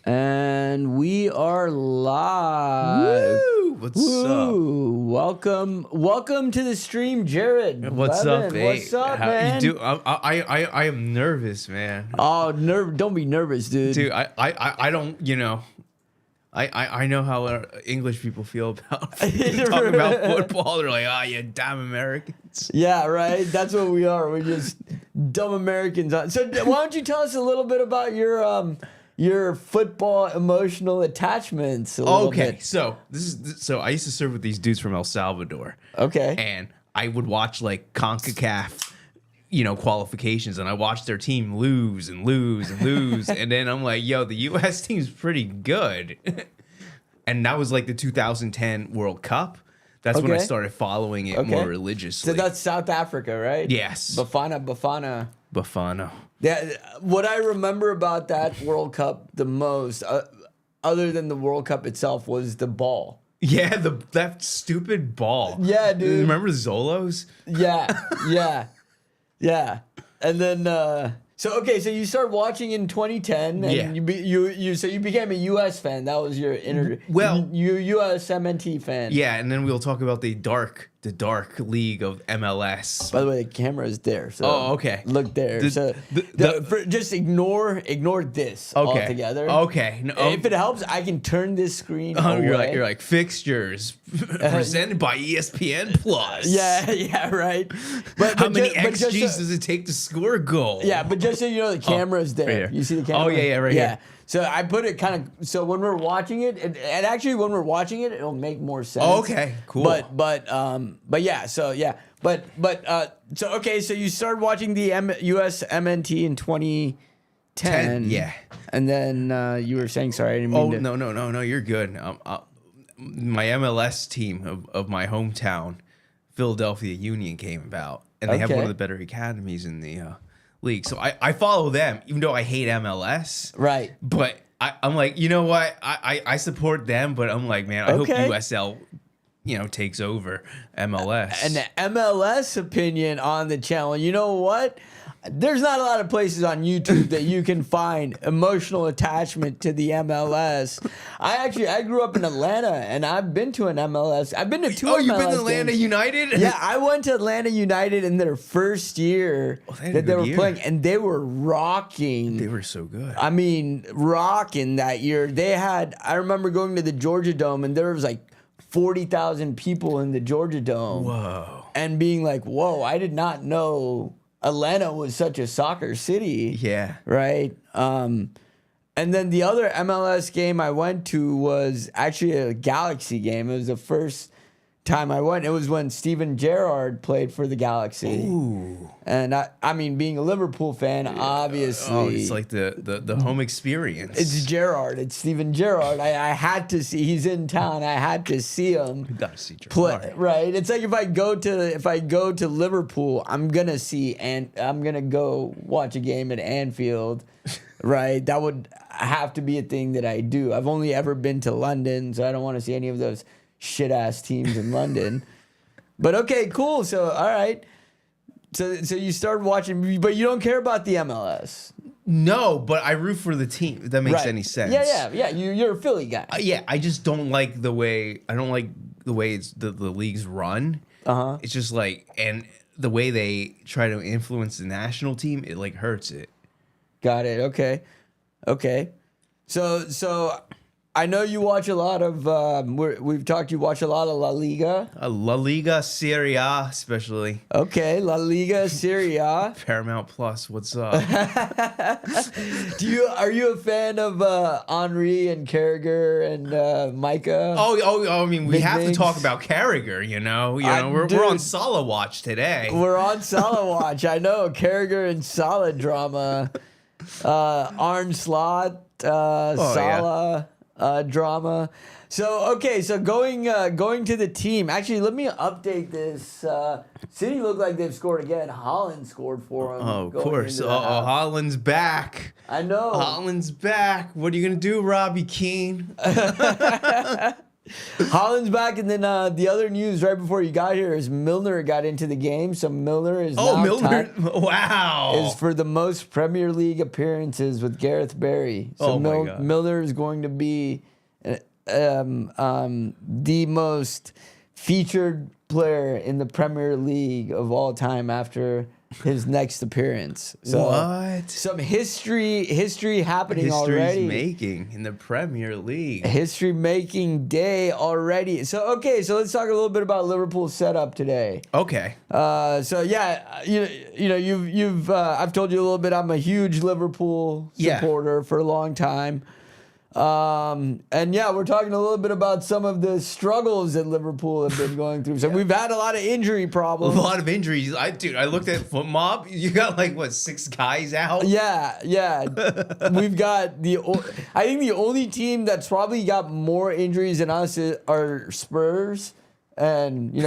And we are live. Woo! What's up? Welcome to the stream, Jared. What's Levin. up, babe? What's up, How man? you do? I am nervous, man. Oh, don't be nervous, dude. Dude, I don't, I know how English people feel about talking about football. They're like, you damn Americans. Yeah, right. That's what we are. We're just dumb Americans. So why don't you tell us a little bit about your football emotional attachments? Okay, bit. so I used to serve with these dudes from El Salvador. Okay. And I would watch like CONCACAF, qualifications, and I watched their team lose and lose and lose, and then I'm like, yo, the U.S. team's pretty good. And that was like the 2010 World Cup. That's when I started following it more religiously. So that's South Africa, right? Yes. Bafana. Yeah, what I remember about that World Cup the most, other than the World Cup itself, was the ball. Yeah, that stupid ball. Yeah, dude. Remember Zolos? Yeah. And then, so you started watching in 2010, and you became a U.S. fan. That was your USMNT fan. Yeah, and then we'll talk about the dark league of MLS. By the way, the camera is there. So okay. Look there. Just ignore this altogether. Okay. No, if it helps, I can turn this screen away. You're like fixtures presented by ESPN Plus. Yeah, right. But how many XGs does it take to score a goal? Yeah, but just so you know, the camera's there. Right you see the camera? Oh yeah, right here. So I put it kind of so when we're watching it, and actually when we're watching it, it'll make more sense. Okay, cool. But yeah, so you started watching the USMNT in 2010. Yeah, and then you were saying, sorry, I didn't mean to. No, you're good. My MLS team of my hometown, Philadelphia Union, came about, and they have one of the better academies in the league. So I follow them, even though I hate MLS. Right. But I'm like, you know what? I support them, but I'm like, man, I hope USL, takes over MLS. And the MLS opinion on the channel, you know what? There's not a lot of places on YouTube that you can find emotional attachment to the MLS. I grew up in Atlanta, and I've been to an MLS. I've been to two MLS you've been to Atlanta games. United? Yeah, I went to Atlanta United in their first year that they were playing, and they were rocking. They were so good. I mean, rocking that year. I remember going to the Georgia Dome, and there was like 40,000 people in the Georgia Dome. Whoa. And being like, whoa, I did not know Atlanta was such a soccer city. Yeah. Right? And then the other MLS game I went to was actually a Galaxy game. It was the first time I went. It was when Steven Gerrard played for the Galaxy. Ooh. And I mean, being a Liverpool fan, obviously. Oh, it's like the home experience. It's Gerrard. It's Steven Gerrard. I had to see. He's in town. I had to see him. You gotta see Gerrard. Play, right. It's like if I go to Liverpool, I'm gonna go watch a game at Anfield. Right. That would have to be a thing that I do. I've only ever been to London, so I don't want to see any of those shit ass teams in London. But okay, cool. So all right. So you started watching, but you don't care about the MLS. No, but I root for the team. If that makes any sense. Yeah. You're a Philly guy. Yeah, I just don't like the way it's the leagues run. It's just like, and the way they try to influence the national team, it like hurts it. Got it. Okay. So I know you watch a lot of. We've talked. You watch a lot of La Liga. La Liga, Serie A, especially. Okay, La Liga, Serie A. Paramount Plus. What's up? Are you a fan of Henry and Carragher and Micah? Oh! I mean, we have Mix. to talk about Carragher. We're on Salah watch today. We're on Salah watch. I know Carragher and Salah drama. Arne Slot, Salah. Drama. So going to the team. Actually, let me update this. City look like they've scored again. Haaland scored for them. Oh, of course. Haaland's back. I know. Haaland's back. What are you gonna do, Robbie Keane? Haaland's back, and then the other news right before you got here is Milner got into the game. So Milner is now Milner! tied, Wow. is for the most Premier League appearances with Gareth Barry. So my God. Milner is going to be the most featured player in the Premier League of all time after his next appearance. So What? some history happening History's already. making in the Premier League. History making day already. So let's talk a little bit about Liverpool's setup today. Okay. You've I've told you a little bit. I'm a huge Liverpool supporter for a long time. We're talking a little bit about some of the struggles that Liverpool have been going through. So we've had a lot of injury problems. A lot of injuries. I looked at Foot Mob. You got 6 guys out. Yeah. We've got I think the only team that's probably got more injuries than us are Spurs. And we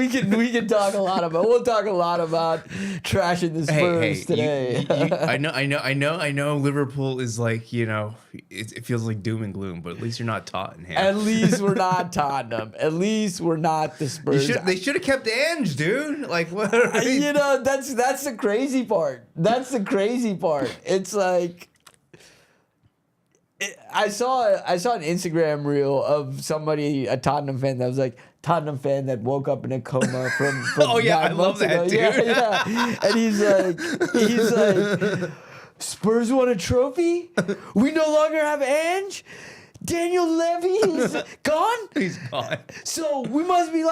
can talk a lot about trashing the Spurs today. I know Liverpool is it feels like doom and gloom, but at least you're not Tottenham. At least we're not Tottenham. At least we're not the Spurs. They should have kept Ange, dude. What? That's the crazy part. That's the crazy part. It's like I saw an Instagram reel of somebody, a Tottenham fan, that was like, Tottenham fan that woke up in a coma from oh yeah, 9 I love months that, ago. dude. Yeah. And he's like, Spurs won a trophy? We no longer have Ange? Daniel Levy is gone? He's gone. So we must be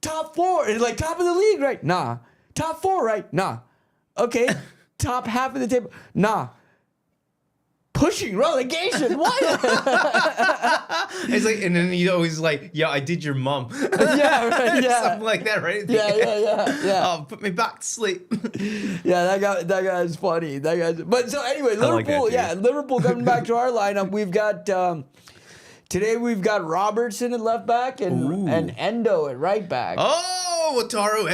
top 4, and top of the league, right? Nah. Top 4, right? Nah. Okay. Top half of the table? Nah. Pushing relegation. What? It's and then he's always yeah, I did your mum. Yeah, right, yeah. Something like that, right? Yeah. Oh, put me back to sleep. Yeah, that guy's funny. But so anyway, Liverpool. Liverpool coming back to our lineup. We've got today. We've got Robertson at left back and Endo at right back. Oh, Wataru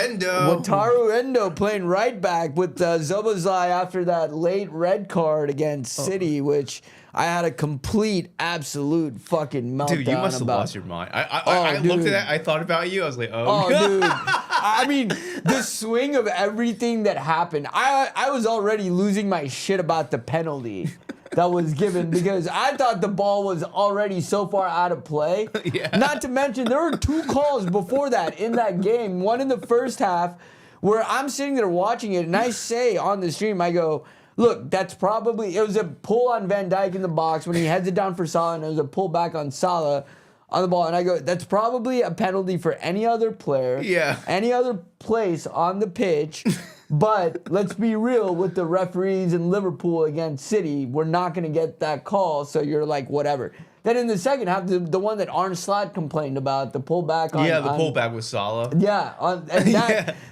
Endo playing right back with Zobozlai after that late red card against City, which I had a complete, absolute fucking meltdown. Dude, you must have lost your mind. I looked at that. I thought about you. I was like, oh dude. I mean, the swing of everything that happened. I was already losing my shit about the penalty that was given because I thought the ball was already so far out of play. Yeah. Not to mention, there were 2 calls before that in that game. One in the first half where I'm sitting there watching it, and I say on the stream, I go, look, it was a pull on Van Dijk in the box when he heads it down for Salah, and it was a pull back on Salah on the ball. And I go, that's probably a penalty for any other player, any other place on the pitch. But let's be real with the referees in Liverpool against City. We're not going to get that call, so you're like, whatever. Then in the second half, the one that Arne Slot complained about, the pullback on... Yeah, the pullback with Salah. Yeah,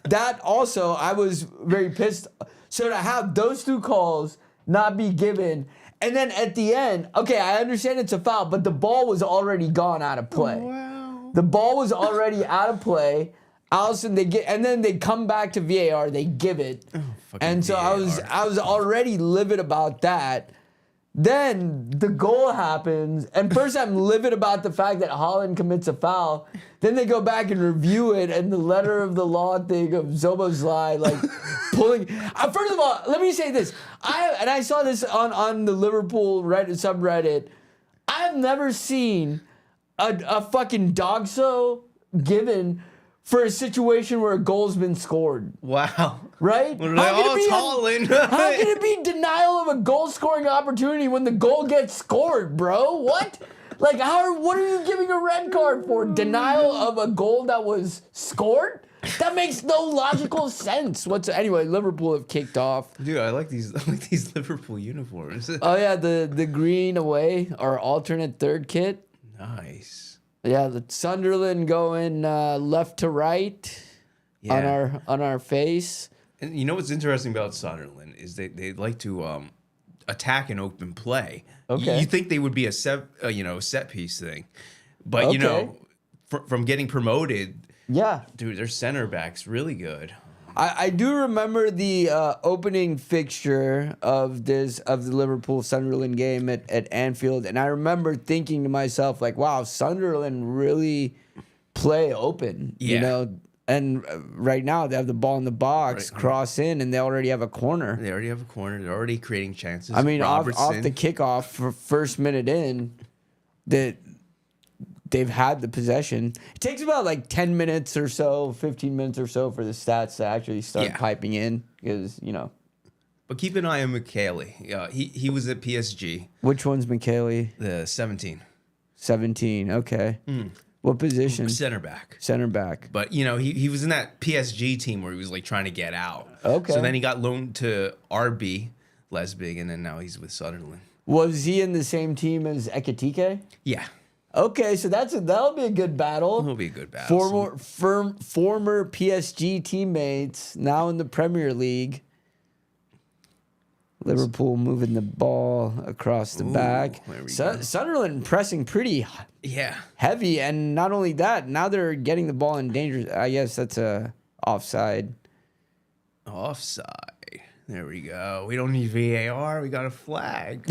that also, I was very pissed. So to have those 2 calls not be given, and then at the end, okay, I understand it's a foul, but the ball was already gone out of play. Wow. The ball was already out of play. Allison, and then they come back to VAR, they give it. And so VAR. I was already livid about that. Then the goal happens, and first I'm livid about the fact that Haaland commits a foul. Then they go back and review it, and the letter of the law thing of Zoboslai pulling. First of all, let me say this. I saw this on the Liverpool Reddit subreddit. I've never seen a fucking dogso given for a situation where a goal's been scored. Wow. Right? How can it be denial of a goal-scoring opportunity when the goal gets scored, bro? What? What are you giving a red card for? Denial of a goal that was scored? That makes no logical sense. Anyway, Liverpool have kicked off. Dude, I like these Liverpool uniforms. Oh yeah, the green away, our alternate third kit. Nice. Yeah, the Sunderland going left to right on our face. And you know what's interesting about Sunderland is they like to attack and open play. Okay. You think they would be a set piece thing, but from getting promoted, yeah, dude, their center back's really good. I do remember the opening fixture of the Liverpool Sunderland game at Anfield, and I remember thinking to myself like, "Wow, Sunderland really play open." You Yeah. know, and right now they have the ball in the box, cross in, and they already have a corner. They already have a corner. They're already creating chances. I mean, off the kickoff for first minute in, that they've had the possession. It takes about like 10 minutes or so, 15 minutes or so for the stats to actually start piping in because, you know. But keep an eye on McKaylee. He was at PSG. Which one's McKaylee? The 17. 17, okay. What position? Center back. Center back. But, you know, he was in that PSG team where he was like trying to get out. Okay. So then he got loaned to RB, Lesbig, and then now he's with Sunderland. Was he in the same team as Ekitike? Yeah. Okay, so that'll be a good battle. It'll be a good battle. Former PSG teammates now in the Premier League. Liverpool moving the ball across the back. Sunderland pressing pretty heavy, and not only that, now they're getting the ball in danger. I guess that's a offside. Offside. There we go. We don't need VAR. We got a flag.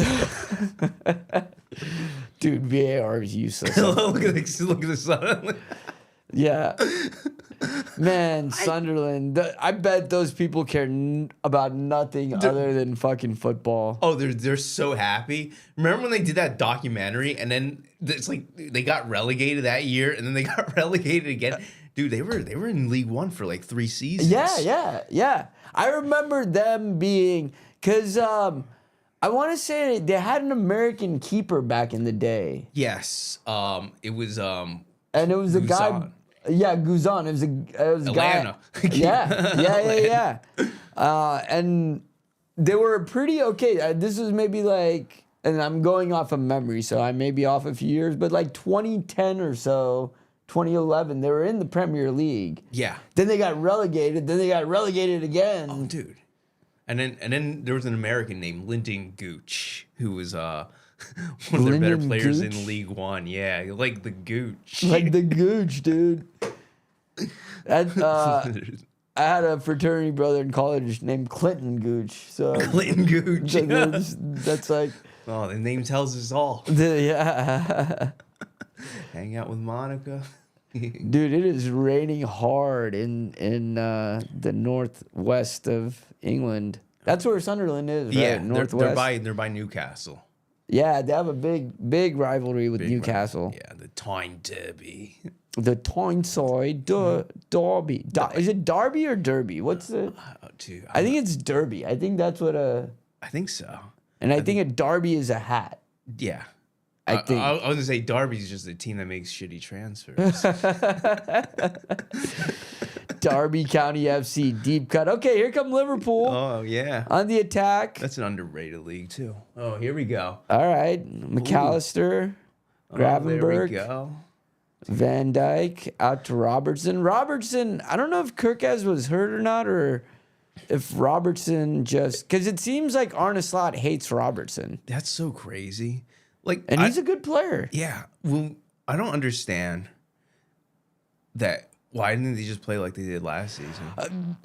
Dude, VAR is useless. look at the Sunderland. Yeah. Man, Sunderland. I bet those people care about nothing other than fucking football. Oh, they're so happy. Remember when they did that documentary and then it's like they got relegated that year and then they got relegated again? Dude, they were in League One for like 3 seasons. Yeah. I remember them being, because I want to say they had an American keeper back in the day. Yes. It was and it was a guy. Yeah, Guzan. It was a Atlanta. guy. Yeah. And they were pretty okay. This was maybe like, and I'm going off of memory, so I may be off a few years, but like 2010 or so, 2011, they were in the Premier League. Yeah. Then they got relegated. Then they got relegated again. Oh, dude. And then there was an American named Lyndon Gooch who was one of their better players in League One. Yeah, like the Gooch. Like the Gooch, dude. I had a fraternity brother in college named Clinton Gooch. So Clinton Gooch. That's like. Oh, the name tells us all. Yeah. Hang out with Monica. Dude, it is raining hard in the northwest of England. That's where Sunderland is, right? Yeah, Northwest. They're by Newcastle. Yeah, they have a big rivalry with Newcastle. Yeah, the Tyne Derby. The Tyneside Derby. Is it Derby or Derby? What's the? I think it's Derby. I think that's what a. I think so. And I think a Derby is a hat. Yeah. I think. I was gonna say Derby's just a team that makes shitty transfers. Derby County FC, deep cut. Okay, here come Liverpool. Oh, yeah. On the attack. That's an underrated league, too. Oh, here we go. All right. McAllister, Gravenberg. There we go. Van Dijk out to Robertson. Robertson, I don't know if Kirkaz was hurt or not, or if Robertson just... Because it seems like Arne Slot hates Robertson. That's so crazy. And he's a good player. Yeah. Well, I don't understand that. Why didn't they just play like they did last season?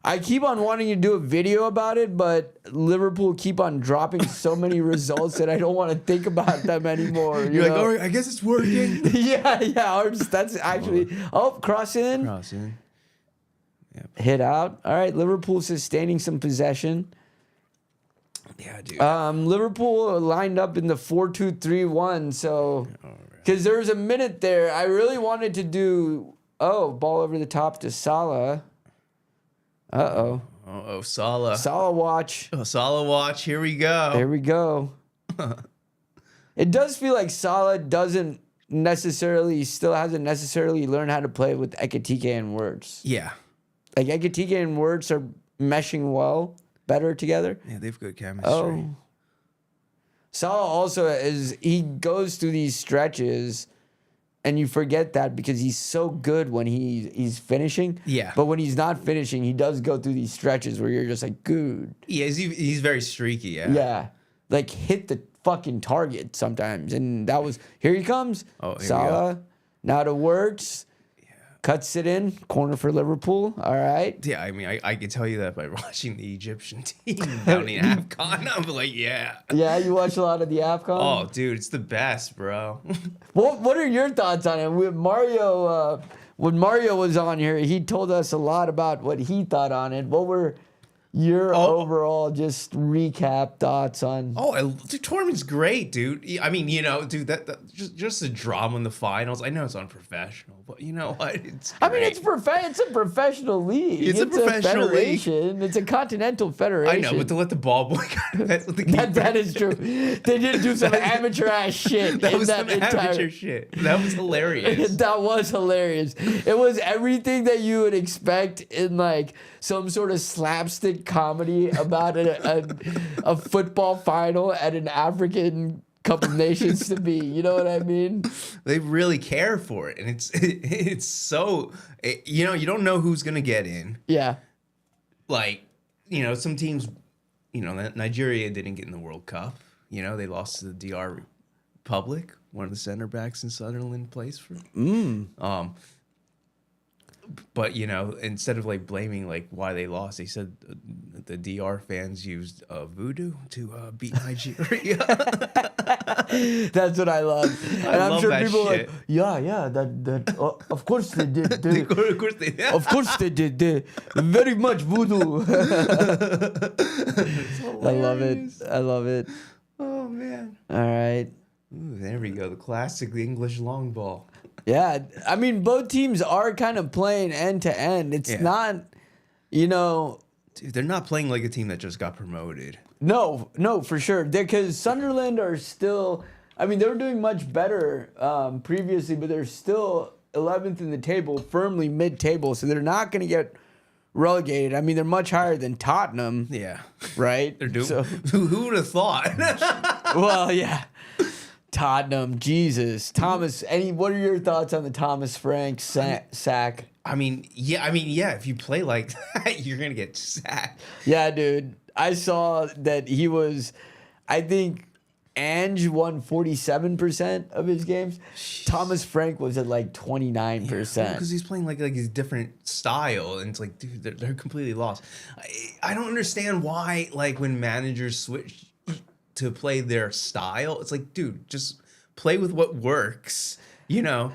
I keep on wanting to do a video about it, but Liverpool keep on dropping so many results that I don't want to think about them anymore. You're like, all right, I guess it's working. yeah. That's actually... Oh, cross in. Yep. Hit out. All right, Liverpool sustaining some possession. Yeah, dude. Liverpool lined up in the 4-2-3-1, so... Because there was a minute there, I really wanted to do... Oh, ball over the top to Salah. Uh-oh. Oh, Salah. Salah watch. Oh, Salah watch. Here we go. There we go. It does feel like Salah hasn't necessarily learned how to play with Ekitike and Wirtz. Yeah. Like Ekitike and Wirtz are meshing better together. Yeah, they've good chemistry. Oh. Salah also he goes through these stretches and you forget that because he's so good when he's finishing. Yeah. But when he's not finishing, he does go through these stretches where you're just like, good. Yeah, he's very streaky, yeah. Yeah. Like hit the fucking target sometimes. And that was, here he comes. Oh, here Salah. Now to Wirtz. Yeah. cuts it in. Corner for Liverpool. All right. Yeah, I mean, I can tell you that by watching the Egyptian team down in AFCON. I'm like, yeah. Yeah, you watch a lot of the AFCON? Oh, dude, it's the best, bro. What are your thoughts on it? When Mario was on here, he told us a lot about what he thought on it. What were your overall just recap thoughts on? The tournament's great, dude. I mean, dude, that just the drama in the finals. I know it's unprofessional, but you know what? It's great. It's a professional league. It's a professional federation. It's a continental federation. I know, but to let the ball boy, that's what the that is true. They did do some amateur ass shit. That was some amateur shit. That was hilarious. That was hilarious. It was everything that you would expect in like some sort of slapstick comedy about a football final at an African Cup of Nations to be. You know what I mean? They really care for it, and it's so you don't know who's gonna get in. Yeah. Like some teams, Nigeria didn't get in the World Cup. They lost to the DR Republic. One of the center backs in Sunderland plays for. But instead of like blaming like why they lost, they said the DR fans used voodoo to beat Nigeria. That's what I love, and I'm sure people shit. are like, yeah, that of course they did. Of course they did. Of course they did. They very much voodoo. I love it. Oh man! All right. Ooh, there we go. The classic, the English long ball. Yeah, I mean, both teams are kind of playing end to end. It's not, Dude, they're not playing like a team that just got promoted. No, for sure. Because Sunderland are still, I mean, they were doing much better previously, but they're still 11th in the table, firmly mid-table, so they're not going to get relegated. I mean, they're much higher than Tottenham. Yeah. Right? They're doing. So, who would have thought? well, yeah. Tottenham, Jesus. Thomas, what are your thoughts on the Thomas Frank sack? I mean, if you play like that, you're going to get sacked. Yeah, dude. I saw that he was, I think, Ange won 47% of his games. Jeez. Thomas Frank was at like 29%. Because he's playing like his different style, and it's like, dude, they're completely lost. I don't understand why, like, when managers switch to play their style, it's like, dude, just play with what works. Yeah.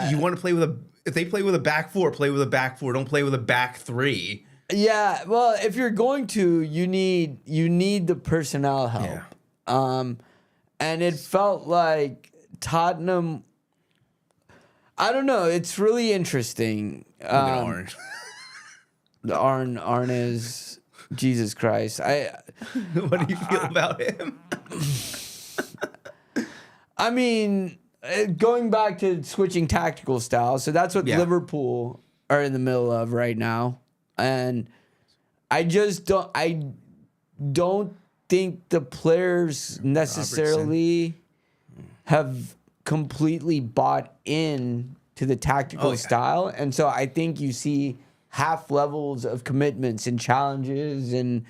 You want to play with if they play with a back four, play with a back four. Don't play with a back three. Yeah. Well, if you're going to, you need the personnel help. Yeah. And it felt like Tottenham, I don't know. It's really interesting. Look at Arne. The Arne is Jesus Christ. What do you feel about him? I mean, going back to switching tactical styles, so that's what Liverpool are in the middle of right now, and I don't think the players necessarily have completely bought in to the tactical style, and so I think you see half levels of commitments and challenges and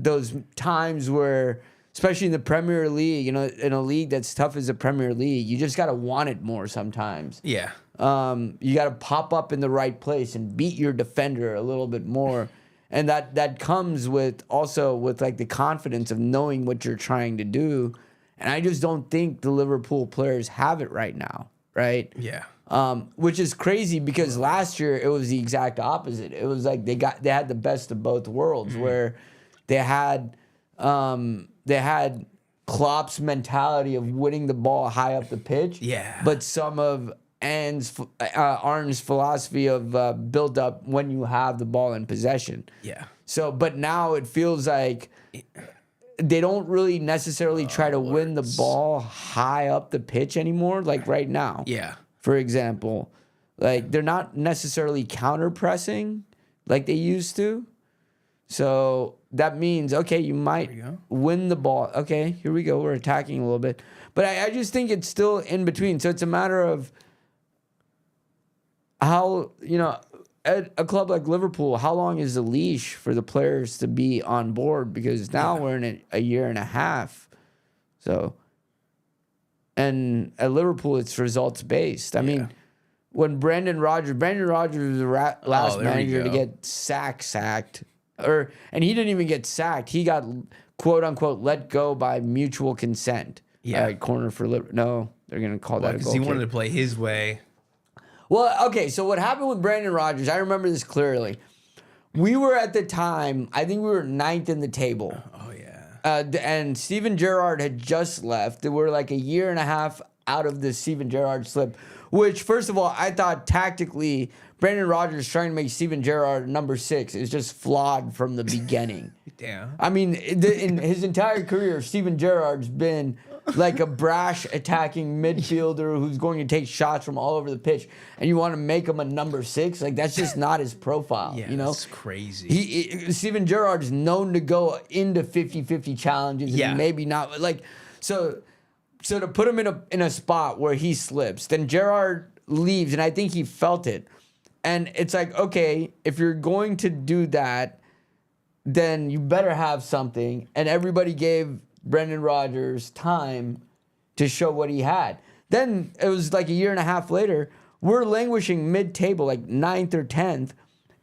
those times where, especially in the Premier League, in a league that's tough as the Premier League, you just got to want it more sometimes. Yeah. You got to pop up in the right place and beat your defender a little bit more. And that comes with like the confidence of knowing what you're trying to do. And I just don't think the Liverpool players have it right now, right? Yeah. Which is crazy because last year it was the exact opposite. It was like they had the best of both worlds, where they had Klopp's mentality of winning the ball high up the pitch. Yeah. But some of Arne's philosophy of build up when you have the ball in possession. Yeah. So, but now it feels like they don't really necessarily try to win the ball high up the pitch anymore, like right now. Yeah. For example, like they're not necessarily counter pressing like they used to. So that means, okay, you might win the ball. Okay, here we go. We're attacking a little bit. But I just think it's still in between. So it's a matter of how, at a club like Liverpool, how long is the leash for the players to be on board? Because now we're in a year and a half. So, and at Liverpool, it's results based. I mean, when Brandon Rodgers was the last there we manager to go. get sacked, and he didn't even get sacked. He got quote unquote let go by mutual consent. Yeah. All right, corner for no, they're gonna call that a Because goal he kick. wanted to play his way. Well, okay, so what happened with Brandon Rodgers, I remember this clearly. We were at the time, I think we were 9th in the table. Oh, yeah. And Steven Gerrard had just left. They were like a year and a half out of the Steven Gerrard slip, which, first of all, I thought tactically, Brandon Rodgers trying to make Steven Gerrard number 6 is just flawed from the beginning. Damn. I mean, in his entire career, Steven Gerrard's been like a brash attacking midfielder who's going to take shots from all over the pitch, and you want to make him a number 6? Like, that's just not his profile. Yeah, you know, that's crazy. Steven Gerrard's known to go into 50-50 challenges. Yeah. And maybe not like so to put him in a spot where he slips, then Gerrard leaves, and I think he felt it. And it's like, okay, if you're going to do that, then you better have something. And everybody gave Brendan Rodgers time to show what he had. Then it was like a year and a half later, we're languishing mid-table, like 9th or 10th.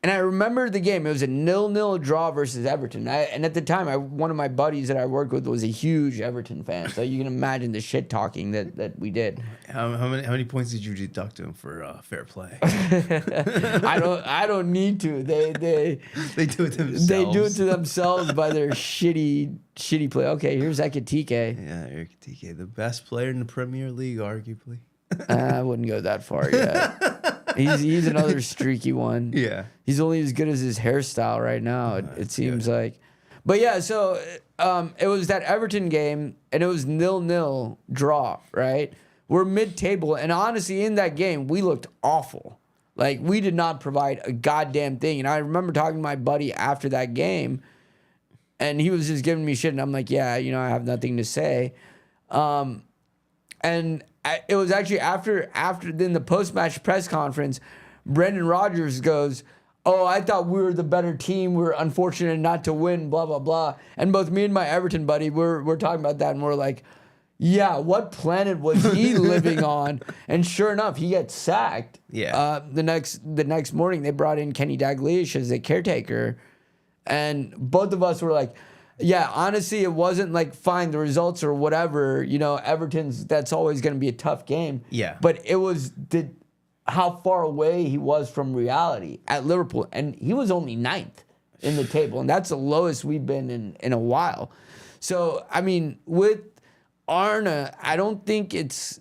And I remember the game. It was a 0-0 draw versus Everton. And at the time, one of my buddies that I worked with was a huge Everton fan. So you can imagine the shit talking that we did. How many points did you deduct him for fair play? I don't need to. They They do it themselves. They do it to themselves by their shitty play. Okay, here's Ekitike. Yeah, Eric TK, the best player in the Premier League, arguably. I wouldn't go that far yet. He's another streaky one. Yeah. He's only as good as his hairstyle right now. It seems like. But yeah, so it was that Everton game, and it was 0-0 draw. Right, we're mid-table, and honestly, in that game, we looked awful. Like, we did not provide a goddamn thing. And I remember talking to my buddy after that game, and he was just giving me shit, and I'm like, yeah, I have nothing to say. It was actually after then the post-match press conference, Brendan Rodgers goes, "Oh, I thought we were the better team. We were unfortunate not to win, blah, blah, blah." And both me and my Everton buddy, we're talking about that, and we're like, yeah, what planet was he living on? And sure enough, he gets sacked. Yeah. The next morning, they brought in Kenny Dalglish as the caretaker, and both of us were like, yeah, honestly, it wasn't like fine, the results or whatever, Everton's, that's always going to be a tough game. Yeah. But it was how far away he was from reality at Liverpool. And he was only 9th in the table. And that's the lowest we've been in a while. So, I mean, with Arna, I don't think it's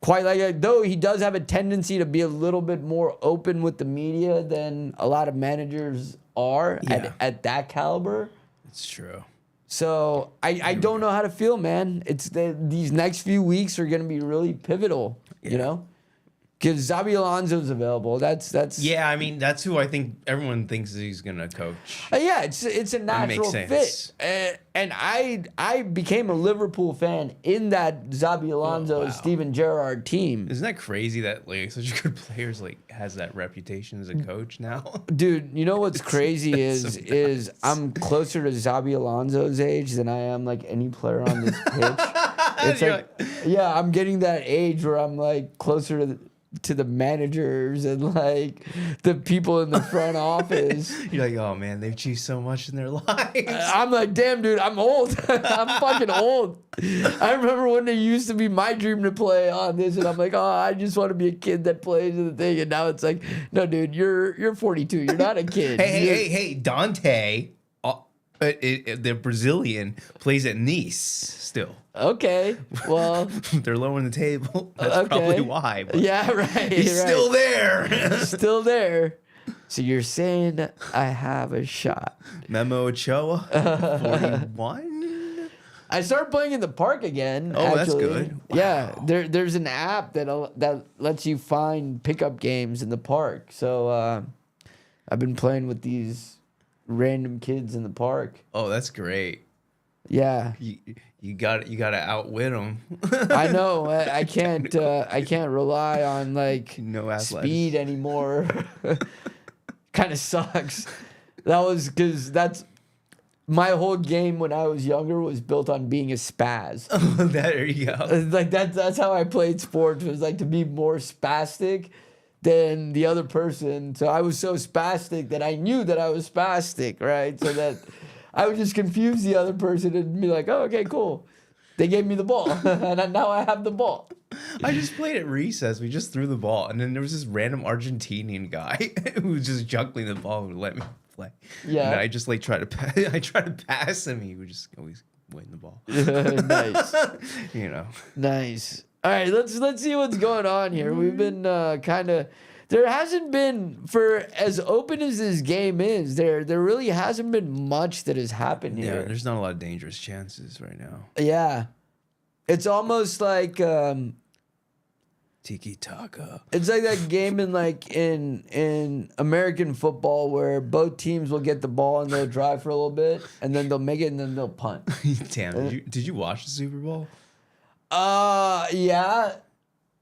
quite like that. Though he does have a tendency to be a little bit more open with the media than a lot of managers are at that caliber. It's true. So I don't know how to feel, man. These next few weeks are going to be really pivotal, because Xabi Alonso's available. That's Yeah, I mean, that's who I think everyone thinks he's gonna coach. Yeah, it's a natural fit. And I became a Liverpool fan in that Xabi Alonso, Steven Gerrard team. Isn't that crazy that like such a good player's has that reputation as a coach now? Dude, you know what's crazy is I'm closer to Xabi Alonso's age than I am like any player on this pitch. It's yeah, I'm getting that age where I'm like closer to the managers and like the people in the front office. You're like, oh man, they've achieved so much in their lives. I'm like, damn, dude, I'm old. I'm fucking old. I remember when it used to be my dream to play on this, and I'm like, oh, I just want to be a kid that plays in the thing. And now it's like, no, dude, you're 42. You're not a kid. Hey, Dante, the Brazilian, plays at Nice still. Okay, well, they're lowering the table. That's probably why. But yeah, right. he's still there. Still there. So you're saying I have a shot. Memo Ochoa, 41. I started playing in the park again. Oh, actually. That's good. Wow. Yeah, there's an app that lets you find pickup games in the park. So I've been playing with these random kids in the park. Oh, that's great. Yeah. You got to outwit them. I know. I can't rely on like no speed anymore. Kind of sucks. That was because that's my whole game when I was younger was built on being a spaz. There you go. Like that's how I played sports, was like to be more spastic. than the other person. So I was so spastic that I knew that I was spastic, right? So that I would just confuse the other person and be like, oh, okay, cool. They gave me the ball, and now I have the ball. I just played at recess. We just threw the ball, and then there was this random Argentinian guy who was just juggling the ball and would let me play. Yeah. And I just like tried to pass him. He would just always win the ball. Nice. You know. Nice. All right, let's see what's going on here. We've been kind of. There hasn't been, for as open as this game is, there really hasn't been much that has happened here. Yeah, there's not a lot of dangerous chances right now. Yeah. It's almost like Tiki taka. it's like that game in American football where both teams will get the ball and they'll drive for a little bit and then they'll make it and then they'll punt. Damn, did you watch the Super Bowl? Yeah.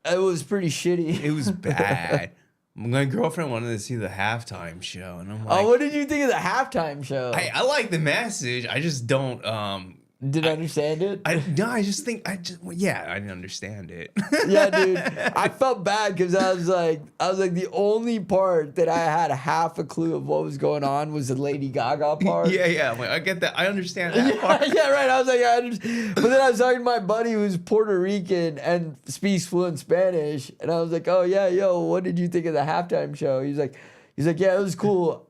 It was pretty shitty. It was bad. My girlfriend wanted to see the halftime show, and I'm like, Oh, what did you think of the halftime show? I like the message. I just don't. Did I understand it? I just yeah, I didn't understand it. Yeah, dude. I felt bad because I was like the only part that I had half a clue of what was going on was the Lady Gaga part. Yeah. I'm like, I get that. I understand that part. Yeah, right. I was like, I understand. But then I was talking to my buddy who's Puerto Rican and speaks fluent Spanish, and I was like, oh yeah, yo, what did you think of the halftime show? He's like, yeah, it was cool.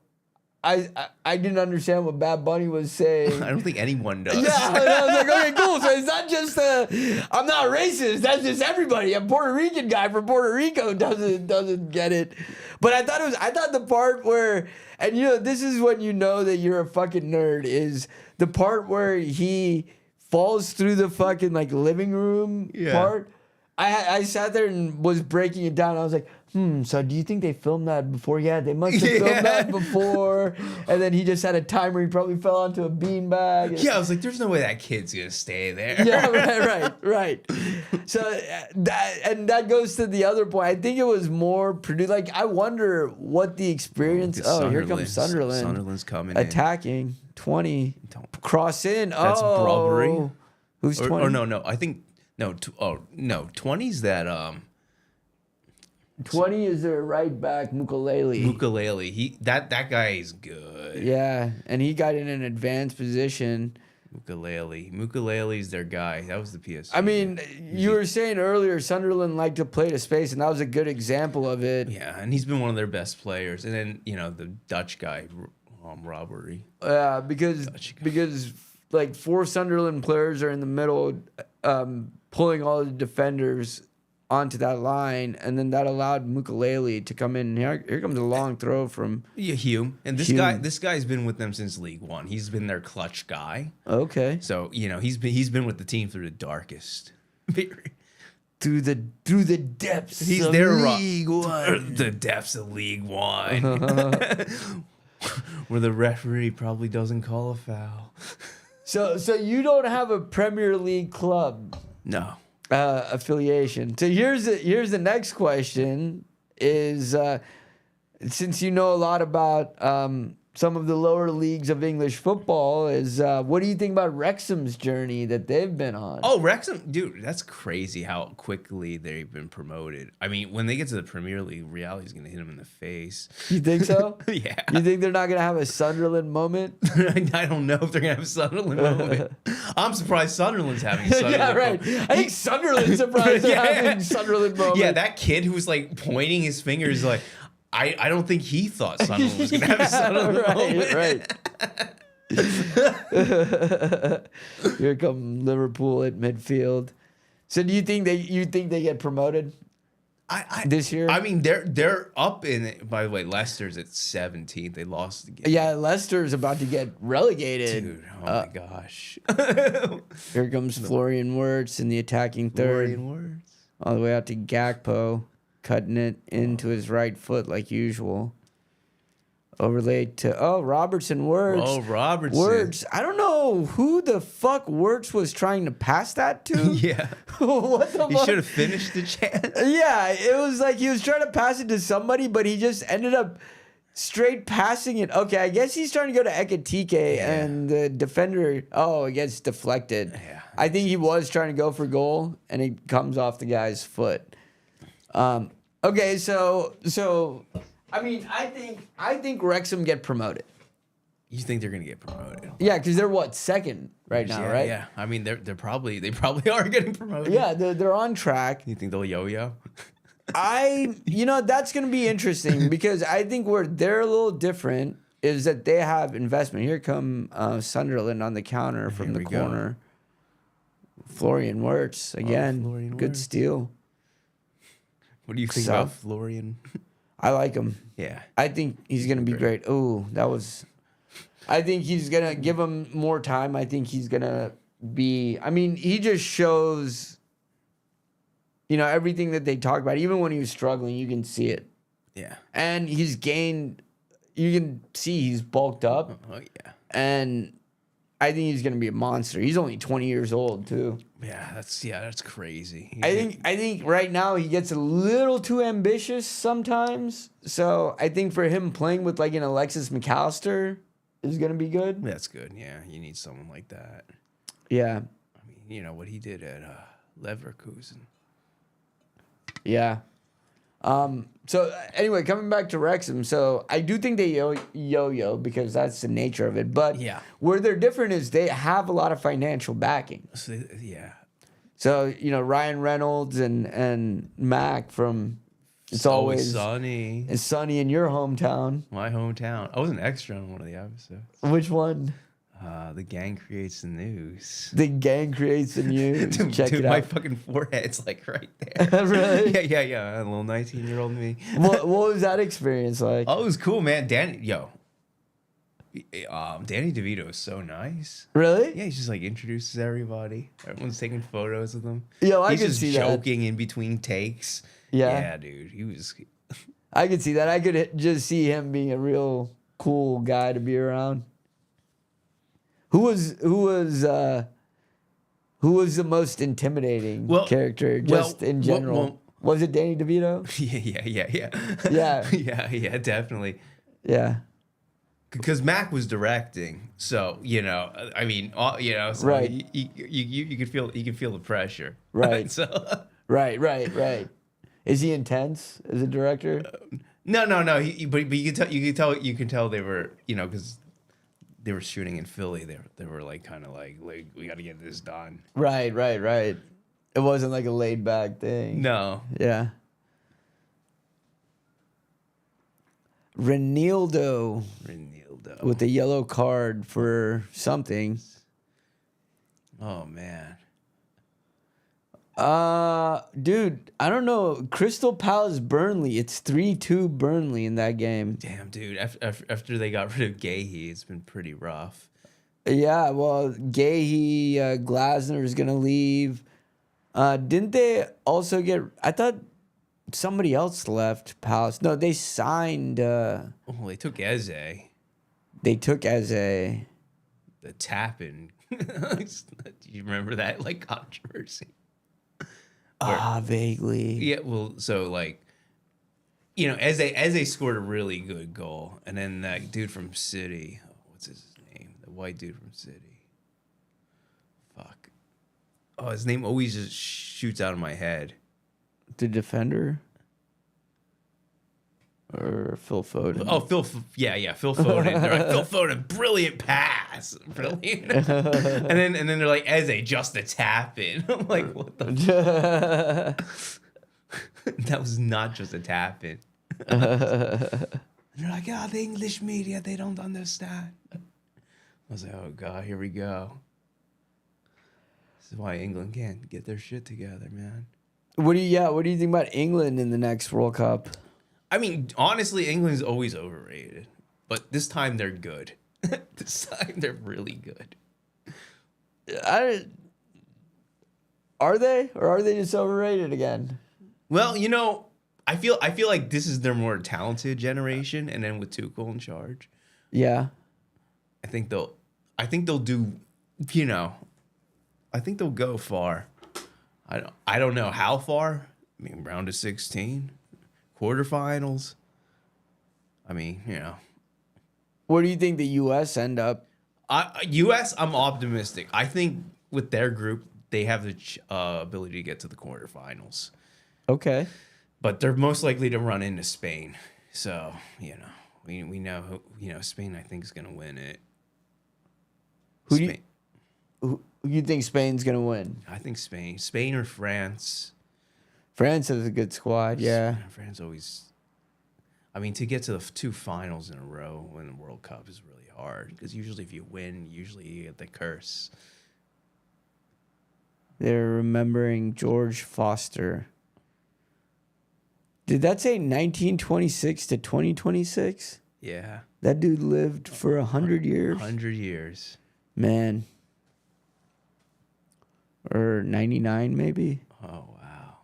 I didn't understand what Bad Bunny was saying. I don't think anyone does. Yeah, and I was like, okay, cool. So it's not just I'm not racist. That's just everybody. A Puerto Rican guy from Puerto Rico doesn't get it. But I thought the part where, and you know, this is when you know that you're a fucking nerd, is the part where he falls through the fucking like living room part. I sat there and was breaking it down. I was like, so do you think they filmed that before? Yeah, they must have filmed that before. And then he just had a timer. He probably fell onto a beanbag. Yeah, I was like, there's no way that kid's going to stay there. Yeah, right. So that goes to the other point. I think it was more produced. Like, I wonder what the experience. Oh, here comes Sunderland. Sunderland's coming attacking. 20. Cross in. That's robbery. Who's 20? Or no. I think... No, 20's that 20 is their right back, Mukalele. That guy is good. Yeah, and he got in an advanced position. Mukalele's their guy. That was the PSG. I mean, you were saying earlier Sunderland liked to play to space, and that was a good example of it. Yeah, and he's been one of their best players. And then, you know, the Dutch guy, robbery. Yeah, because like 4 Sunderland players are in the middle, pulling all the defenders onto that line, and then that allowed Mukalele to come in. Here comes a long throw from Hume. And this guy's been with them since League One. He's been their clutch guy. Okay. So, you know, he's been with the team through the darkest period. Through the depths He's of there, League One. The depths of League One. Where the referee probably doesn't call a foul. So you don't have a Premier League club? No. Affiliation. So here's the next question is, since you know a lot about some of the lower leagues of English football, is what do you think about Wrexham's journey that they've been on? Oh, Wrexham, dude, that's crazy how quickly they've been promoted. I mean, when they get to the Premier League, reality's going to hit them in the face. You think so? Yeah. You think they're not going to have a Sunderland moment? I don't know if they're going to have a Sunderland moment. I'm surprised Sunderland's having a Sunderland Yeah, right. moment. I think Sunderland's surprised they're having Sunderland moment. Yeah, that kid who was like pointing his fingers like, I don't think he thought Sunderland was going to have a Sunderland moment. Right. Here come Liverpool at midfield. So do you think they get promoted this year? I mean, they're up in it. By the way, Leicester's at 17th. They lost again. Yeah, Leicester's about to get relegated. Dude, oh my gosh. Here comes Florian Wirtz in the attacking third. Florian Wirtz. All the way out to Gakpo, cutting it into his right foot like usual. Overlaid to Robertson Wirtz. Oh, Robertson. Wirtz. I don't know who the fuck Wirtz was trying to pass that to. Yeah. What the He fuck? should have finished the chance. Yeah, it was like he was trying to pass it to somebody, but he just ended up straight passing it. Okay, I guess he's trying to go to Ekatike, and the defender, it gets deflected. Yeah. I think he was trying to go for goal, and it comes off the guy's foot. Okay, so I mean, I think Wrexham get promoted. You think they're gonna get promoted? Yeah, because they're what, second right now, Yeah, right? yeah. I mean, they probably are getting promoted. Yeah, they're on track. You think they'll yo-yo? That's gonna be interesting because I think where they're a little different is that they have investment. Here come Sunderland on the counter from the corner. Florian Wirtz again. Florian Good Wirtz. steal. What do you think about Florian? I like him. Yeah. I think he's gonna be great. Oh, that was. I think he's gonna give him more time. I think he's gonna be. I mean, he just shows. Everything that they talk about. Even when he was struggling, you can see it. Yeah. And he's gained. You can see he's bulked up. Oh yeah. And I think he's gonna be a monster. He's only 20 years old too. Yeah, that's crazy. I think right now he gets a little too ambitious sometimes. So I think for him playing with like an Alexis McAllister is gonna be good. That's good. Yeah, you need someone like that. Yeah. I mean, you know what he did at Leverkusen. Yeah. So anyway, coming back to Wrexham, so I do think they yo-yo because that's the nature of it. But Yeah. where they're different is they have a lot of financial backing. So, yeah. So Ryan Reynolds and Mac from It's Always Sunny. It's sunny in your hometown. My hometown. I was an extra on one of the episodes. Which one? The gang creates the news. The gang creates the news. Check it my out. fucking forehead's like right there. Really? Yeah. A little 19-year-old me. What was that experience like? Oh, it was cool, man. Danny DeVito is so nice. Really? Yeah, he just like introduces everybody. Everyone's taking photos of them. Yo, I He's can just see that. joking in between takes. Yeah. Yeah, dude. He was. I could see that. I could just see him being a real cool guy to be around. Who was the most intimidating character just in general? Was it Danny DeVito? Yeah. Yeah, definitely. Yeah. Because Mac was directing, so I mean, so right. You could feel the pressure, right? So right. Is he intense as a director? No. But you can tell they were because they were shooting in Philly. They were like kind of like we got to get this done. Right. It wasn't like a laid back thing. No. Yeah. Renildo with a yellow card for something. Oh man. Dude, I don't know. Crystal Palace Burnley. It's 3-2 Burnley in that game. Damn, dude. After they got rid of Gahey, it's been pretty rough. Yeah, well, Gahey, Glasner is gonna leave. Didn't they also get? I thought somebody else left Palace. No, they signed. Well, they took Eze. They took Eze. The Tappan. Do you remember that controversy? Vaguely. Yeah, well, so Eze scored a really good goal, and then that dude from City, what's his name? The white dude from City. Fuck. Oh, his name always just shoots out of my head. The defender. Or Phil Foden. Oh, Phil Foden. They're like, Phil Foden, brilliant pass, brilliant. and then they're like, Eze, just a tap in. I'm like, what the? That was not just a tap in. And they're like, the English media, they don't understand. I was like, oh god, here we go. This is why England can't get their shit together, man. What do you think about England in the next World Cup? I mean, honestly, England's always overrated, but this time they're good. This time they're really good. Are they, or are they just overrated again? Well, I feel like this is their more talented generation, and then with Tuchel in charge, yeah, I think they'll do. I think they'll go far. I don't know how far. I mean, round of 16. Quarterfinals. I mean, Where do you think the U.S. end up? U.S. I'm optimistic. I think with their group, they have the ability to get to the quarterfinals. Okay. But they're most likely to run into Spain. So, we know Spain I think is going to win it. Who you think Spain's gonna win? I think Spain or France. France has a good squad. Yeah, France always. I mean, to get to the 2 finals in a row in the World Cup is really hard because usually if you win, you get the curse. they're remembering George Foster. Did that say 1926 to 2026? Yeah, That dude lived for 100 years. 100 years. Man. Or 99 maybe. Oh wow.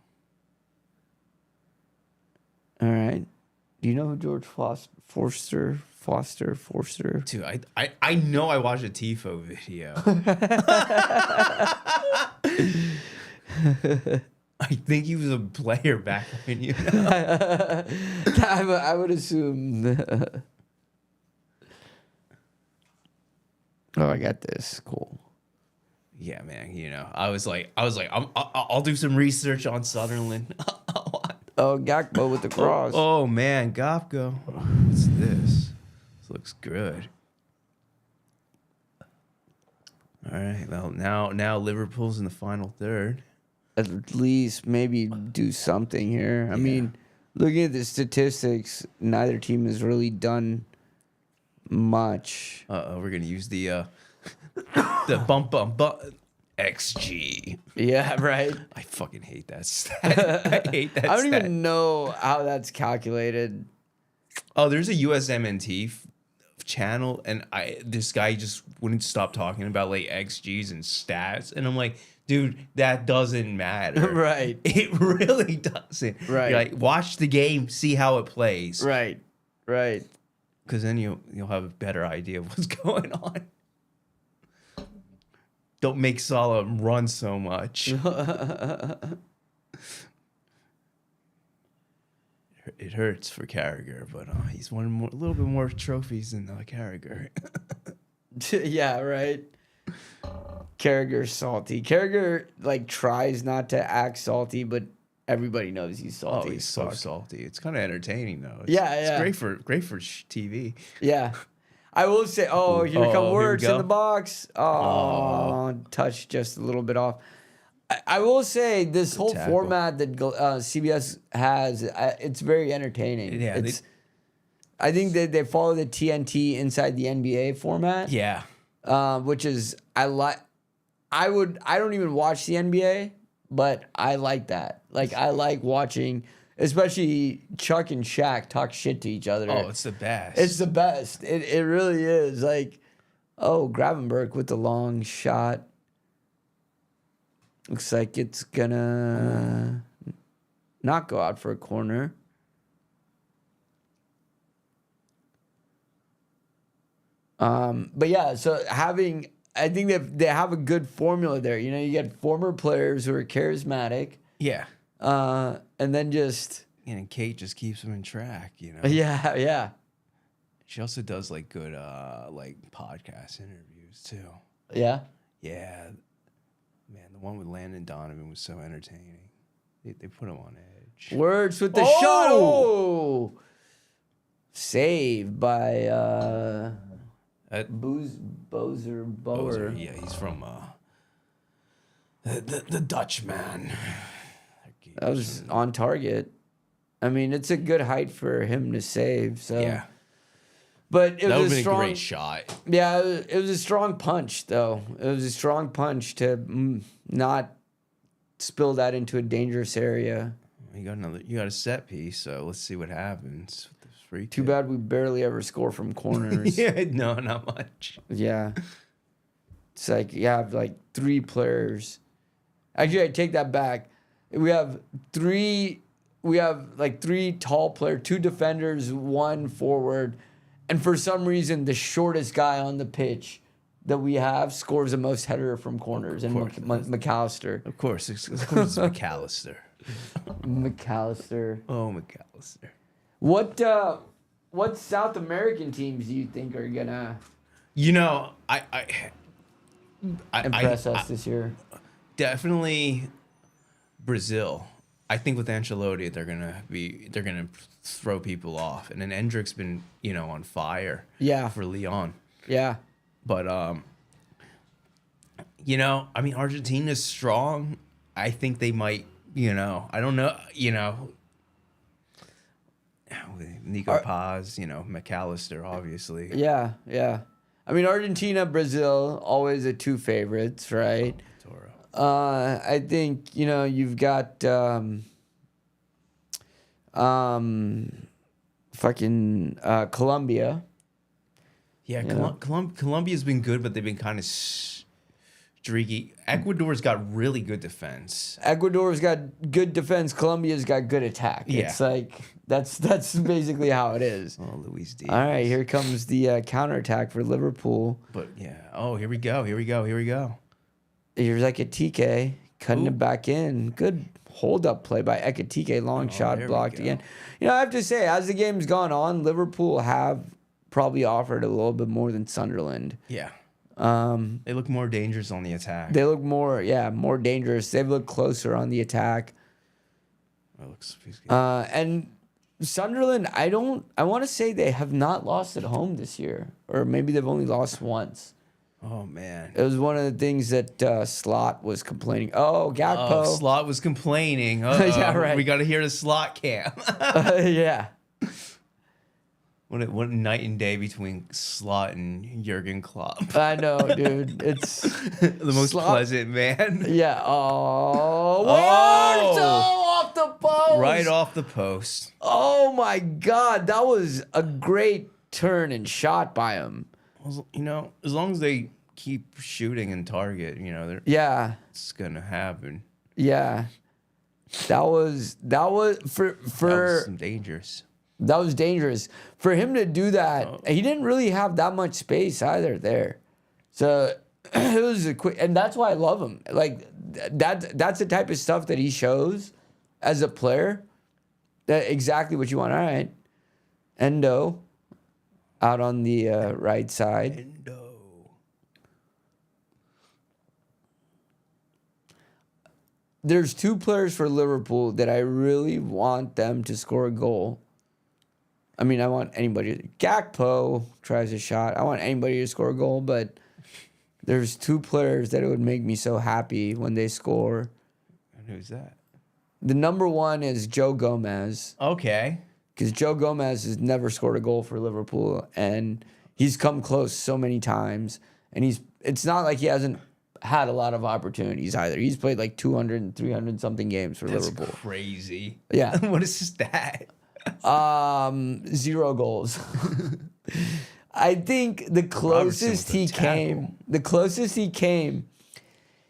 All right. Do you know who George Forster? Dude, I know I watched a Tifo video. I think he was a player back when I would assume. Oh, I got this. Cool. Yeah, man. I was like, I'll do some research on Sunderland. Oh, Gakpo with the cross. Oh man, Gopko. What's this? This looks good. All right. Well, now Liverpool's in the final third. At least maybe do something here. I mean, looking at the statistics, neither team has really done much. We're gonna use the bump XG. Yeah, right. I fucking hate that stat. I hate that. I don't stat. even know how that's calculated. Oh, there's a USMNT channel, and this guy just wouldn't stop talking about like XGs and stats, and I'm like, dude, that doesn't matter. Right. It really doesn't. Right. You're like, watch the game, see how it plays. Right. Because then you'll have a better idea of what's going on. Don't make Salah run so much. It hurts for Carragher, but he's won a little bit more trophies than Carragher. Yeah, right. Carragher's salty. Carragher tries not to act salty, but everybody knows he's salty. Oh, he's so salty. It's kind of entertaining though. Yeah. It's great for TV. Yeah. I will say, here come words in the box. Touch just a little bit off. I will say this whole format that CBS has, it's very entertaining. Yeah, I think that they follow the TNT inside the NBA format. Yeah. Which is I don't even watch the NBA, but I like that. I like watching, especially Chuck and Shaq talk shit to each other. Oh, it's the best. It's the best. It really is. Gravenberg with the long shot. Looks like it's gonna not go out for a corner. But yeah, so I think that they have a good formula there. You get former players who are charismatic. Yeah. And then and Kate just keeps them in track, Yeah. She also does good podcast interviews too. Yeah. Yeah. Man, the one with Landon Donovan was so entertaining. They put him on edge. Words with the shot. Oh! Saved by Bozer. Yeah, he's from the Dutch man. That was on target. I mean, it's a good height for him to save. So yeah. But it was a great shot. Yeah, it was a strong punch, though. It was a strong punch to not spill that into a dangerous area. You got a set piece, so let's see what happens with this free kick. Too bad we barely ever score from corners. Yeah, no, not much. Yeah. It's you have 3 players. Actually, I take that back. We have 3 tall players, 2 defenders, 1 forward. And for some reason, the shortest guy on the pitch that we have scores the most header from corners, and McAllister. Of course, it's McAllister. McAllister. Oh, McAllister. What South American teams do you think are gonna I impress us this year? Definitely Brazil. I think with Ancelotti, they're gonna throw people off, and then Endrick's been on fire. Yeah. For Lyon. Yeah. But I mean, Argentina's strong. I think they might. I don't know. Nico Paz, McAllister, obviously. Yeah. Yeah. I mean, Argentina, Brazil, always the two favorites, right? Toro. I think you've got fucking Colombia. Yeah, Colombia's been good, but they've been kind of streaky. Ecuador's got really good defense. Ecuador's got good defense. Colombia's got good attack. Yeah. It's like that's basically how it is. Oh, Luis Diaz. All right, here comes the counterattack for Liverpool. But yeah. Oh, here we go. Here's Ekitike cutting it back in. Good hold-up play by Ekitike. Long shot blocked again. I have to say, as the game's gone on, Liverpool have probably offered a little bit more than Sunderland. Yeah. They look more dangerous on the attack. They look more dangerous. They've looked closer on the attack. And Sunderland, I want to say they have not lost at home this year, or maybe they've only lost once. Oh man, it was one of the things that Slot was complaining. Oh, Gakpo. Slot was complaining. Yeah, right. We got to hear the Slot cam. Yeah. What a night and day between Slot and Jurgen Klopp. I know, dude. It's the most pleasant man. Yeah. Oh, off the post. Right off the post. Oh my God, that was a great turn and shot by him. As long as they keep shooting and target, it's gonna happen. Yeah. That was for dangerous. That was dangerous for him to do that. He didn't really have that much space either there, so it was a quick, and that's why I love him. Like that's the type of stuff that he shows as a player. That exactly what you want. All right, Endo out on the right side. Endo. There's two players for Liverpool that I really want them to score a goal. I mean, I want anybody. Gakpo tries a shot. I want anybody to score a goal, but there's two players that it would make me so happy when they score. And who's that? The number one is Joe Gomez. Okay. Because Joe Gomez has never scored a goal for Liverpool, and he's come close so many times. And it's not like he hasn't had a lot of opportunities either. He's played like 200 and 300 something games for Liverpool. That's crazy. Yeah. What is that? 0 goals. I think the closest he came,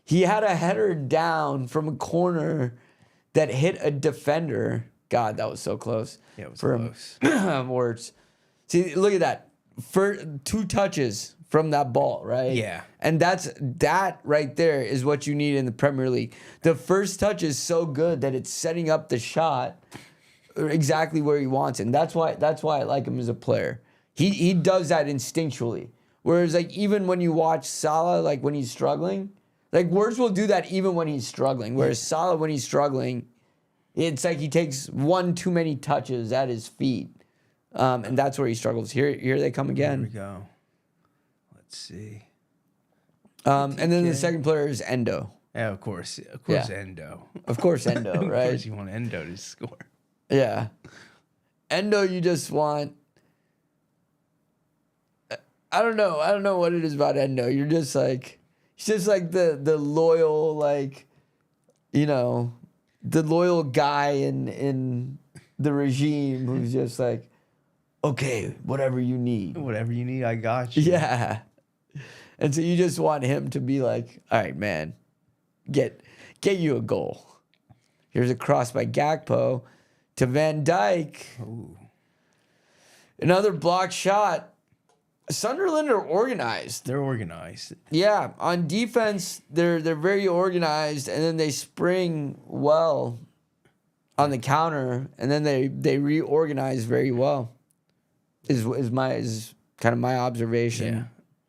he had a header down from a corner that hit a defender. God, that was so close. Yeah, it was close. Words. See, look at that. For 2 touches from that ball, right? Yeah. And that right there is what you need in the Premier League. The first touch is so good that it's setting up the shot exactly where he wants it. And that's why I like him as a player. He does that instinctually. Whereas like even when you watch Salah, like when he's struggling, like Wirtz will do that even when he's struggling. Whereas Salah, when he's struggling, it's like he takes one too many touches at his feet. And that's where he struggles. Here they come again. Here we go. Let's see. And then the second player is Endo. Yeah, of course. Endo. Of course, Endo, right? Of course you want Endo to score. Yeah. Endo, you just want... I don't know what it is about Endo. You're just like... He's just like the loyal, like... the loyal guy in the regime who's just like, okay, whatever you need. Whatever you need, I got you. Yeah. And so you just want him to be like, all right, man, get you a goal. Here's a cross by Gakpo to Van Dijk. Ooh. Another blocked shot. Sunderland are organized. They're organized. Yeah, on defense, they're very organized, and then they spring well on the counter, and then they reorganize very well. Is kind of my observation. Yeah.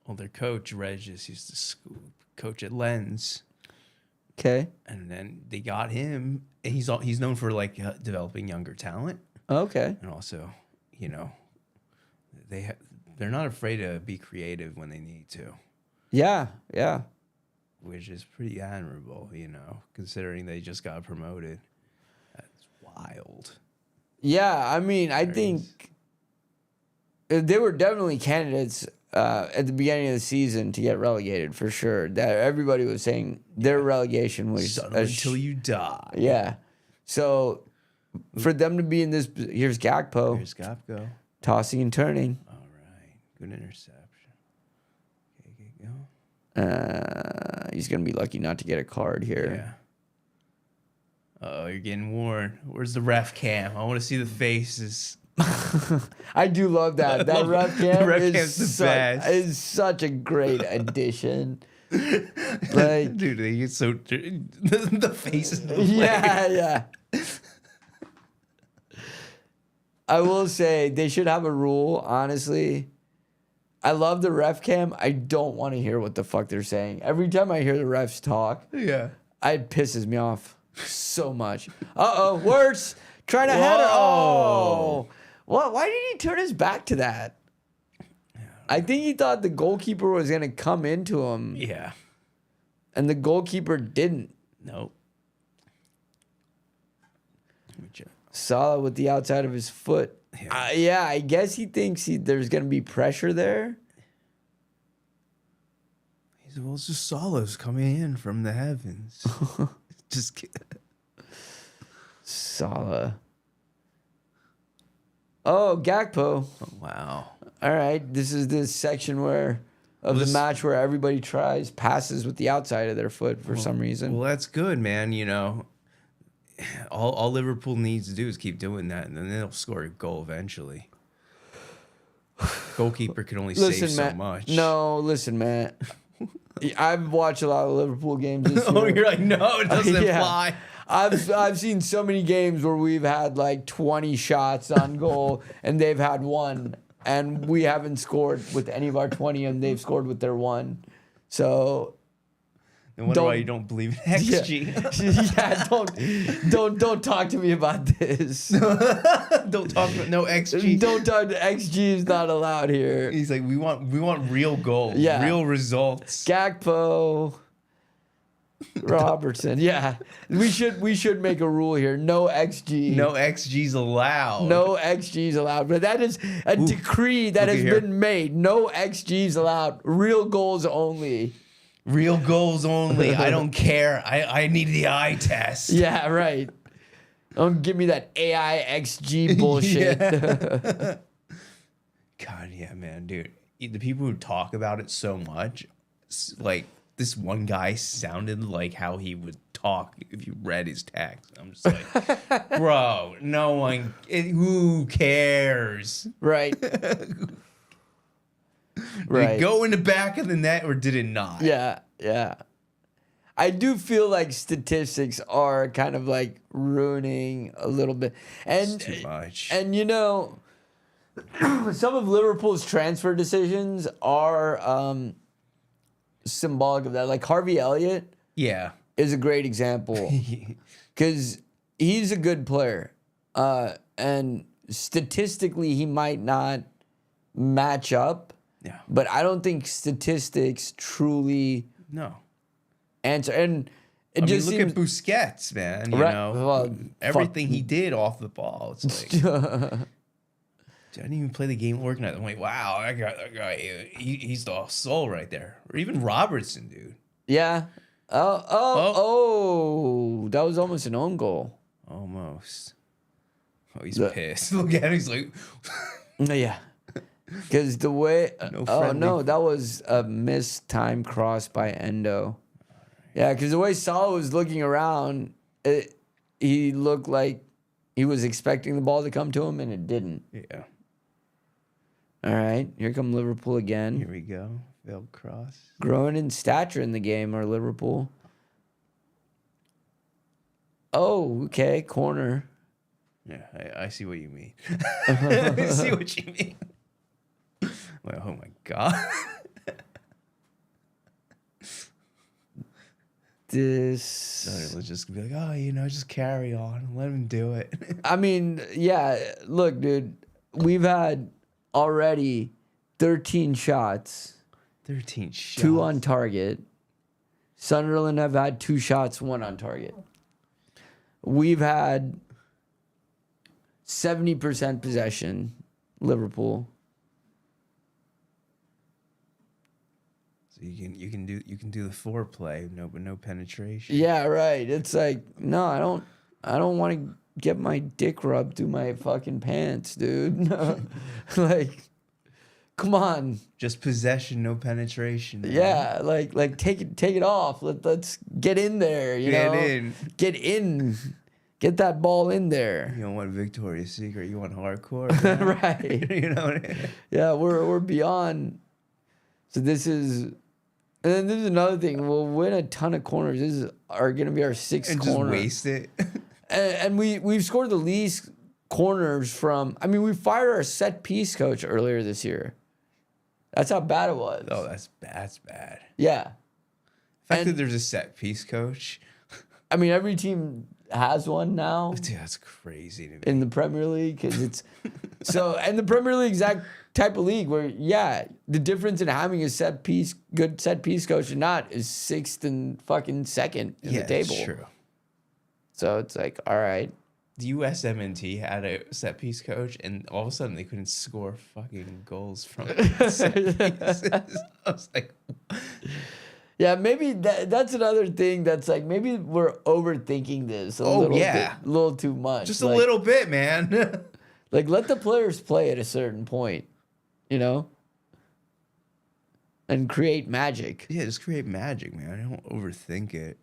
Well, their coach Regis used to coach at Lens. Okay. And then they got him. And he's known for like developing younger talent, Okay. and also, you know, they're not afraid to be creative when they need to, Yeah. Yeah. which is pretty admirable, you know, considering they just got promoted. That's wild. Yeah. I mean, I There think they were definitely candidates at the beginning of the season to get relegated for sure. That everybody was saying their relegation was Sunderland until you die. Yeah. So for them to be in this, here's Gakpo Here's Gapco. tossing and turning. All right. Good interception. Okay, go. He's gonna be lucky not to get a card here. Yeah. Oh, you're getting warned. Where's the ref cam? I want to see the faces. I do love that. That ref cam cam's the best. is such a great addition. Like, Dude, they get so the faces. Of the yeah. I will say they should have a rule, honestly. I love the ref cam. I don't want to hear what the fuck they're saying. Every time I hear the refs talk, Yeah. it pisses me off so much. Worse. Trying to header. Oh. What? Why did he turn his back to that? I think he thought the goalkeeper was going to come into him. Yeah. And the goalkeeper didn't. Nope. Salah with the outside of his foot. Yeah. I guess he thinks there's going to be pressure there. He's well, it's just Salah's coming in from the heavens. Just kidding. Salah. Oh, Gakpo. Oh, wow. All right. This is the section of the match where everybody passes with the outside of their foot for some reason. Well, that's good, man. You know, all Liverpool needs to do is keep doing that, and then they'll score a goal eventually. Goalkeeper can only save so much. No, listen, man. I've watched a lot of Liverpool games this year. Oh, you're like, no, it doesn't fly. I've seen so many games where we've had like 20 shots on goal and they've had one, and we haven't scored with any of our 20 and they've scored with their one. So No wonder why you don't believe in XG. Don't talk to me about this. Don't talk about no XG. Don't talk. XG is not allowed here. He's like, we want real goals, real results. Gakpo, Robertson. Yeah, we should make a rule here. No XG. No XG's allowed. No XG's allowed. But that is a decree that has been made. No XG's allowed. Real goals only. Real goals only. I don't care. I need the eye test. Yeah, right. Don't give me that AI XG bullshit. God, yeah, man, dude. The people who talk about it so much, like this one guy sounded like how he would talk if you read his text. I'm just like, bro, no one, who cares? Right. Did it go in the back of the net or did it not? Yeah. I do feel like statistics are kind of like ruining a little bit. And it's too much. And you know, some of Liverpool's transfer decisions are symbolic of that. Like Harvey Elliott is a great example because he's a good player. And statistically, he might not match up. Yeah. But I don't think statistics truly answer. And it just look seems, at Busquets, man. You know, everything he did off the ball. It's like, dude, I didn't even play the game organized. I'm like, wow, that guy, he's the soul right there. Or even Robertson, dude. Yeah. Oh, that was almost an own goal. Almost. Oh, he's pissed. Look at him. He's like, yeah. Because the way, that was a missed time cross by Endo. Yeah, because the way Salah was looking around, he looked like he was expecting the ball to come to him, and it didn't. Yeah. All right, here come Liverpool again. Here we go. Failed cross. Growing in stature in the game are Liverpool. Oh, okay, corner. Yeah, I see what you mean. I see what you mean. Well, oh my God. this. Sunderland just be like, oh, just carry on. Let him do it. I mean, yeah, look, dude, we've had already 13 shots, 13 shots. 2 on target. Sunderland have had 2 shots, 1 on target. We've had 70% possession, Liverpool. So you can do the foreplay, but no penetration. Yeah, right. It's like, no, I don't want to get my dick rubbed through my fucking pants, dude. Like, come on. Just possession, no penetration. Man. Yeah, like take it off. Let's get in there, Get in. Get that ball in there. You don't want Victoria's Secret, you want hardcore. Right. You know what I mean? Yeah, we're beyond. So this is, and then this is another thing. We'll win a ton of corners. This are going to be our 6th and corner. Just waste it. And we've scored the least corners from. I mean, we fired our set piece coach earlier this year. That's how bad it was. Oh, that's bad. Yeah. The fact that there's a set piece coach. I mean, every team has one now. Dude, that's crazy to me. In the Premier League, because it's so, and the Premier League exact type of league where, yeah, the difference in having a good set piece coach and not is 6th and fucking 2nd in the table. That's true. So it's like, all right. The USMNT had a set piece coach, and all of a sudden they couldn't score fucking goals from set pieces. I was like, yeah, maybe that's another thing that's like, maybe we're overthinking this a little too much. Just a little bit, man. Like, let the players play at a certain point, and create magic. Yeah, just create magic, man. I don't overthink it.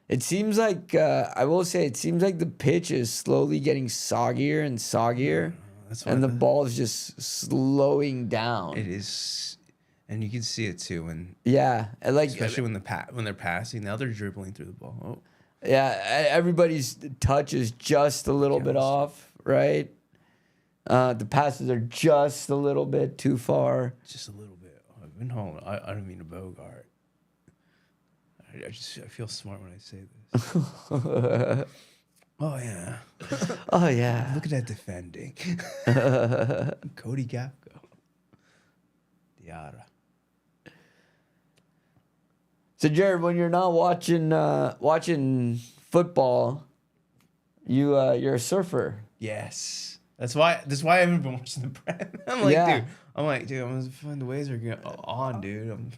It seems like, I will say, it seems like the pitch is slowly getting soggier and soggier, and the ball is just slowing down. It is, and you can see it too when especially when they're passing. Now they're dribbling through the ball. Oh. Yeah, everybody's touch is just a little bit off, right? The passes are just a little bit too far. Just a little bit. I've been holding. I don't mean to bogart. I feel smart when I say this. Oh yeah. Oh yeah. Look at that defending. Cody Gapko. Diarra. So Jared, when you're not watching football, you're a surfer. Yes. That's why I haven't been watching the Prem. I'm like, dude, I'm gonna find the ways are on, dude.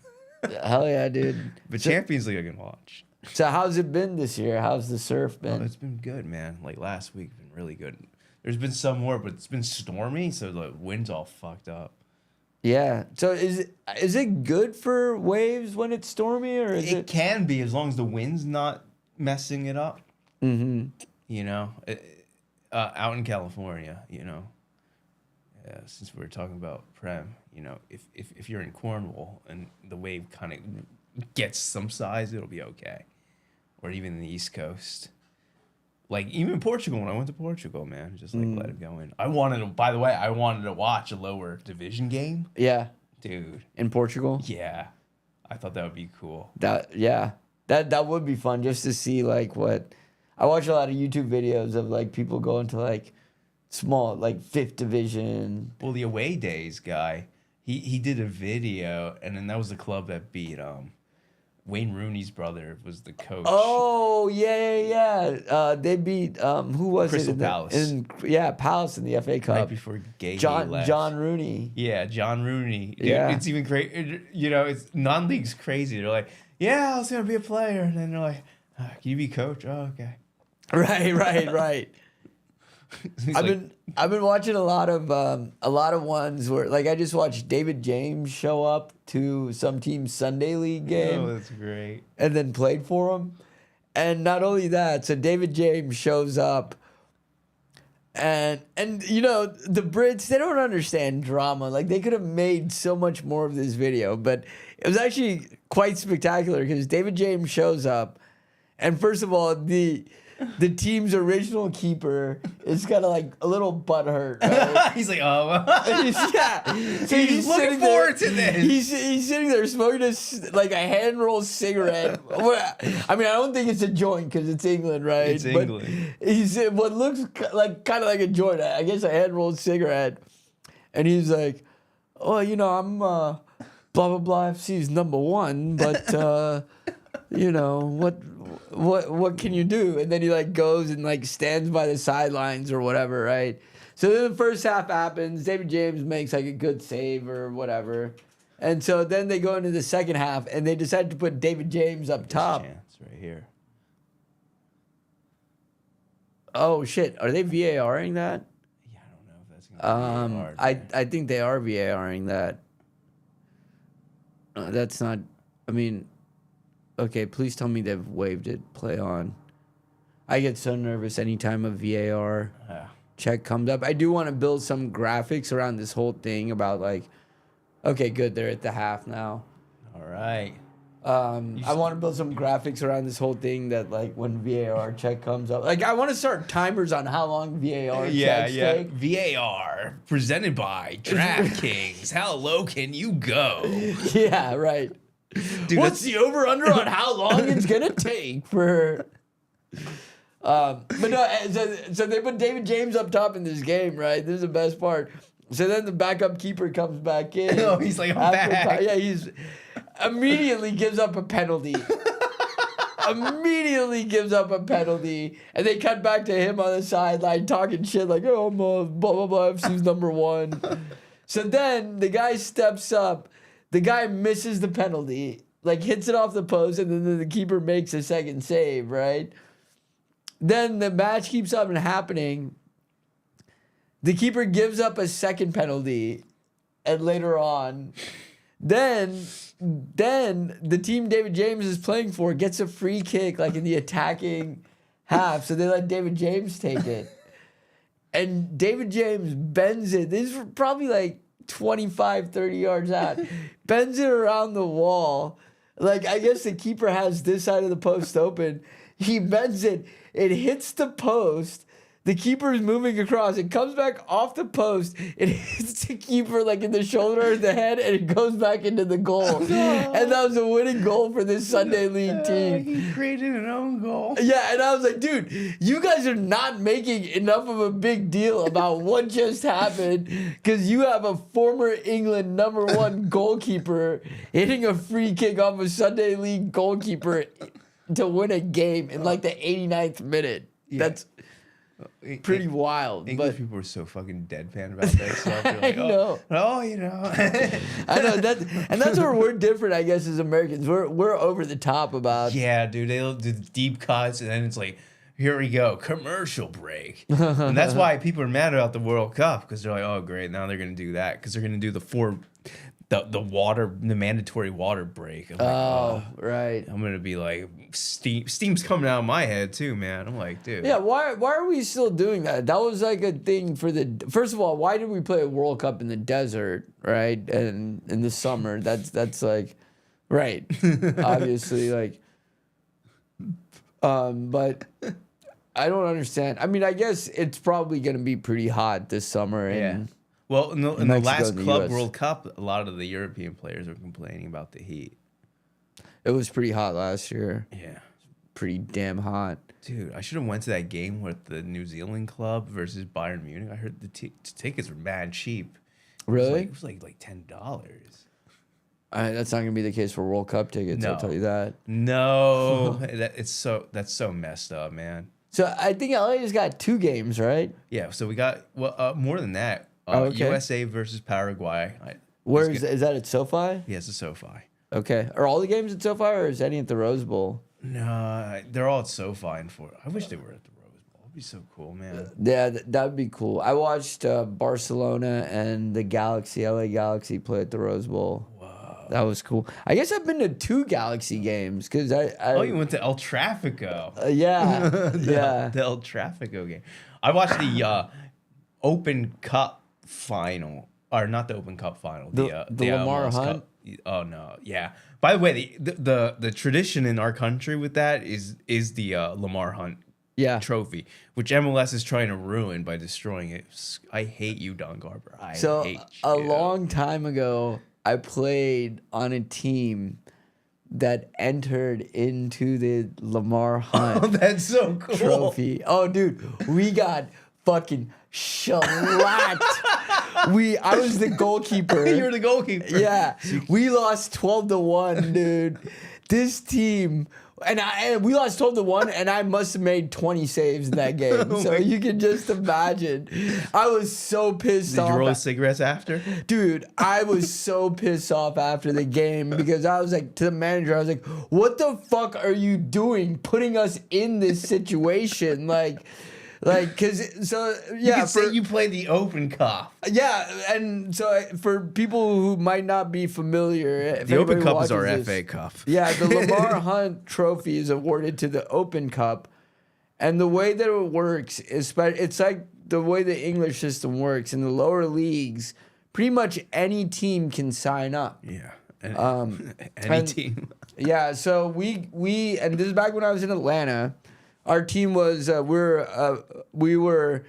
Hell yeah, dude. But Champions League I can watch. So how's it been this year? How's the surf been? Oh, it's been good, man. Like last week, been really good. There's been some more, but it's been stormy, so the wind's all fucked up. Yeah. So is it good for waves when it's stormy, or is it can be as long as the wind's not messing it up. Mm-hmm. Out in California, since we were talking about Prem, if you're in Cornwall and the wave kind of gets some size, it'll be okay. Or even the East Coast. Like, even Portugal, when I went to Portugal, man, just let it go in. I wanted to watch a lower division game. Yeah. Dude. In Portugal? Yeah. I thought that would be cool. That would be fun just to see, like, what... I watch a lot of YouTube videos of, like, people going to, like, small, like, 5th division. Well, the away days guy, he did a video, and then that was the club that beat Wayne Rooney's brother was the coach. Oh yeah. They beat who was Crystal it? Palace. Palace in the FA Cup. Right before Gay left. John Rooney. Yeah, John Rooney. Dude, yeah, it's even crazy. It's non-league's crazy. They're like, yeah, I was gonna be a player, and then they're like, can you be coach? Oh, okay. Right. I've been watching a lot of ones where, like, I just watched David James show up to some team's Sunday League game. Oh, that's great. And then played for him. And not only that, so David James shows up, and the Brits, they don't understand drama. Like, they could have made so much more of this video, but it was actually quite spectacular because David James shows up, and first of all, the the team's original keeper is kind of like a little butthurt. Right? He's like, oh. So he's looking forward to this. He's sitting there smoking a hand rolled cigarette. I mean, I don't think it's a joint because it's England, right? It's England. He's what looks kind of like a joint. I guess a hand rolled cigarette, and he's like, "Oh, I'm blah blah blah FC's #1, but what can you do?" And then he goes and stands by the sidelines or whatever, right? So then the first half happens. David James makes a good save or whatever. And so then they go into the second half and they decide to put David James up top. Chance right here. Oh shit. Are they VARing that? Yeah, I don't know if that's gonna be VAR. I think they are VARing that. That's not okay, please tell me they've waived it. Play on. I get so nervous anytime a VAR check comes up. I do want to build some graphics around this whole thing about okay, good, they're at the half now. All right. I want to build some graphics around this whole thing that when VAR check comes up. I want to start timers on how long VAR checks take. VAR presented by DraftKings. How low can you go? Yeah, right. Dude, what's the over under on how long it's gonna take for? But no, so they put David James up top in this game, right? This is the best part. So then the backup keeper comes back in. Oh, he's like, I'm back. Yeah, he's immediately gives up a penalty. And they cut back to him on the sideline talking shit oh, I'm blah blah blah FC's #1. So then the guy steps up. The guy misses the penalty, hits it off the post, and then the keeper makes a second save, right? Then the match keeps on happening. The keeper gives up a second penalty, and later on, then the team David James is playing for gets a free kick, in the attacking half, so they let David James take it. And David James bends it. This is probably 25, 30 yards out, bends it around the wall. I guess the keeper has this side of the post open. He bends it. It hits the post. The keeper is moving across. It comes back off the post. It hits the keeper in the shoulder or the head, and it goes back into the goal. And that was a winning goal for this Sunday League team. He created an own goal. Yeah, and I was like, dude, you guys are not making enough of a big deal about what just happened because you have a former England #1 goalkeeper hitting a free kick off a Sunday League goalkeeper to win a game in the 89th minute. Yeah. That's pretty wild. English people are so fucking deadpan about that stuff. They're like, I know. I know that's where we're different, I guess, as Americans. We're over the top about. Yeah, dude. They'll do deep cuts, and then it's here we go, commercial break. And that's why people are mad about the World Cup because they're like, oh great, now they're gonna do that because they're gonna do the mandatory water break. I'm right. I'm gonna be steam's coming out of my head too, man. I'm like, dude. Yeah, why are we still doing that? That was a thing for first of all, why did we play a World Cup in the desert, right? And in the summer, that's right. Obviously, but I don't understand. I mean, I guess it's probably gonna be pretty hot this summer. Yeah. Well, in the last Club World Cup, a lot of the European players were complaining about the heat. It was pretty hot last year. Yeah. Pretty damn hot. Dude, I should have went to that game with the New Zealand club versus Bayern Munich. I heard the tickets were mad cheap. Really? It was like $10. That's not going to be the case for World Cup tickets, I'll tell you that. No. That's so messed up, man. So I think LA just got 2 games, right? Yeah, so we got more than that. Okay. USA versus Paraguay. Is that at SoFi? Yeah, it's a SoFi. Okay. Are all the games at SoFi or is any at the Rose Bowl? No, they're all at SoFi. I wish they were at the Rose Bowl. It'd be so cool, man. Yeah, that'd be cool. I watched Barcelona and the LA Galaxy play at the Rose Bowl. Whoa. That was cool. I guess I've been to 2 Galaxy games because Oh, you went to El Tráfico. Yeah. The El Tráfico game. I watched the Open Cup final, or not the Open Cup final, the Lamar Hunt. Cup. Oh no, yeah. By the way, the tradition in our country with that is the Lamar Hunt Yeah. trophy, which MLS is trying to ruin by destroying it. I hate you, Don Garber. I So hate you. a long time ago, I played on a team that entered into the Lamar Hunt Oh, that's so cool. trophy. Oh, dude, we got fucking shellacked. I was the goalkeeper. You were the goalkeeper. Yeah, we lost 12-1, dude. This team, and we lost 12-1, and I must have made 20 saves in that game. Oh So my- you can just imagine. I was so pissed Did off. you roll cigarettes after? Dude, I was so pissed off after the game because I was like, to the manager, I was like, what the fuck are you doing putting us in this situation? Cause so yeah, You could say you played the Open Cup. yeah, and so for people who might not be familiar, if The Open anybody Cup is our watches FA Cup. Yeah, the Lamar Hunt Trophy is awarded to the Open Cup, and the way that it works is, it's like the way the English system works in the lower leagues. Pretty much any team can sign up. Yeah. Any and- team. Yeah, so we and this is back when I was in Atlanta. Our team was we were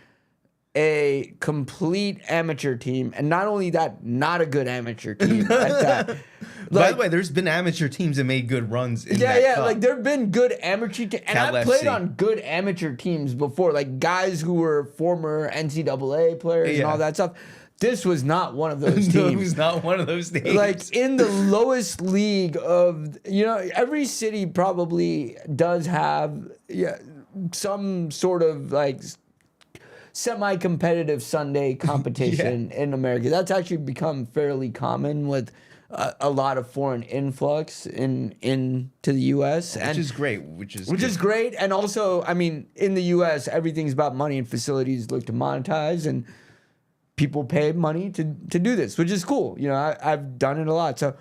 a complete amateur team, and not only that, not a good amateur team at that. By the way, there's been amateur teams that made good runs in that cup. Like there've been good amateur teams, and Cal I played FC. on good amateur teams before, like guys who were former NCAA players and Yeah. all that stuff. This was not one of those No, teams. it was not one of those teams. Like in the lowest league of, every city probably does have some sort of like semi-competitive Sunday competition in America. That's actually become fairly common with a lot of foreign influx into the U.S. which is great. Which is great. And also, I mean, in the U.S., everything's about money, and facilities look to monetize, and people pay money to do this, which is cool. I've done it a lot. So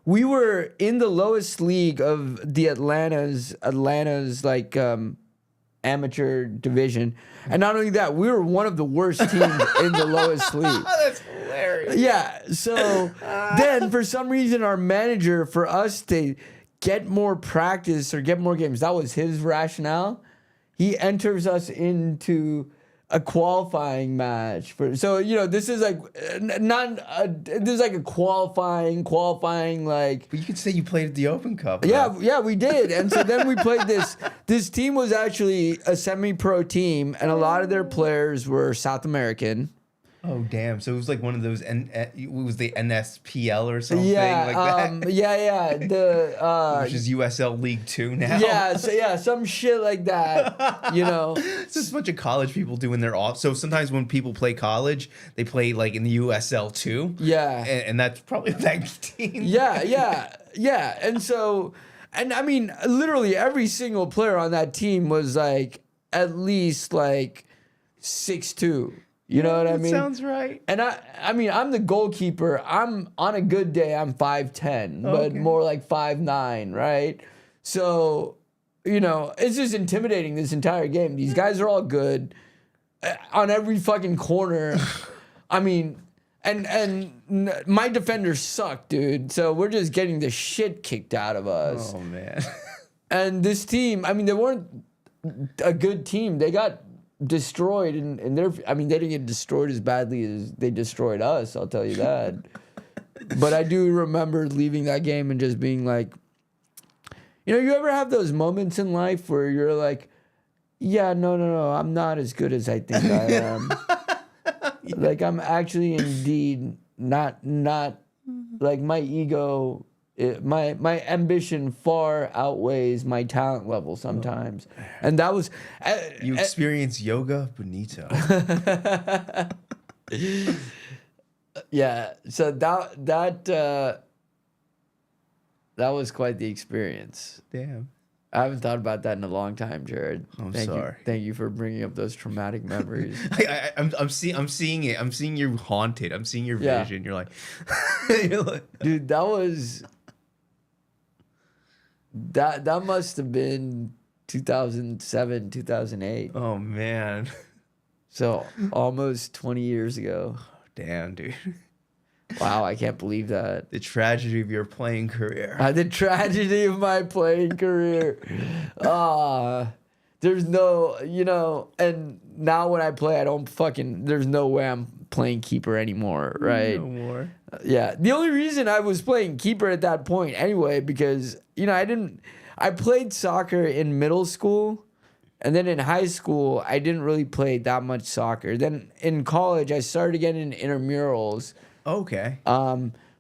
we were in the lowest league of the Atlanta's like amateur division, and not only that, we were one of the worst teams in the lowest league. That's hilarious. Yeah. So then, for some reason, our manager, for us to get more practice or get more games, that was his rationale. He enters us into a qualifying match this is like this is like a qualifying like. But you could say you played at the Open Cup. Yeah, we did. And so then we played this team was actually a semi-pro team, and a lot of their players were South American. Oh damn! So it was like one of those. It was the NSPL or something Yeah, like that. yeah. Which is USL League 2 now. Yeah, some shit like that. It's just a bunch of college people doing their off. So sometimes when people play college, they play like in the USL 2. Yeah. And that's probably that team. Yeah. And so, and I mean, literally every single player on that team was like at least like 6'2". You know what I mean? Sounds right. And I mean, I'm the goalkeeper. I'm on a good day, I'm 5'10", but Okay. more like 5'9", right? So, it's just intimidating this entire game. These guys are all good on every fucking corner. I mean, and my defenders suck, dude. So we're just getting the shit kicked out of us. Oh man. And this team, I mean, they weren't a good team. They got destroyed, and they didn't get destroyed as badly as they destroyed us, I'll tell you that. But I do remember leaving that game and just being like, you ever have those moments in life where you're like, yeah, no, I'm not as good as I think I am. Like, I'm actually indeed not like my ego. My ambition far outweighs my talent level sometimes, and that was You experience yoga bonito. yeah. So that was quite the experience. Damn. I haven't thought about that in a long time, Jared. I'm Thank sorry. Thank you for bringing up those traumatic memories. I'm seeing it. I'm seeing you haunted. I'm seeing your Yeah. vision. You're like, Dude, that must have been 2007, 2008. oh man, So almost 20 years ago. damn, dude. Wow, I can't believe that. The tragedy of your playing career. The tragedy of my playing career. there's no, and now when I play, I don't there's no way I'm playing keeper anymore, right? No more. Yeah. The only reason I was playing keeper at that point anyway, because, I played soccer in middle school, and then in high school, I didn't really play that much soccer. Then in college, I started getting into intramurals. Okay.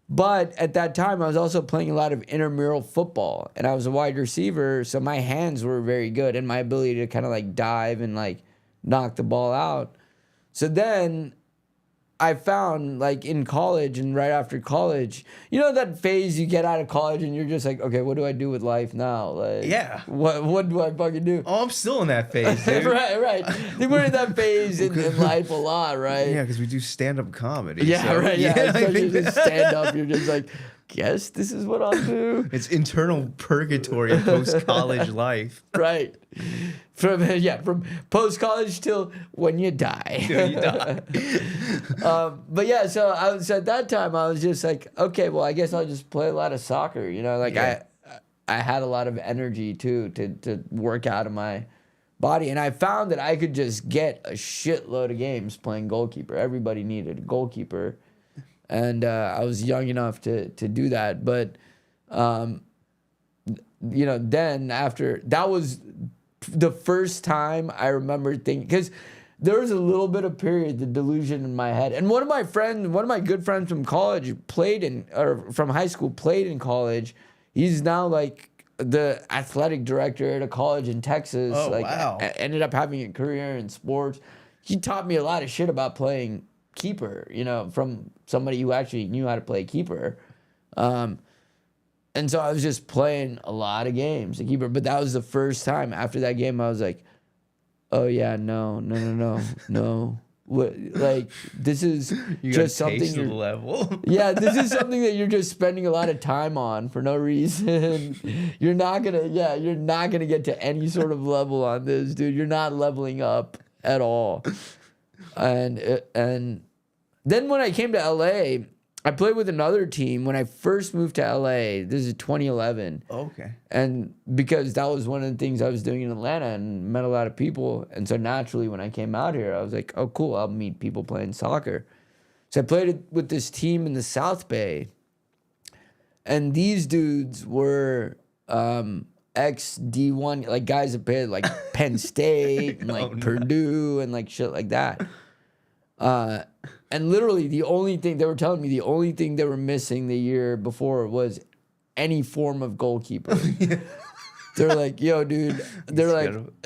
But at that time, I was also playing a lot of intramural football, and I was a wide receiver, so my hands were very good, and my ability to kind of like dive and like knock the ball out. So then I found like in college and right after college, that phase you get out of college and you're just like, okay, what do I do with life now? Like, Yeah. What do I fucking do? Oh, I'm still in that phase, dude. right. We're in that phase in life a lot, right? Yeah, because we do stand-up comedy. Yeah, so, right. Yeah, I so you think just stand up. You're just like, guess this is what I'll do. it's internal purgatory post-college life. Right. From post college till when you die. Till you die. But yeah, so at that time I was just like, okay, well I guess I'll just play a lot of soccer. Yeah. I had a lot of energy too to work out of my body, and I found that I could just get a shitload of games playing goalkeeper. Everybody needed a goalkeeper, and I was young enough to do that. But then after that was the first time I remember thinking, because there was a little bit of period, the delusion in my head. And one of my good friends from college from high school played in college. He's now like the athletic director at a college in Texas. Oh, like, wow. Ended up having a career in sports. He taught me a lot of shit about playing keeper, from somebody who actually knew how to play keeper. And so I was just playing a lot of games, the keeper. But that was the first time. After that game, I was like, oh, yeah, no. What, like, this is just something. Taste the level. Yeah, this is something that you're just spending a lot of time on for no reason. You're not gonna get to any sort of level on this, dude. You're not leveling up at all. And then when I came to LA, I played with another team when I first moved to LA. This is 2011. Okay. And because that was one of the things I was doing in Atlanta and met a lot of people. And so naturally when I came out here, I was like, oh, cool, I'll meet people playing soccer. So I played with this team in the South Bay. And these dudes were ex D1, like guys that played like Penn State and like Purdue and like shit like that. And literally the only thing they were telling me, the only thing they were missing the year before was any form of goalkeeper. They're like, yo, dude,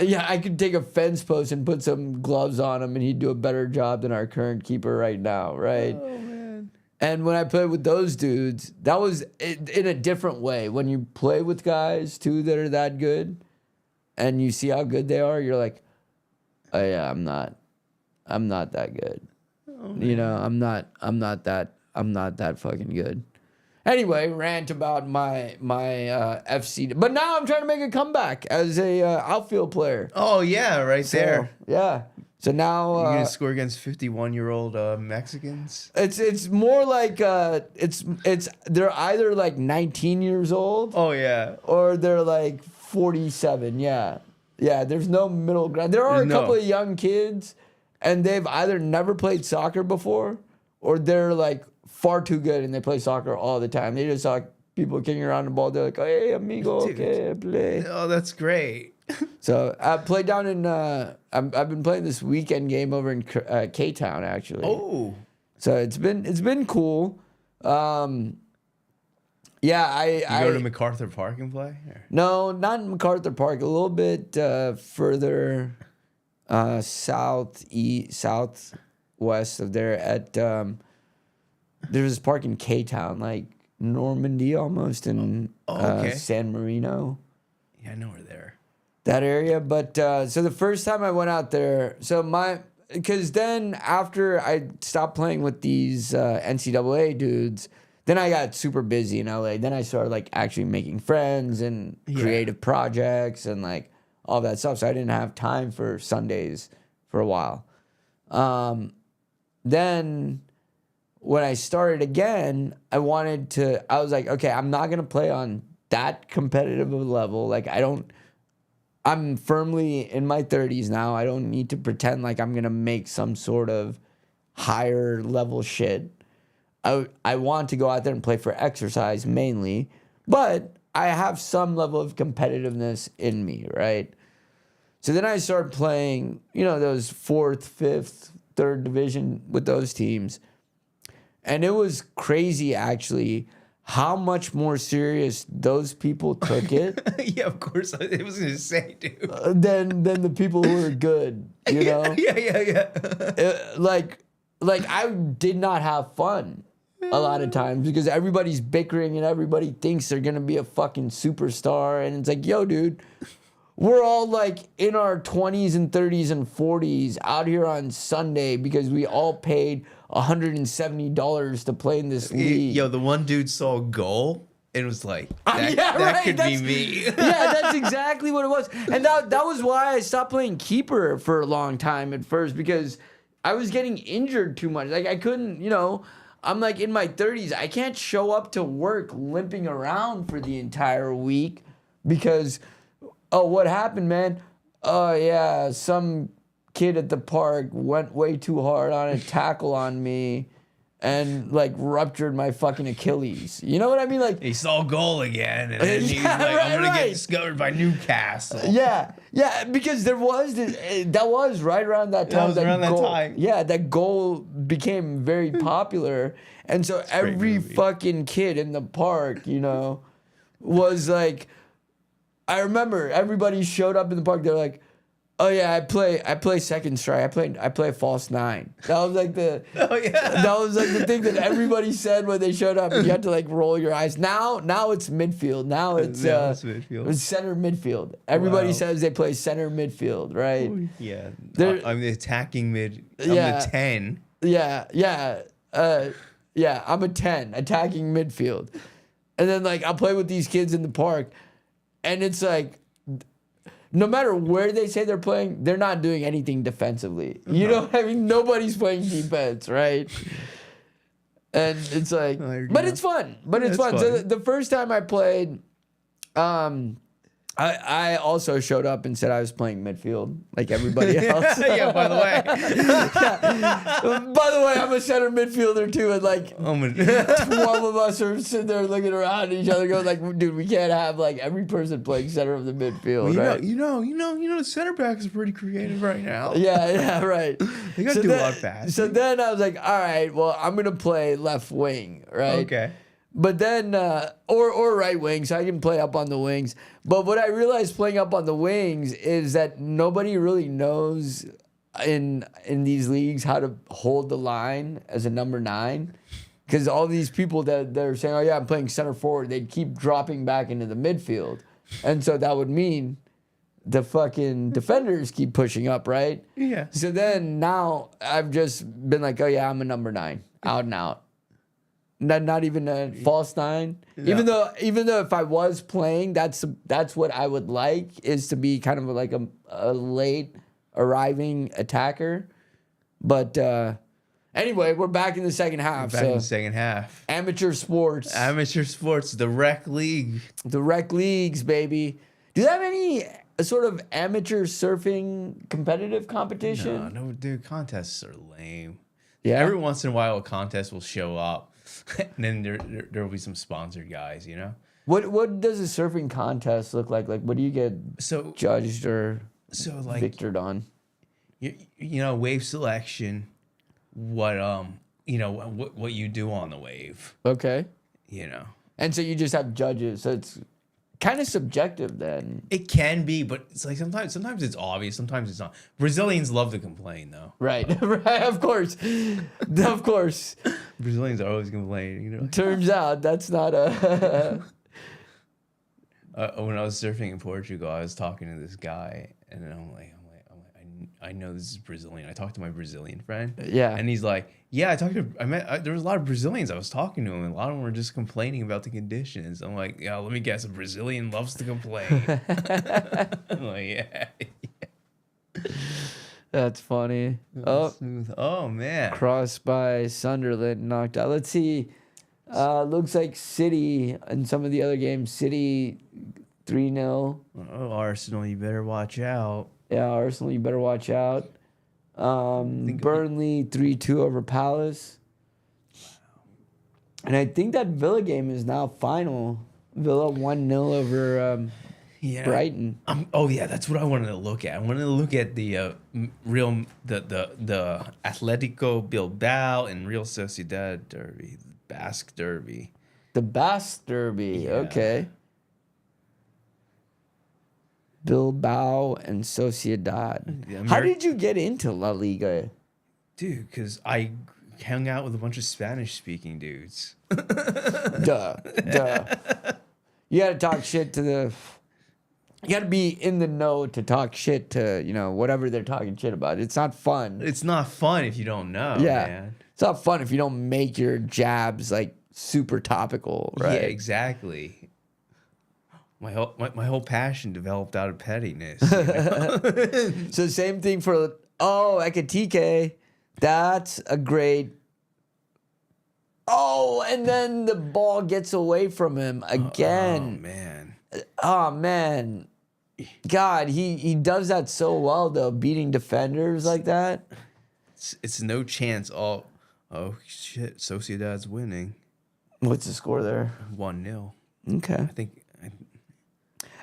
yeah, I could take a fence post and put some gloves on him and he'd do a better job than our current keeper right now, right? Oh, man. And when I played with those dudes, that was in a different way. When you play with guys too that are that good and you see how good they are, you're like, oh yeah, I'm not that good. Oh, I'm not that fucking good. Anyway, rant about my FC. But now I'm trying to make a comeback as a outfield player. Oh yeah, right there. Yeah. So now you're gonna score against 51-year-old Mexicans. It's more like it's they're either like 19 years old. Oh yeah. Or they're like 47. Yeah. Yeah. There's no middle ground. There are a couple of young kids. And they've either never played soccer before, or they're like far too good and they play soccer all the time. They just saw people kicking around the ball. They're like, oh, hey, amigo, dude. Okay, play. Oh, that's great. So I played down in. I've been playing this weekend game over in K-Town actually. Oh. So it's been cool. Yeah, You go to MacArthur Park and play? Or? No, not in MacArthur Park. A little bit further. Southwest of there at there's this park in K-Town, like Normandy almost, in San Marino. Yeah, I know where they're. That area. But so the first time I went out there, because then after I stopped playing with these NCAA dudes, then I got super busy in LA. Then I started like actually making friends and creative projects and like all that stuff. So I didn't have time for Sundays for a while. Then when I started again, I was like, okay, I'm not going to play on that competitive level. Like I'm I'm firmly in my 30s now. I don't need to pretend like I'm gonna make some sort of higher level shit. I want to go out there and play for exercise mainly, but I have some level of competitiveness in me, right? So then I started playing, those fourth, fifth, third division with those teams. And it was crazy, actually, how much more serious those people took it. Yeah, of course. I was going to say, dude. Than the people who were good, Yeah. Like I did not have fun a lot of times because everybody's bickering and everybody thinks they're going to be a fucking superstar. And it's like, yo, dude, we're all like in our 20s and 30s and 40s out here on Sunday because we all paid $170 to play in this league. Yo, the one dude saw a goal and was like, that could be me. Yeah, that's exactly what it was. And that was why I stopped playing keeper for a long time at first because I was getting injured too much. Like I couldn't, I'm like in my 30s. I can't show up to work limping around for the entire week because, oh, what happened, man? Oh, yeah, some kid at the park went way too hard on a tackle on me and like ruptured my fucking Achilles. You know what I mean? Like he saw a goal again, and then he's like, I'm gonna get discovered by Newcastle. Yeah, because there was that was right around that time. Yeah, that goal became very popular, and so every fucking kid in the park, was like, I remember everybody showed up in the park. They're like, oh yeah, I play second strike. I play false nine. That was like the that was like the thing that everybody said when they showed up. And you had to like roll your eyes. Now it's midfield. Now it's midfield. It's center midfield. Everybody says they play center midfield, right? Yeah, I'm the attacking mid. I'm the 10. Yeah. I'm a 10, attacking midfield, and then like I'll play with these kids in the park, and it's like, no matter where they say they're playing, they're not doing anything defensively. You know what I mean? Nobody's playing defense, right? And it's like, but it's fun. So the first time I played, I also showed up and said I was playing midfield like everybody else. Yeah, by the way. By the way, I'm a center midfielder too, and like 12 of us are sitting there looking around at each other going like, dude, we can't have like every person playing center of the midfield, right? You know, the center backs are pretty creative right now. Yeah, right. They got to do a lot fast. So then I was like, all right, well, I'm going to play left wing, right? Okay. But then, or right wing, so I can play up on the wings. But what I realized playing up on the wings is that nobody really knows in these leagues how to hold the line as a number 9. Because all these people that they're saying, oh yeah, I'm playing center forward, they'd keep dropping back into the midfield. And so that would mean the fucking defenders keep pushing up, right? Yeah. So then now I've just been like, oh yeah, I'm a number 9, out and out. Not even a false 9. No. Even though if I was playing, that's what I would like, is to be kind of like a late arriving attacker. But anyway, we're back in the second half. In the second half. Amateur sports, the rec league. The rec leagues, baby. Do they have any sort of amateur surfing competitive competition? No, dude, contests are lame. Yeah. Every once in a while, a contest will show up. And then there will be some sponsored guys, What does a surfing contest look like? Like, what do you get judged or victored on? Wave selection. What what you do on the wave. Okay. And so you just have judges. So it's kind of subjective then. It can be, but it's like sometimes it's obvious, sometimes it's not. Brazilians love to complain though. Right, of course. Brazilians are always complaining, Turns out that's not a when I was surfing in Portugal, I was talking to this guy and then I'm like I know this is Brazilian. I talked to my Brazilian friend. Yeah. And he's like, yeah, there was a lot of Brazilians I was talking to, and a lot of them were just complaining about the conditions. I'm like, yeah, let me guess, a Brazilian loves to complain. I'm like, yeah. That's funny. Smooth. Oh, man. Crossed by Sunderland, knocked out. Let's see. Looks like City, in some of the other games, City 3-0. Oh, Arsenal, you better watch out. Yeah, Arsenal, you better watch out. Burnley 3-2 over Palace. And I think that Villa game is now final. Villa 1-0 over Brighton. Yeah, that's what I wanted to look at. I wanted to look at the the Atletico Bilbao and Real Sociedad derby, the Basque derby. The Basque derby. Yeah. Okay. Bilbao and Sociedad. Yeah, How did you get into La Liga? Dude, because I hung out with a bunch of Spanish-speaking dudes. Duh. You got to talk shit to the... You got to be in the know to talk shit to, whatever they're talking shit about. It's not fun. It's not fun if you don't know, Yeah. man. It's not fun if you don't make your jabs, like, super topical, right? Yeah, exactly. My whole passion developed out of pettiness. So same thing for Ekatike. That's a great. Oh, and then the ball gets away from him again. Oh man. God, he does that so well though, beating defenders like that. It's no chance. Oh shit! Sociedad's winning. What's the score there? 1-0. Okay. I think.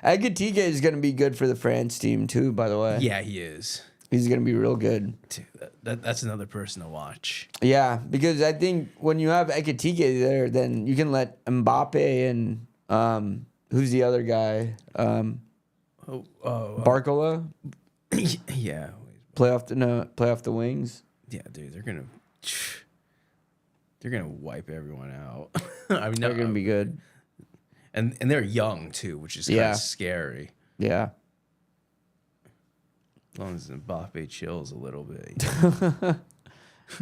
Ekatike is going to be good for the France team too, by the way. Yeah, he is. He's going to be real good. Dude, that's another person to watch. Yeah, because I think when you have Ekatike there, then you can let Mbappe and who's the other guy? Barcola Yeah. play off the wings. Yeah, dude, they're gonna wipe everyone out. I mean, They're going to be good. And they're young too, which is kind of scary. Yeah. As long as Mbappe chills a little bit.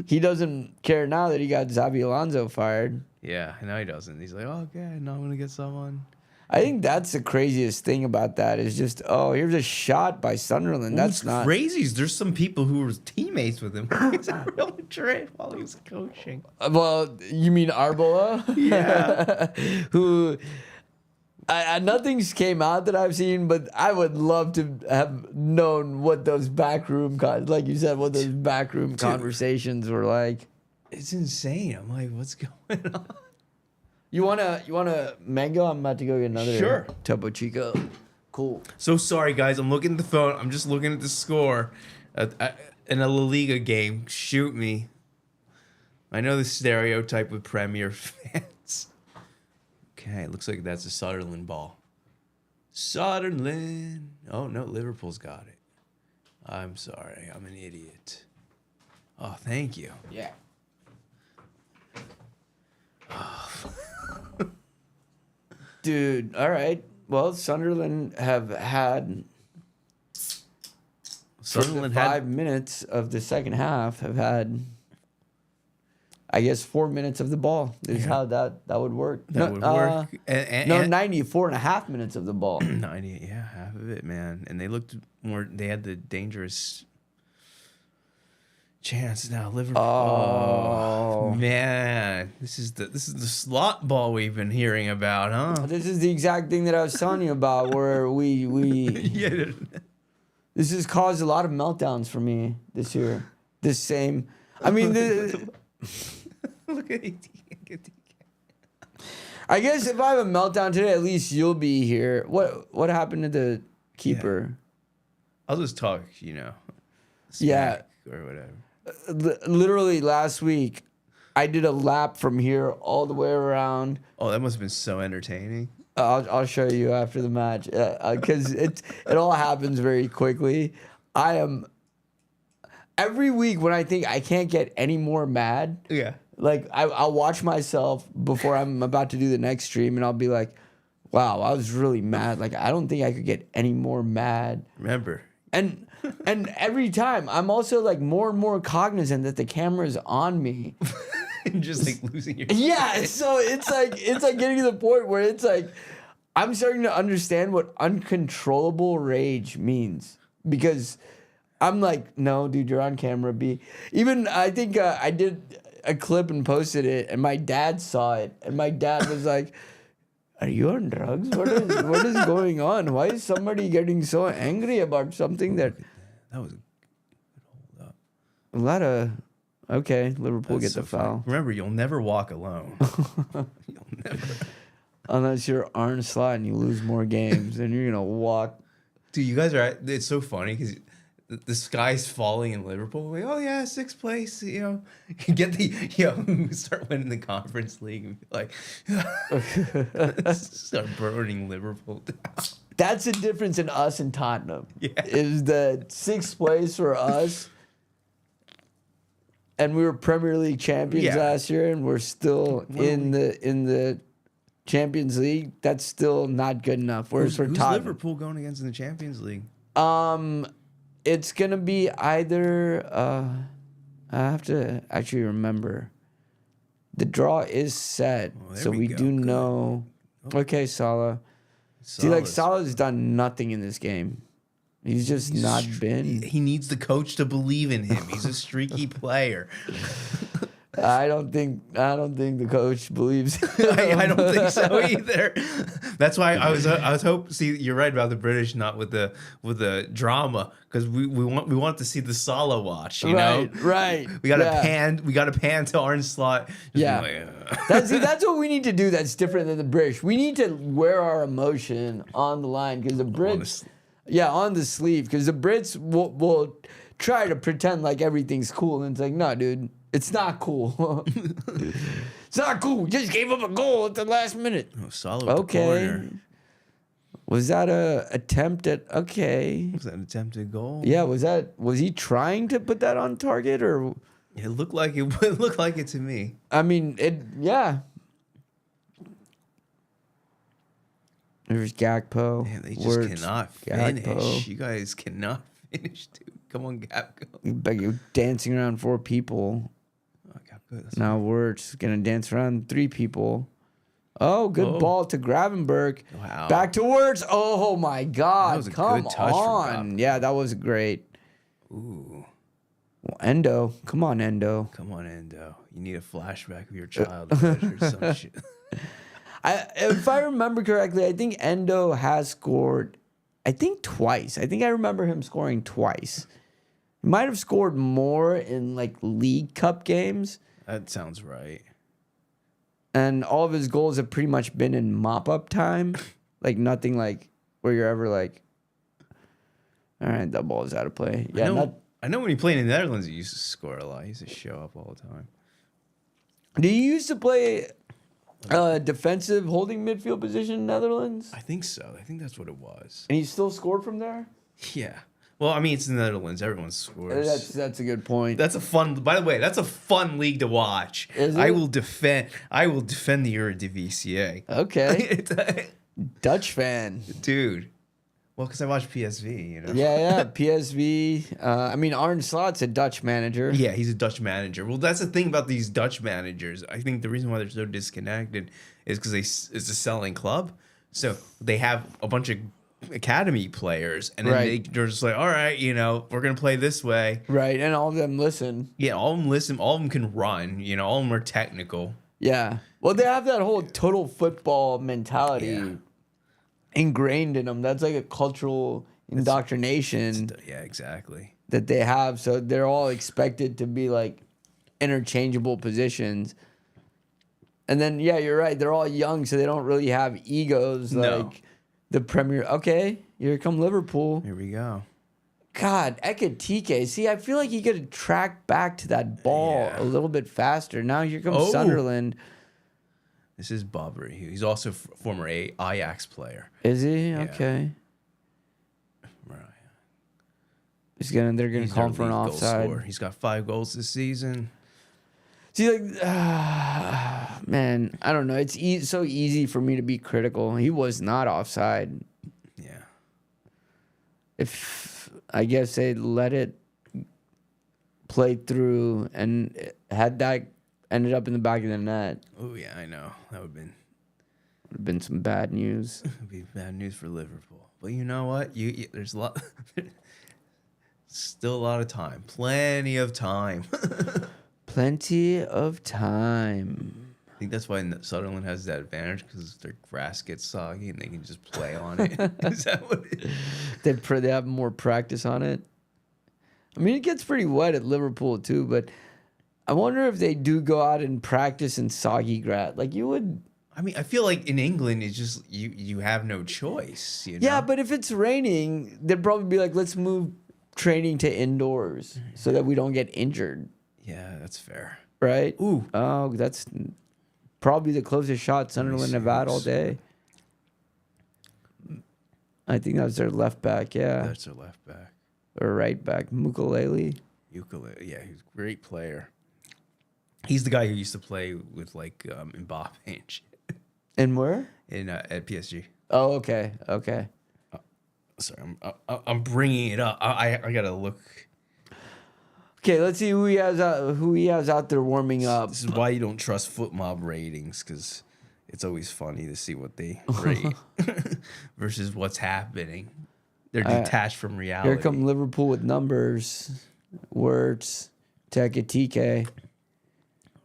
He doesn't care now that he got Xabi Alonso fired. Yeah, I know he doesn't. He's like, oh, okay, now I'm going to get someone. I think that's the craziest thing about that is just, here's a shot by Sunderland. Well, That's not crazy. Is there's some people who were teammates with him. He's a Real Madrid while he was coaching. Well, you mean Arbola? Yeah. Who... nothing's came out that I've seen, but I would love to have known what those backroom, like you said, what those backroom conversations were like. It's insane. I'm like, what's going on? You wanna mango? I'm about to go get another Topo Chico. Cool. So sorry, guys. I'm looking at the phone. I'm just looking at the score in a La Liga game. Shoot me. I know the stereotype with Premier fans. Okay, looks like that's a Sunderland ball. Sunderland. Oh, no, Liverpool's got it. I'm sorry. I'm an idiot. Oh, thank you. Yeah. Dude, all right. Well, Sunderland have had... Sunderland 5 minutes of the second half have had... I guess 4 minutes of the ball is how that would work. That would work. 94.5 minutes of the ball. 90, yeah, half of it, man. And they looked more. They had the dangerous chance now. Liverpool. Oh man, this is the slot ball we've been hearing about, huh? This is the exact thing that I was telling you about, where we Yeah. This has caused a lot of meltdowns for me this year. Look at it. I guess if I have a meltdown today, at least you'll be here. What happened to the keeper? Yeah. I'll just talk, Yeah. Or whatever. Literally last week, I did a lap from here all the way around. Oh, that must have been so entertaining. I'll show you after the match because it all happens very quickly. Every week when I think I can't get any more mad. Yeah. Like, I'll watch myself before I'm about to do the next stream, and I'll be like, wow, I was really mad. Like, I don't think I could get any more mad. Remember. And every time, I'm also, like, more and more cognizant that the camera's on me. Just, like, losing your Yeah, so it's like getting to the point where it's like, I'm starting to understand what uncontrollable rage means. Because I'm like, no, dude, you're on camera, B. Even, I think I did... a clip and posted it, and my dad saw it, and my dad was like, Are you on drugs? What is going on? Why is somebody getting so angry about something that was a good hold up. a lot of okay, Liverpool That's get the so funny. foul. Remember, you'll never walk alone. You'll never. Unless you're Arne Slot and you lose more games, then you're gonna walk. Dude, you guys are. It's so funny because the sky's falling in Liverpool. Like, oh yeah, sixth place. You know, get the start winning the Conference League and be like, start burning Liverpool down. That's the difference in us and Tottenham. Yeah. Is that sixth place for us, and we were Premier League champions last year, and we're still in the Champions League. That's still not good enough. Whereas for Who's Tottenham, Liverpool going against in the Champions League? It's gonna be either. I have to actually remember. The draw is set, so we do Good. know. Okay, Salah. See, like Salah's done nothing in this game. He's just not been. He needs the coach to believe in him. He's a streaky player. I don't think the coach believes. I don't think so either. That's why I was hoping. See, you're right about the British, not with the drama, because we want to see the Salah watch. You know, right. We got to pan to Arne Slot. Yeah, that's what we need to do. That's different than the British. We need to wear our emotion on the line because the Brits, on the sleeve, because the Brits will try to pretend like everything's cool, and it's like, no, dude. It's not cool. It's not cool. Just gave up a goal at the last minute. Oh, Salah with the corner. Was that a attempt at okay? Was that an attempted goal? Yeah, was he trying to put that on target or it looked like it. It looked like it to me. I mean, There's Gakpo. Man, they just cannot finish. Gakpo. You guys cannot finish, dude. Come on, Gakpo. You're dancing around 4 people. Oh, Gakpo, now we're just gonna dance around 3 people. Oh, good ball to Gravenberg. Wow. Back to Wirtz. Oh my God. That was a Come good touch on. Yeah, that was great. Ooh. Well, Endo. Come on, Endo. Come on, Endo. You need a flashback of your childhood or some shit. If I remember correctly, I think Endo has scored, twice. I think I remember him scoring twice. He might have scored more in like League Cup games. That sounds right. And all of his goals have pretty much been in mop-up time. Like nothing like where you're ever like, all right, that ball is out of play. Yeah, I know when he played in the Netherlands, he used to score a lot. He used to show up all the time. Did he used to play defensive holding midfield position in Netherlands? I think so. I think that's what it was. And he still scored from there? Yeah. Well, I mean, it's the Netherlands. Everyone scores. That's a good point. That's a fun. By the way, that's a fun league to watch. Is it? I will defend the Eredivisie. Okay. Dutch fan, dude. Well, because I watch PSV. You know. Yeah. PSV. I mean, Arne Slot's a Dutch manager. Yeah, he's a Dutch manager. Well, that's the thing about these Dutch managers. I think the reason why they're so disconnected is because it's a selling club. So they have a bunch of academy players, and then they're just like, all right, we're gonna play this way, right? And all of them listen. Yeah, all of them listen. All of them can run. All of them are technical. Yeah. Well, they have that whole total football mentality ingrained in them. That's like a cultural indoctrination. Yeah, exactly. That they have, so they're all expected to be like interchangeable positions. And then, yeah, you're right. They're all young, so they don't really have egos like the Premier. Okay, here come Liverpool. Here we go. God, Ekitike. See, I feel like he could track back to that ball a little bit faster. Now here comes Sunderland. This is Bobbery. He's also a former Ajax player. Is he? Yeah. Okay. Right. They're gonna call him for an offside. He's got 5 goals this season. See, like, man, I don't know. It's so easy for me to be critical. He was not offside. Yeah. If I guess they let it play through and had that ended up in the back of the net. Oh yeah, I know. That would have been some bad news. It'd be bad news for Liverpool. But you know what? There's a lot. Still a lot of time. Plenty of time. Plenty of time. I think that's why Sunderland has that advantage because their grass gets soggy and they can just play on it. Is that what it is? They have more practice on it. I mean, it gets pretty wet at Liverpool too, but I wonder if they do go out and practice in soggy grass. Like you would. I mean, I feel like in England, it's just you have no choice. You know? Yeah, but if it's raining, they'd probably be like, let's move training to indoors so that we don't get injured. Yeah, that's fair. Right? Ooh. Oh, that's probably the closest shot Sunderland have had all day. I think that was their left back, yeah. That's their left back. Or right back. Ukulele. Yeah, he's a great player. He's the guy who used to play with like Mbappe and shit. And where? At PSG. Oh, okay. Sorry, I'm bringing it up. I gotta look. Okay, let's see who he has out there warming up. This is why you don't trust foot mob ratings, because it's always funny to see what they rate versus what's happening. They're detached from reality. Here come Liverpool with numbers. Wirtz, Tekatike.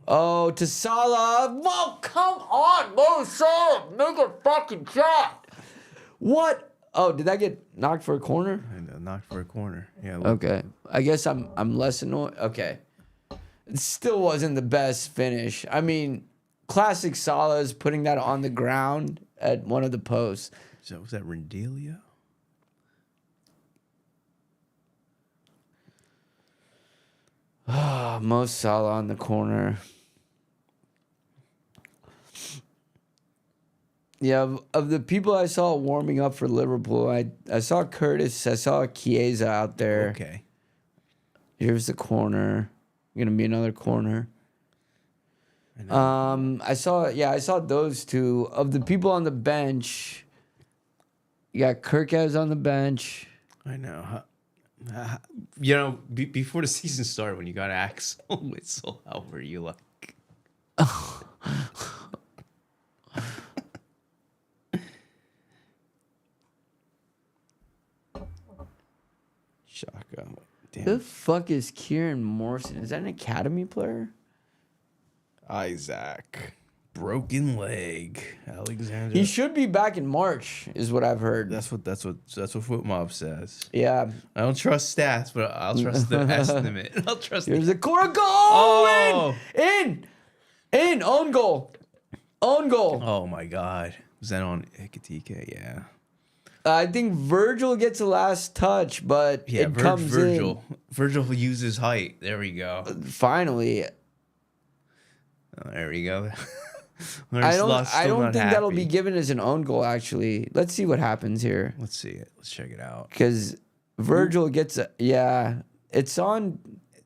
Oh, to Salah. Whoa, come on, Mo Salah. Make a fucking shot. What? Oh, did that get knocked for a corner? Knocked for a corner. Yeah. Okay. I guess I'm less annoyed. Okay. It still wasn't the best finish. I mean, classic Salah's putting that on the ground at one of the posts. So was that Rendelia? Mo Salah on the corner. Yeah, of the people I saw warming up for Liverpool, I saw Curtis, I saw Chiesa out there. Okay. Here's the corner. Gonna be another corner. I saw those two. Of the people on the bench, you got Kirkaz on the bench. I know. You know, before the season started, when you got Axel Witsel, how were you like? Shaka. Damn. Who the fuck is Kieran Morrison? Is that an academy player? Isaac. Broken leg. Alexander. He should be back in March, is what I've heard. That's what Footmob says. Yeah. I don't trust stats, but I'll trust the estimate. I'll trust. Here's the corner goal. Oh! In. Own goal. Oh my God. Was that on Ikatike? Yeah. I think Virgil gets the last touch, but Yeah, it comes Virgil. Virgil uses height. There we go. Finally. Oh, there we go. I don't think that'll be given as an own goal, actually. Let's see what happens here. Let's see it. Let's check it out. Because Virgil gets it's on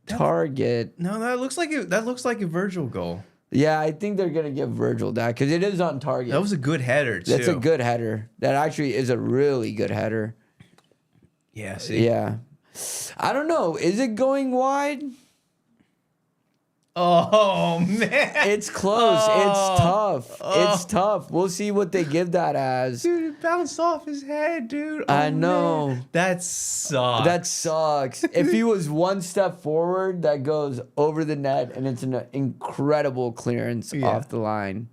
target. No, that looks like a Virgil goal. Yeah, I think they're going to give Virgil that because it is on target. That was a good header, too. That's a good header. That actually is a really good header. Yeah, see? Yeah. I don't know. Is it going wide? Oh, man. It's close. It's tough. It's tough. We'll see what they give that as. Dude, it bounced off his head, dude. I know. Man. That sucks. That sucks. If he was one step forward, that goes over the net, and it's an incredible clearance off the line.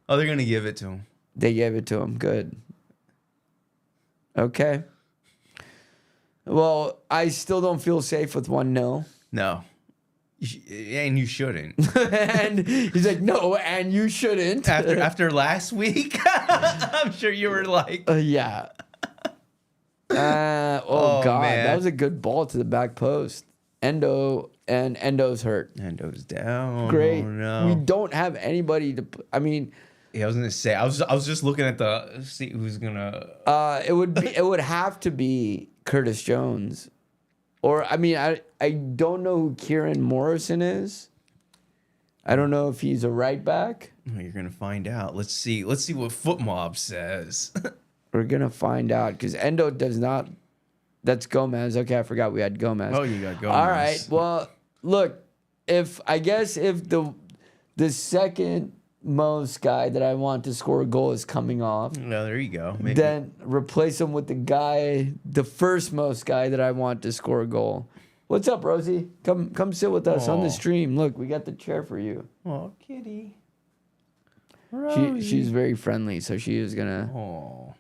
Oh, they're going to give it to him. They gave it to him. Good. Okay. Well, I still don't feel safe with 1-0. No. And you shouldn't. And he's like, no, and you shouldn't. After last week, I'm sure you were like, yeah. Oh God, man. that was a good ball to the back post. Endo's hurt. Endo's down. Great. Oh, no. We don't have anybody to. I mean, yeah, I was gonna say. I was just looking at the see who's gonna. It would have to be Curtis Jones. Or, I mean, I don't know who Kieran Morrison is. I don't know if he's a right back. Oh, you're going to find out. Let's see what Footmob says. We're going to find out because Endo does not. That's Gomez. Okay, I forgot we had Gomez. Oh, you got Gomez. All right. Well, look, if the second most guy that I want to score a goal is coming off. No, there you go. Maybe. Then replace him with the first most guy that I want to score a goal. What's up, Rosie? Come sit with us on the Aw. stream. Look, we got the chair for you. Oh, kitty. She's very friendly, so she is gonna Oh,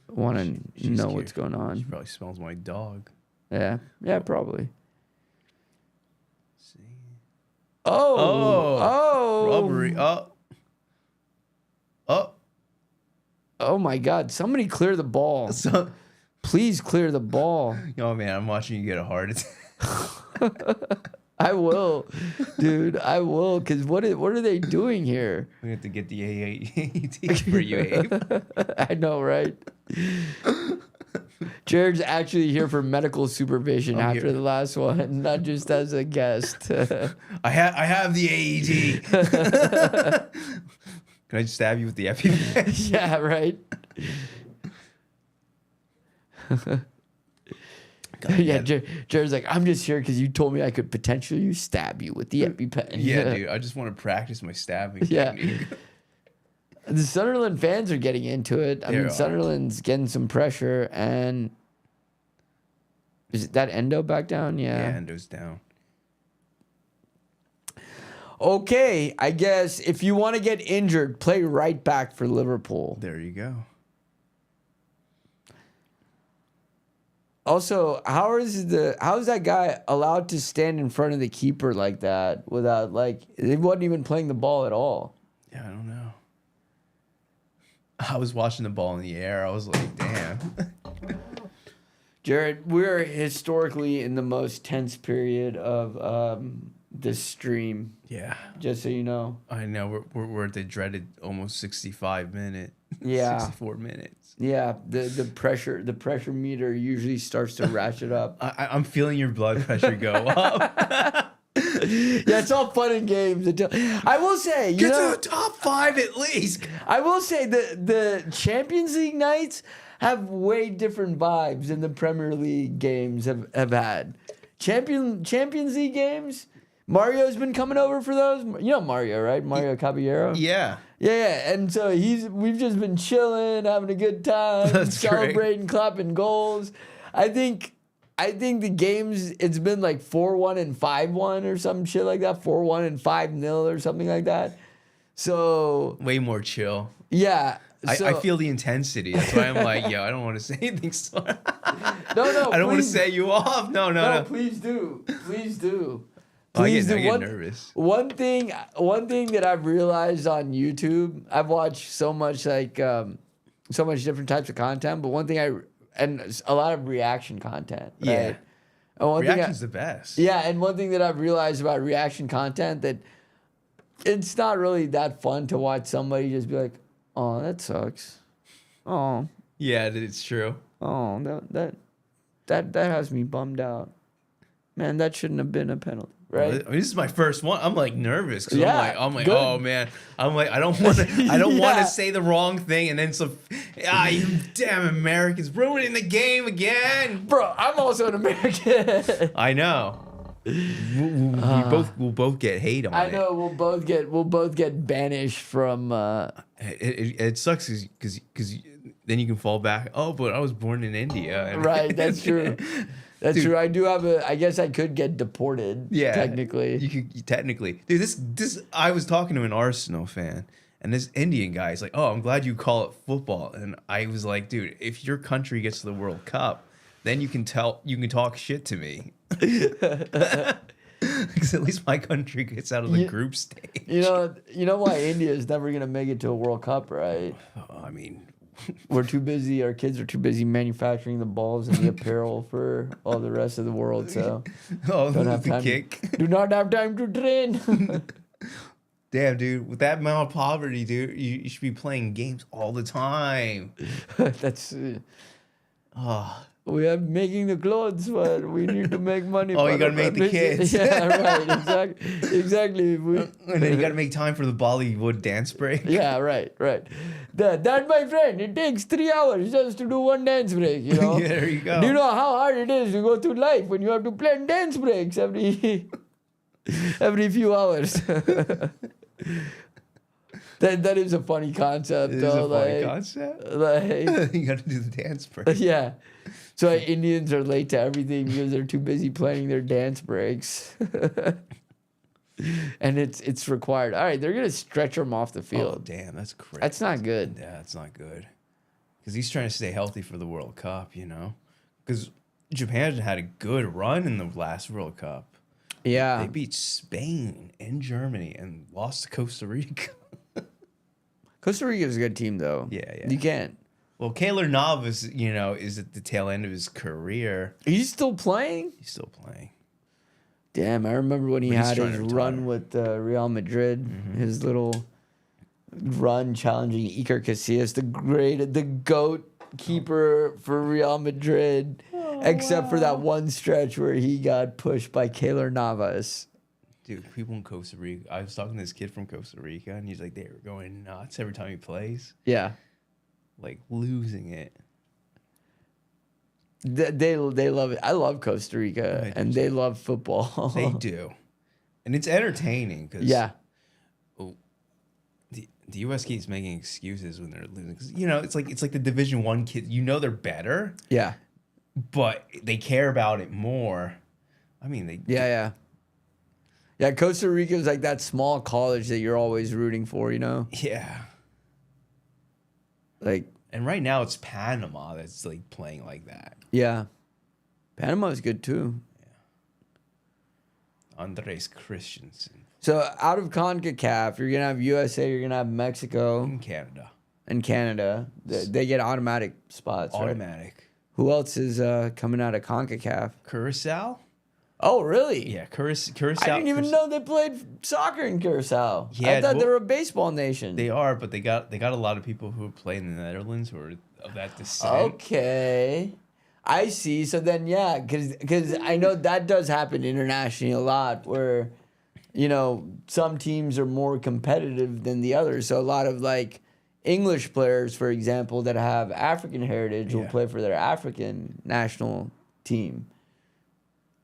want to she's know cute. what's going She on. probably smells my dog. Yeah, probably. See. Oh, Robbery. Oh my God! Somebody clear the ball. So, Please clear the ball. oh man, I'm watching you get a heart attack. I will, dude. I will. Cause what are they doing here? We have to get the AAT for you, Abe. I know, right? Jared's actually here for medical supervision I'm after here. the last one, not just as a guest. I have the AED. Can I just stab you with the EpiPen? Yeah, right. Yeah, Jared's like, I'm just here because you told me I could potentially stab you with the EpiPen. Yeah, dude. I just want to practice my stabbing Yeah. technique. The Sunderland fans are getting into it. I They mean, are. Sunderland's getting some pressure, and is that Endo back down? Yeah, Endo's down. Okay, I guess if you want to get injured, play right back for Liverpool. There you go. Also, how is that guy allowed to stand in front of the keeper like that without he wasn't even playing the ball at all? Yeah, I don't know. I was watching the ball in the air. I was like, damn. Jared, we're historically in the most tense period of this stream. Yeah, Just so you know. I know. We're at the dreaded almost 65 minute. Yeah. 64 minutes. Yeah, the pressure meter usually starts to ratchet up. I'm feeling your blood pressure go up. Yeah, it's all fun and games until I will say, you Get know, to the top 5 at least. I will say the Champions League nights have way different vibes than the Premier League games have had. Champions League games, Mario's been coming over for those. You know Mario, right? Mario Caballero. Yeah. Yeah, and so we've just been chilling, having a good time, That's celebrating, clapping goals. I think the games, it's been like 4-1 and 5-1 or some shit like that, 4-1 and 5-0 or something like that. So Way more chill. yeah, I so, feel the intensity. That's why I'm like, yo, I don't want to say anything. no, I don't want to please- set you off. No. Please do. I Please get do. nervous. One thing that I've realized on YouTube, I've watched so much so much different types of content, but one thing and a lot of reaction content. Right? Yeah. And one Reaction's the best. yeah, and one thing that I've realized about reaction content that it's not really that fun to watch somebody just be like, "Oh, that sucks. Oh, Yeah, it's true. that has me bummed out. Man, that shouldn't have been a penalty." Right? I mean, this is my first one. I'm like nervous because Yeah, I'm like, good. oh man. I'm like, I don't want to Yeah. say the wrong thing and then you damn Americans ruining the game again. Bro, I'm also an American. I know. We'll both get hate on I it. know we'll both get banished from. It sucks because then you can fall back. Oh, but I was born in India. And Right, that's true. That's Dude. true. I do have I guess I could get deported. Yeah, technically. you could technically. Dude, this I was talking to an Arsenal fan, and this Indian guy is like, "Oh, I'm glad you call it football." And I was like, "Dude, if your country gets to the World Cup, then you can talk shit to me." Because at least my country gets out of the group stage. You know why India is never gonna make it to a World Cup, right? I mean, We're too busy. Our kids are too busy manufacturing the balls and the apparel for all the rest of the world. So oh, don't have the time. kick. Do not have time to train. Damn, dude, with that amount of poverty, dude, you should be playing games all the time. That's. Oh. We are making the clothes, but we need to make money. Oh, for you gotta make the business. kids. Yeah, right. Exactly. And then you got to make time for the Bollywood dance break. Yeah, right. That, my friend, it takes 3 hours just to do one dance break, you know? Yeah, there you go. Do you know how hard it is to go through life when you have to plan dance breaks every few hours? That is a funny concept, It is though. a funny concept. Like, You got to do the dance break. yeah. So Indians are late to everything because they're too busy planning their dance breaks. And it's required. All right, they're gonna stretch him off the Oh, field. damn, that's crazy. That's not good. Yeah, that's not good. Because he's trying to stay healthy for the World Cup, you know? Because Japan had a good run in the last World Cup. Yeah. They beat Spain and Germany and lost to Costa Rica. Costa Rica is a good team, though. Yeah. You can't. Well, Keylor Navas, you know, is at the tail end of his career. He's still playing? He's still playing. Damn, I remember when he But he's had trying his to retire. run with Real Madrid, his little run challenging Iker Casillas, the GOAT keeper for Real Madrid, except for that one stretch where he got pushed by Keylor Navas. Dude, people in Costa Rica, I was talking to this kid from Costa Rica, and he's like, they were going nuts every time he plays. Yeah. Like, losing it. They love it. I love Costa Rica, and they love football. They do. And it's entertaining because Yeah. the U.S. keeps making excuses when they're losing. 'Cause, you know, it's like the Division I kid. You know they're better, Yeah. but they care about it more. I mean, Yeah. Costa Rica is like that small college that you're always rooting for, you know? Yeah. Like, And right now it's Panama that's like playing like that. yeah. Panama's good too. Andres Christensen So out of CONCACAF, you're going to have USA, you're going to have Mexico in Canada. and Canada. They get automatic spots, right? Automatic. Who else is coming out of CONCACAF? Curacao? Oh, really? Yeah, Curacao. I didn't even know they played soccer in Curacao. Yeah, I thought they well, were a baseball nation. They are, but they got a lot of people who play in the Netherlands who are of that descent. Okay. I see. So then, yeah, because I know that does happen internationally a lot where, you know, some teams are more competitive than the others. So a lot of like English players, for example, that have African heritage will play for their African national team.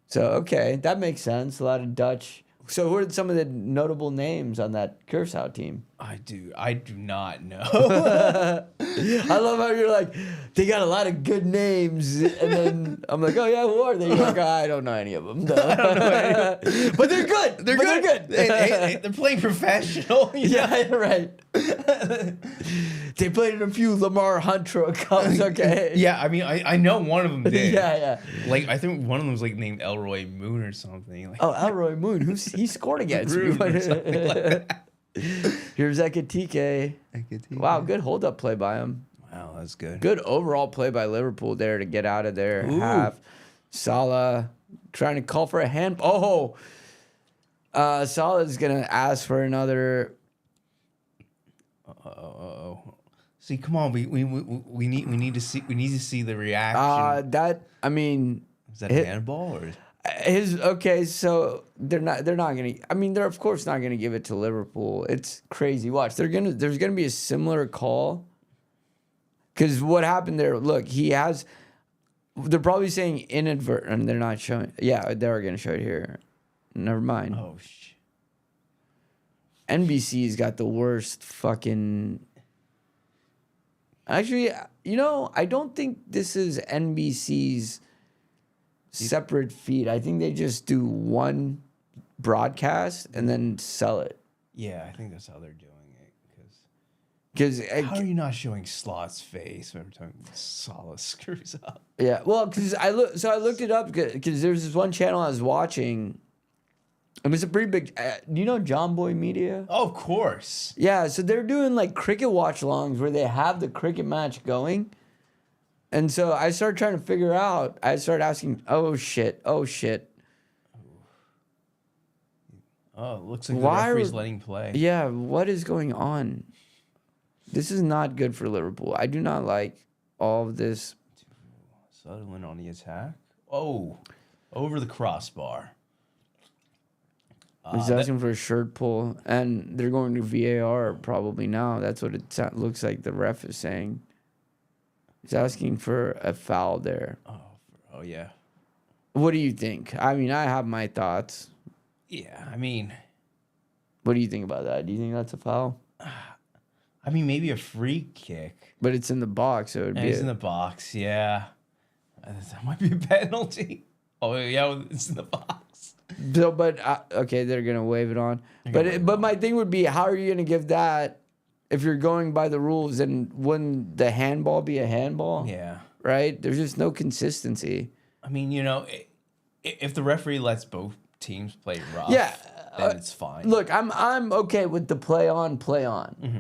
So, okay, that makes sense. A lot of Dutch. So who are some of the notable names on that Curacao team? I do not know. I love how you're like, they got a lot of good names. And then I'm like, oh, yeah, who are they? You're like, I don't know any of them. No. I don't know any of them. But they're good. They're good. They're playing professional. Yeah, right. They played in a few Lamar Hunt Cups, okay. Yeah, I mean, I know one of them did. Yeah. Like, I think one of them was like named Elroy Moon or something. Like, Oh, Elroy Moon. He scored against me. or something like that. Here's Ekatike. Wow, good hold-up play by him. Wow, that's good. Good overall play by Liverpool there to get out of there. Ooh. Half. Salah trying to call for a hand. Oh, Salah's going to ask for another. See, come on, we need to see the reaction. Is that a handball or? So they're not gonna. I mean, they're of course not gonna give it to Liverpool. It's crazy. Watch, there's gonna be a similar call. Because what happened there? Look, they're probably saying inadvertent, and they're not showing. Yeah, they're gonna show it here. Never mind. Oh, NBC's got the worst fucking. Actually, you know, I don't think this is NBC's separate feed. I think they just do one broadcast and then sell it. Yeah, I think that's how they're doing it. Because How are you not showing Slot's face every time Salah screws up? yeah, well, because I looked it up because there's this one channel I was watching. It was a pretty big. Do you know John Boy Media? Oh, of course. Yeah, so they're doing like cricket watch-alongs where they have the cricket match going. And so I started trying to figure out. I started asking, oh shit. Oh, it looks like the referee's letting play. Yeah, what is going on? This is not good for Liverpool. I do not like all of this. Sunderland on the attack. Oh, over the crossbar. He's asking for a shirt pull, and they're going to VAR probably now. That's what it looks like the ref is saying. He's asking for a foul there. Oh yeah. What do you think? I mean, I have my thoughts. Yeah, I mean. What do you think about that? Do you think that's a foul? I mean, maybe a free kick. But it's in the box, so it would be. It's in the box, yeah. That might be a penalty. Oh yeah, it's in the box. So, but okay, they're gonna wave it on. But my thing would be, how are you gonna give that if you're going by the rules? And wouldn't the handball be a handball? Yeah. Right. There's just no consistency. I mean, if the referee lets both teams play rough, Yeah. then it's fine. Look, I'm okay with the play on,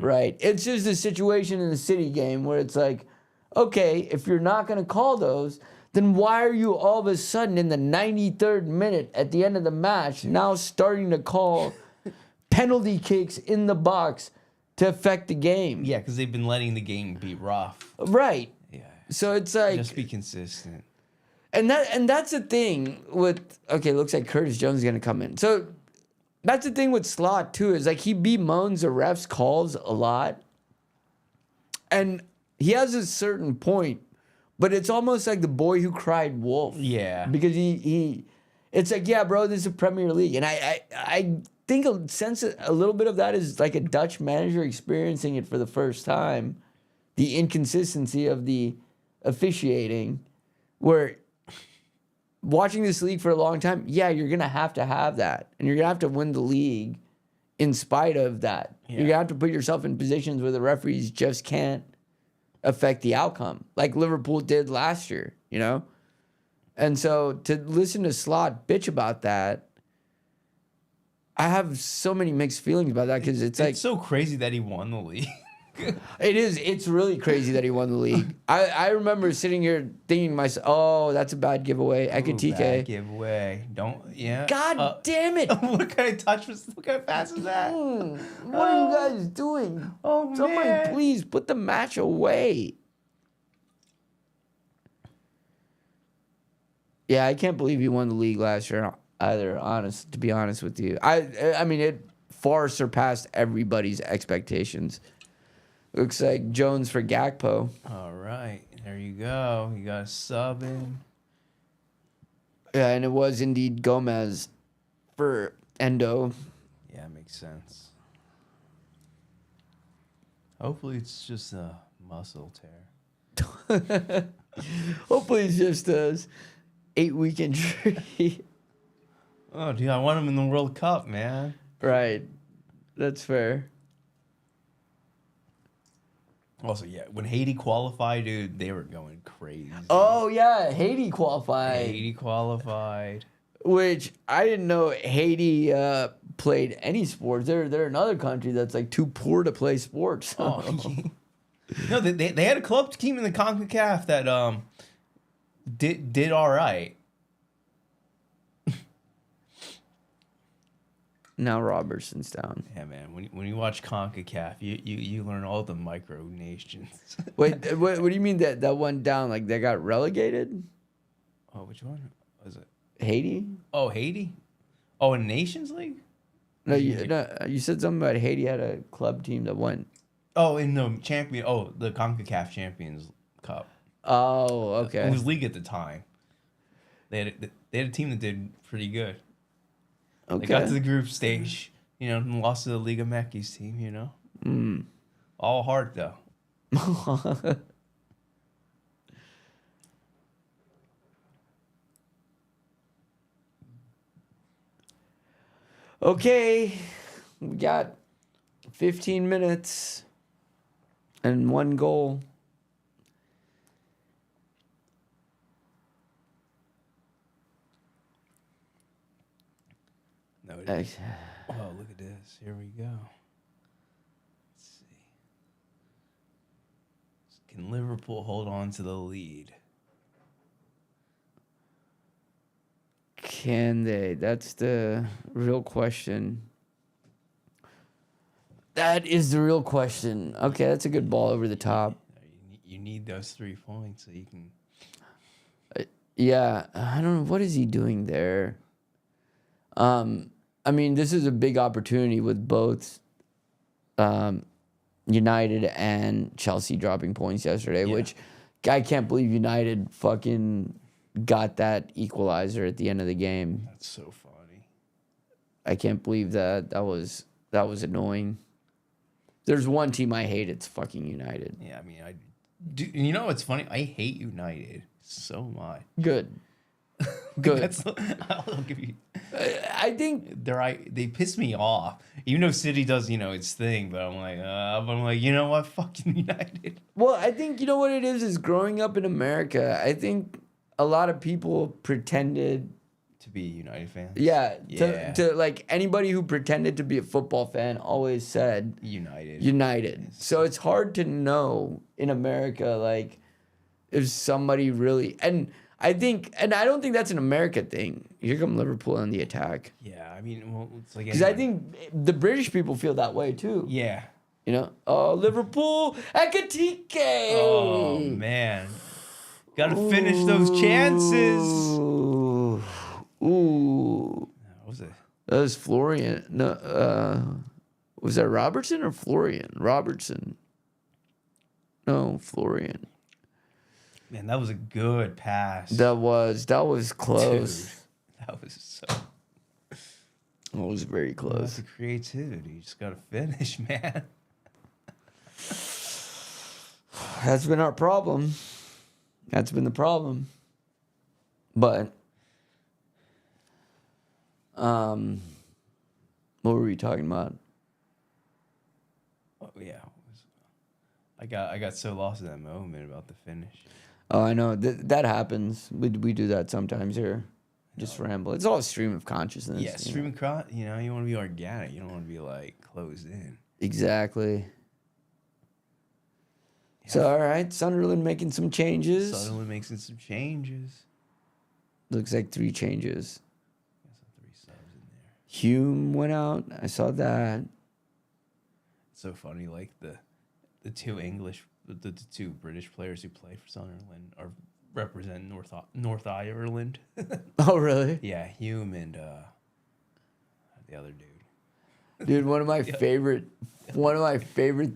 right? It's just a situation in the City game where it's like, okay, if you're not going to call those, then why are you all of a sudden in the 93rd minute at the end of the match now starting to call penalty kicks in the box to affect the game? Yeah, because they've been letting the game be rough. Right. Yeah. So it's like, Just be consistent. and that's the thing with, okay, looks like Curtis Jones is going to come in. So that's the thing with Slot too, is like he bemoans the refs' calls a lot. And he has a certain point, but it's almost like the boy who cried wolf. Yeah. Because he it's like, yeah, bro, this is a Premier League. And I think a little bit of that is like a Dutch manager experiencing it for the first time. The inconsistency of the officiating, where watching this league for a long time, yeah, you're going to have that. And you're going to have to win the league in spite of that. Yeah. You're going to have to put yourself in positions where the referees just can't affect the outcome, like Liverpool did last year, And so to listen to Slot bitch about that, I have so many mixed feelings about that, because it's like... It's so crazy that he won the league. It is. It's really crazy that he won the league. I remember sitting here thinking to myself, oh, that's a bad giveaway. Ekitike. Bad giveaway. Don't, God damn it. What kind of touch was, what kind of pass was that? What are you guys doing? Oh, Somebody man. please put the match away. Yeah, I can't believe he won the league last year either, to be honest with you. I mean, it far surpassed everybody's expectations. Looks like Jones for Gakpo. All right. There you go. You got a sub in. Yeah, and it was indeed Gomez for Endo. Yeah, makes sense. Hopefully it's just a muscle tear. Hopefully it's just a 8-week injury. Oh, dude, I want him in the World Cup, man. Right. That's fair. Also, yeah, when Haiti qualified, dude, they were going crazy. Oh, yeah. Haiti qualified. Haiti qualified. Which I didn't know Haiti played any sports. They're another country that's like too poor to play sports. Oh, no, they had a club team in the CONCACAF that did all right. Now Robertson's down. Yeah, man. When you watch CONCACAF, you learn all the micro nations. Wait, what do you mean that went down? Like they got relegated? Oh, which one was it? Haiti? Oh, Haiti. Oh, in Nations League. No, you said something about Haiti had a club team that went. Oh, in the champion. Oh, the CONCACAF Champions Cup. Oh, okay. It was league at the time. They had a team that did pretty good. Okay. They got to the group stage, and lost to the Liga Mekis team, All heart, though. Okay. We got 15 minutes and 1 goal. No, it is. Oh, look at this. Here we go. Let's see. Can Liverpool hold on to the lead? Can they? That's the real question. That is the real question. Okay, that's a good ball over the top. You need those 3 points so you can... Yeah, I don't know. What is he doing there? I mean, this is a big opportunity with both United and Chelsea dropping points yesterday, which I can't believe United fucking got that equalizer at the end of the game. That's so funny. I can't believe that. That was annoying. There's one team I hate, it's fucking United. Yeah, I mean, Dude, you know what's funny? I hate United so much. Good. Good. I'll give you. I think They piss me off. Even though City does, its thing, but I'm like, you know what? Fucking United. well, I think you know what it is growing up in America, I think a lot of people pretended To be a United fan. yeah. Yeah. To like anybody who pretended to be a football fan always said United. So it's hard to know in America like if somebody really and I don't think that's an America thing. Here come Liverpool on the attack. Yeah, I mean, well, it's like Because I think the British people feel that way too. yeah. You know, oh Liverpool, Ekatike. Oh man, gotta finish those chances. Ooh. What was it? That was Florian. No, was that Robertson or Florian? Robertson. No, Florian. Man, that was a good pass. That was close. Dude, that was so. That was very That's close. the creativity. You just gotta finish, man. That's been our problem. That's been the problem. But, what were we talking about? Oh yeah, I got so lost in that moment about the finish. Oh, I know that happens. We do that sometimes here. Just ramble. It's all a stream of consciousness. Yeah, streaming you want to be organic. You don't want to be like closed in. Exactly. Yeah. So, all right, Sunderland making some changes. Suddenly making some changes. Looks like 3 changes. Got some 3 subs in there. Hume went out. I saw that. It's so funny, like the 2 British players who play for Sunderland represent North Ireland. Oh, really? Yeah, Hume and the other dude. Dude, one of my favorite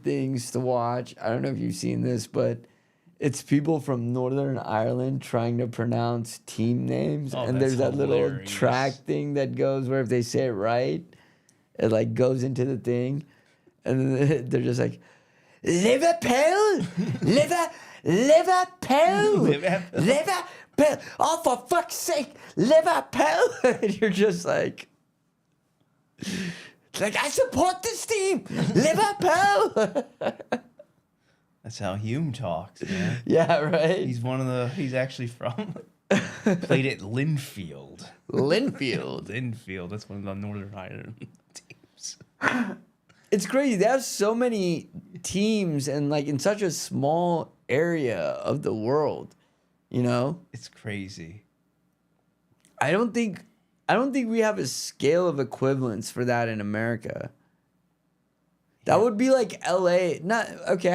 things to watch. I don't know if you've seen this, but it's people from Northern Ireland trying to pronounce team names, and there's that little track thing that goes where if they say it right, it like goes into the thing, and then they're just like, Liverpool, Liverpool. Oh, for fuck's sake, Liverpool! And you're just like, I support this team, Liverpool. That's how Hume talks, man. Yeah, right. He's actually from played at Linfield. Linfield. That's one of the Northern Ireland teams. It's crazy. They have so many teams and like in such a small area of the world, you know? It's crazy. I don't think we have a scale of equivalence for that in America. That would be like LA.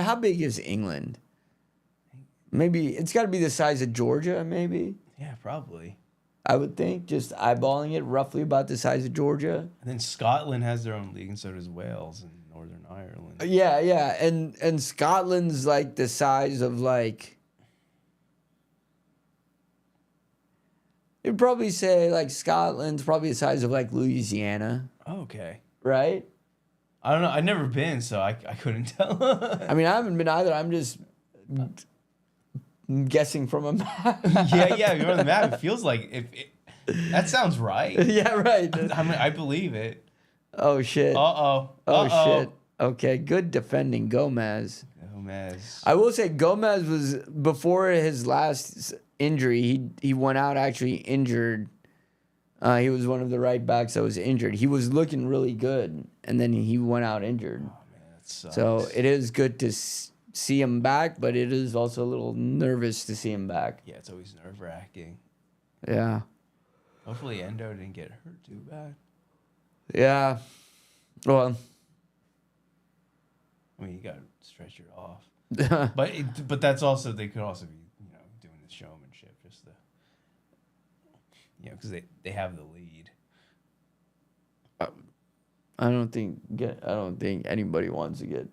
How big is England? Maybe it's got to be the size of Georgia, maybe. Yeah, probably. I would think, just eyeballing it, roughly about the size of Georgia. And then Scotland has their own league, and so does Wales and Northern Ireland. Yeah, and Scotland's like the size of like. You'd probably say like Scotland's probably the size of like Louisiana. Oh, okay. Right? I don't know. I've never been, so I couldn't tell. I mean, I haven't been either. I'm just guessing from a map. yeah. You're on the map. It feels like that sounds right. Yeah, right. I mean, I believe it. Oh shit. Oh shit. Okay, good defending, Gomez. I will say Gomez was before his last injury. He went out actually injured. He was one of the right backs that was injured. He was looking really good, and then he went out injured. Oh man, that sucks. So it is good to see him back, but it is also a little nervous to see him back. Yeah, it's always nerve-wracking. Yeah. Hopefully Endo didn't get hurt too bad. Yeah. Well. I mean, you got to stretch it off. but that's also, they could also be, doing the showmanship just to, because they have the lead. I don't think anybody wants to get.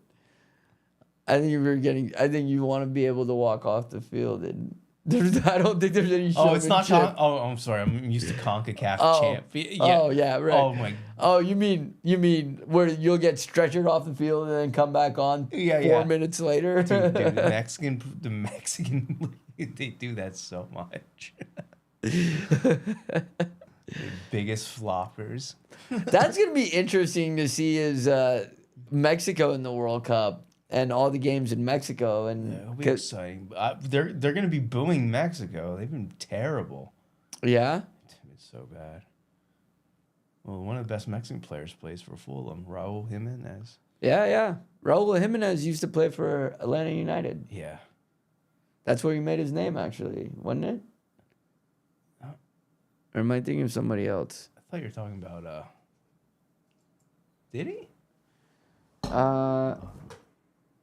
I think you want to be able to walk off the field and I don't think there's any. Oh, it's not. showmanship. I'm sorry. I'm used to CONCACAF champ. Yeah. Oh yeah, right. Oh my. Oh, you mean where you'll get stretchered off the field and then come back on 4 minutes later? Dude, the Mexican, they do that so much. The biggest floppers. That's gonna be interesting to see is Mexico in the World Cup and all the games in Mexico, and It'll be exciting. They're gonna be booing Mexico. They've been terrible. Yeah, It's so bad. Well, one of the best Mexican players plays for Fulham, Raul Jimenez. yeah. Raul Jimenez used to play for Atlanta United. Yeah. That's where he made his name, actually, wasn't it? Or am I thinking of somebody else? I thought you were talking about. Did he?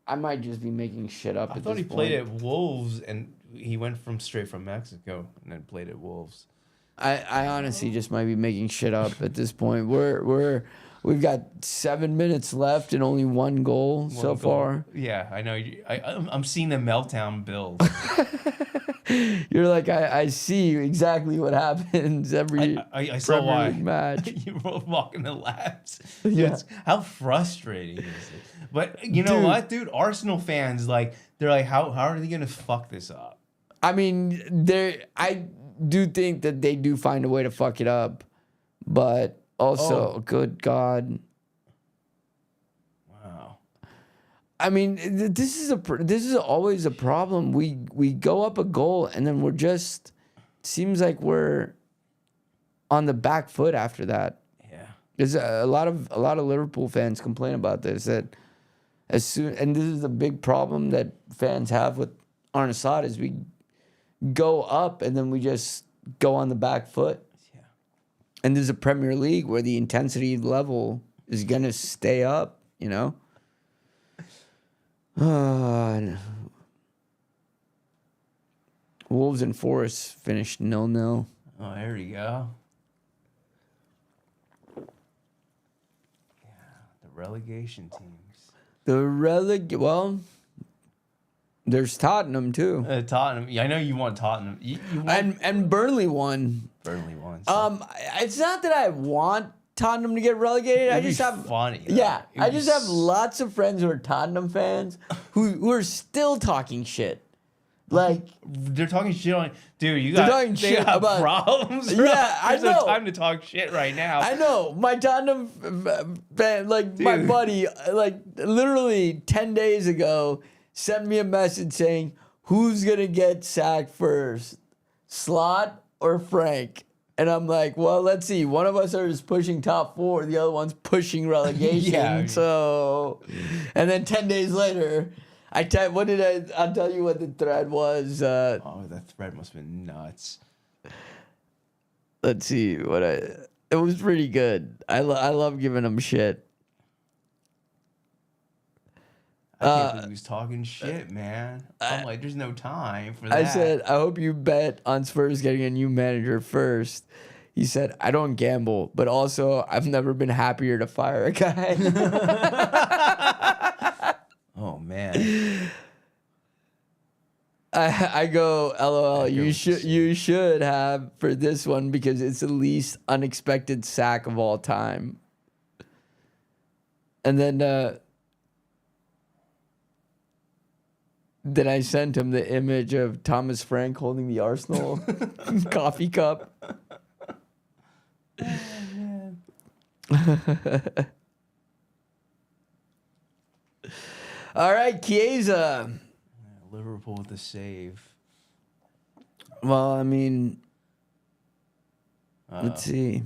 I might just be making shit up. I thought he played at Wolves, and he went straight from Mexico and then played at Wolves. I honestly just might be making shit up at this point. We've got 7 minutes left and only one goal so far. Yeah, I know. I'm seeing the meltdown build. You're like, I see exactly what happens every I saw Premier why. League match. You were walking the laps. Yeah. How frustrating is it? But you know what, dude? Arsenal fans, they're like, how are they gonna fuck this up? I mean, I do think that they do find a way to fuck it up, but also, good God. Wow. I mean, this is always a problem. We go up a goal and then we're just seems like we're on the back foot after that. Yeah. There's a lot of Liverpool fans complain about this, that and this is a big problem that fans have with Arne Slot, is we go up and then we just go on the back foot. Yeah. And there's a Premier League where the intensity level is gonna stay up, you know. Wolves and Forest finished 0-0. Oh, there you go. Yeah, the relegation teams. Well, there's Tottenham too. Tottenham. Yeah, I know you want Tottenham. You want And Burnley won. Burnley won. It's not that I want Tottenham to get relegated. I just have funny. Yeah, I just have lots of friends who are Tottenham fans who are still talking shit. Like, they're talking shit on, dude. They're talking shit about problems. Bro. Yeah, I know. There's no time to talk shit right now. I know my Tottenham fan, like my buddy, like literally 10 days ago, sent me a message saying, "Who's gonna get sacked first, Slot or Frank?" And I'm like, well, let's see. One of us is pushing top 4, the other one's pushing relegation. Yeah. So, and then 10 days later, I'll tell you what the thread was. That thread must have been nuts. Let's see it was pretty good. I love giving them shit. I can't believe he was talking shit, man. I'm like, there's no time for that. I said, I hope you bet on Spurs getting a new manager first. He said, I don't gamble, but also I've never been happier to fire a guy. Oh, man. I go, LOL, you should have for this one because it's the least unexpected sack of all time. And then I sent him the image of Thomas Frank holding the Arsenal coffee cup. Oh, man. All right, Chiesa. Liverpool with the save. Well, I mean, let's see.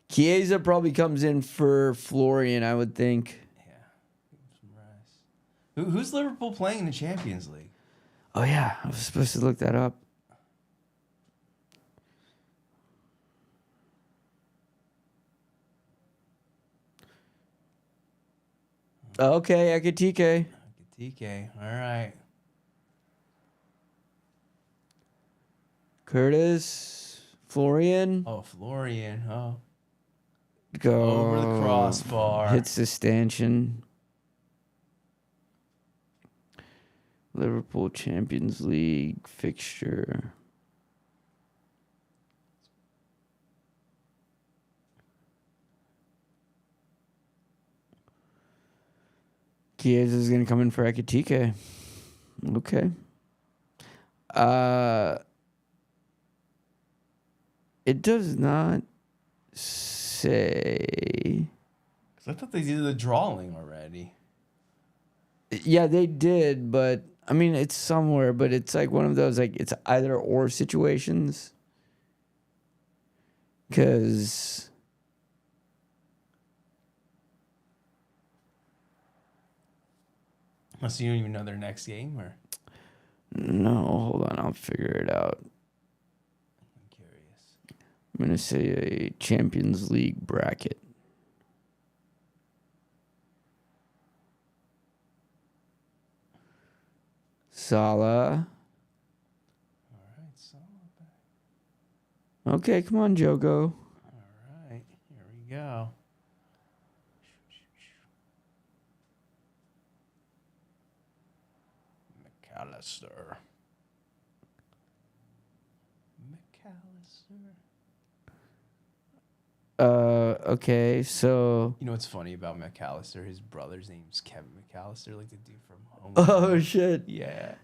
Chiesa probably comes in for Florian, I would think. Yeah. Some rest. Who's Liverpool playing in the Champions League? Oh, yeah. I was supposed to look that up. Okay, Ekitike. TK. All right. Curtis. Florian. Oh, Florian. Oh. Go. Over the crossbar. Hits the stanchion. Liverpool Champions League fixture. Chiesa is going to come in for Ekitike. Okay. It does not say. 'Cause I thought they did the drawing already. Yeah, they did, but I mean, it's somewhere, but it's like one of those, like, it's either or situations. Because. Unless you don't even know their next game, or No, hold on, I'll figure it out. I'm curious. I'm going to say a Champions League bracket. Salah. All right, Salah back. Okay, come on, Jogo. All right, here we go. McAllister. Okay, so. You know what's funny about McAllister? His brother's name's Kevin McAllister, like the dude from Home. Oh, shit. Yeah.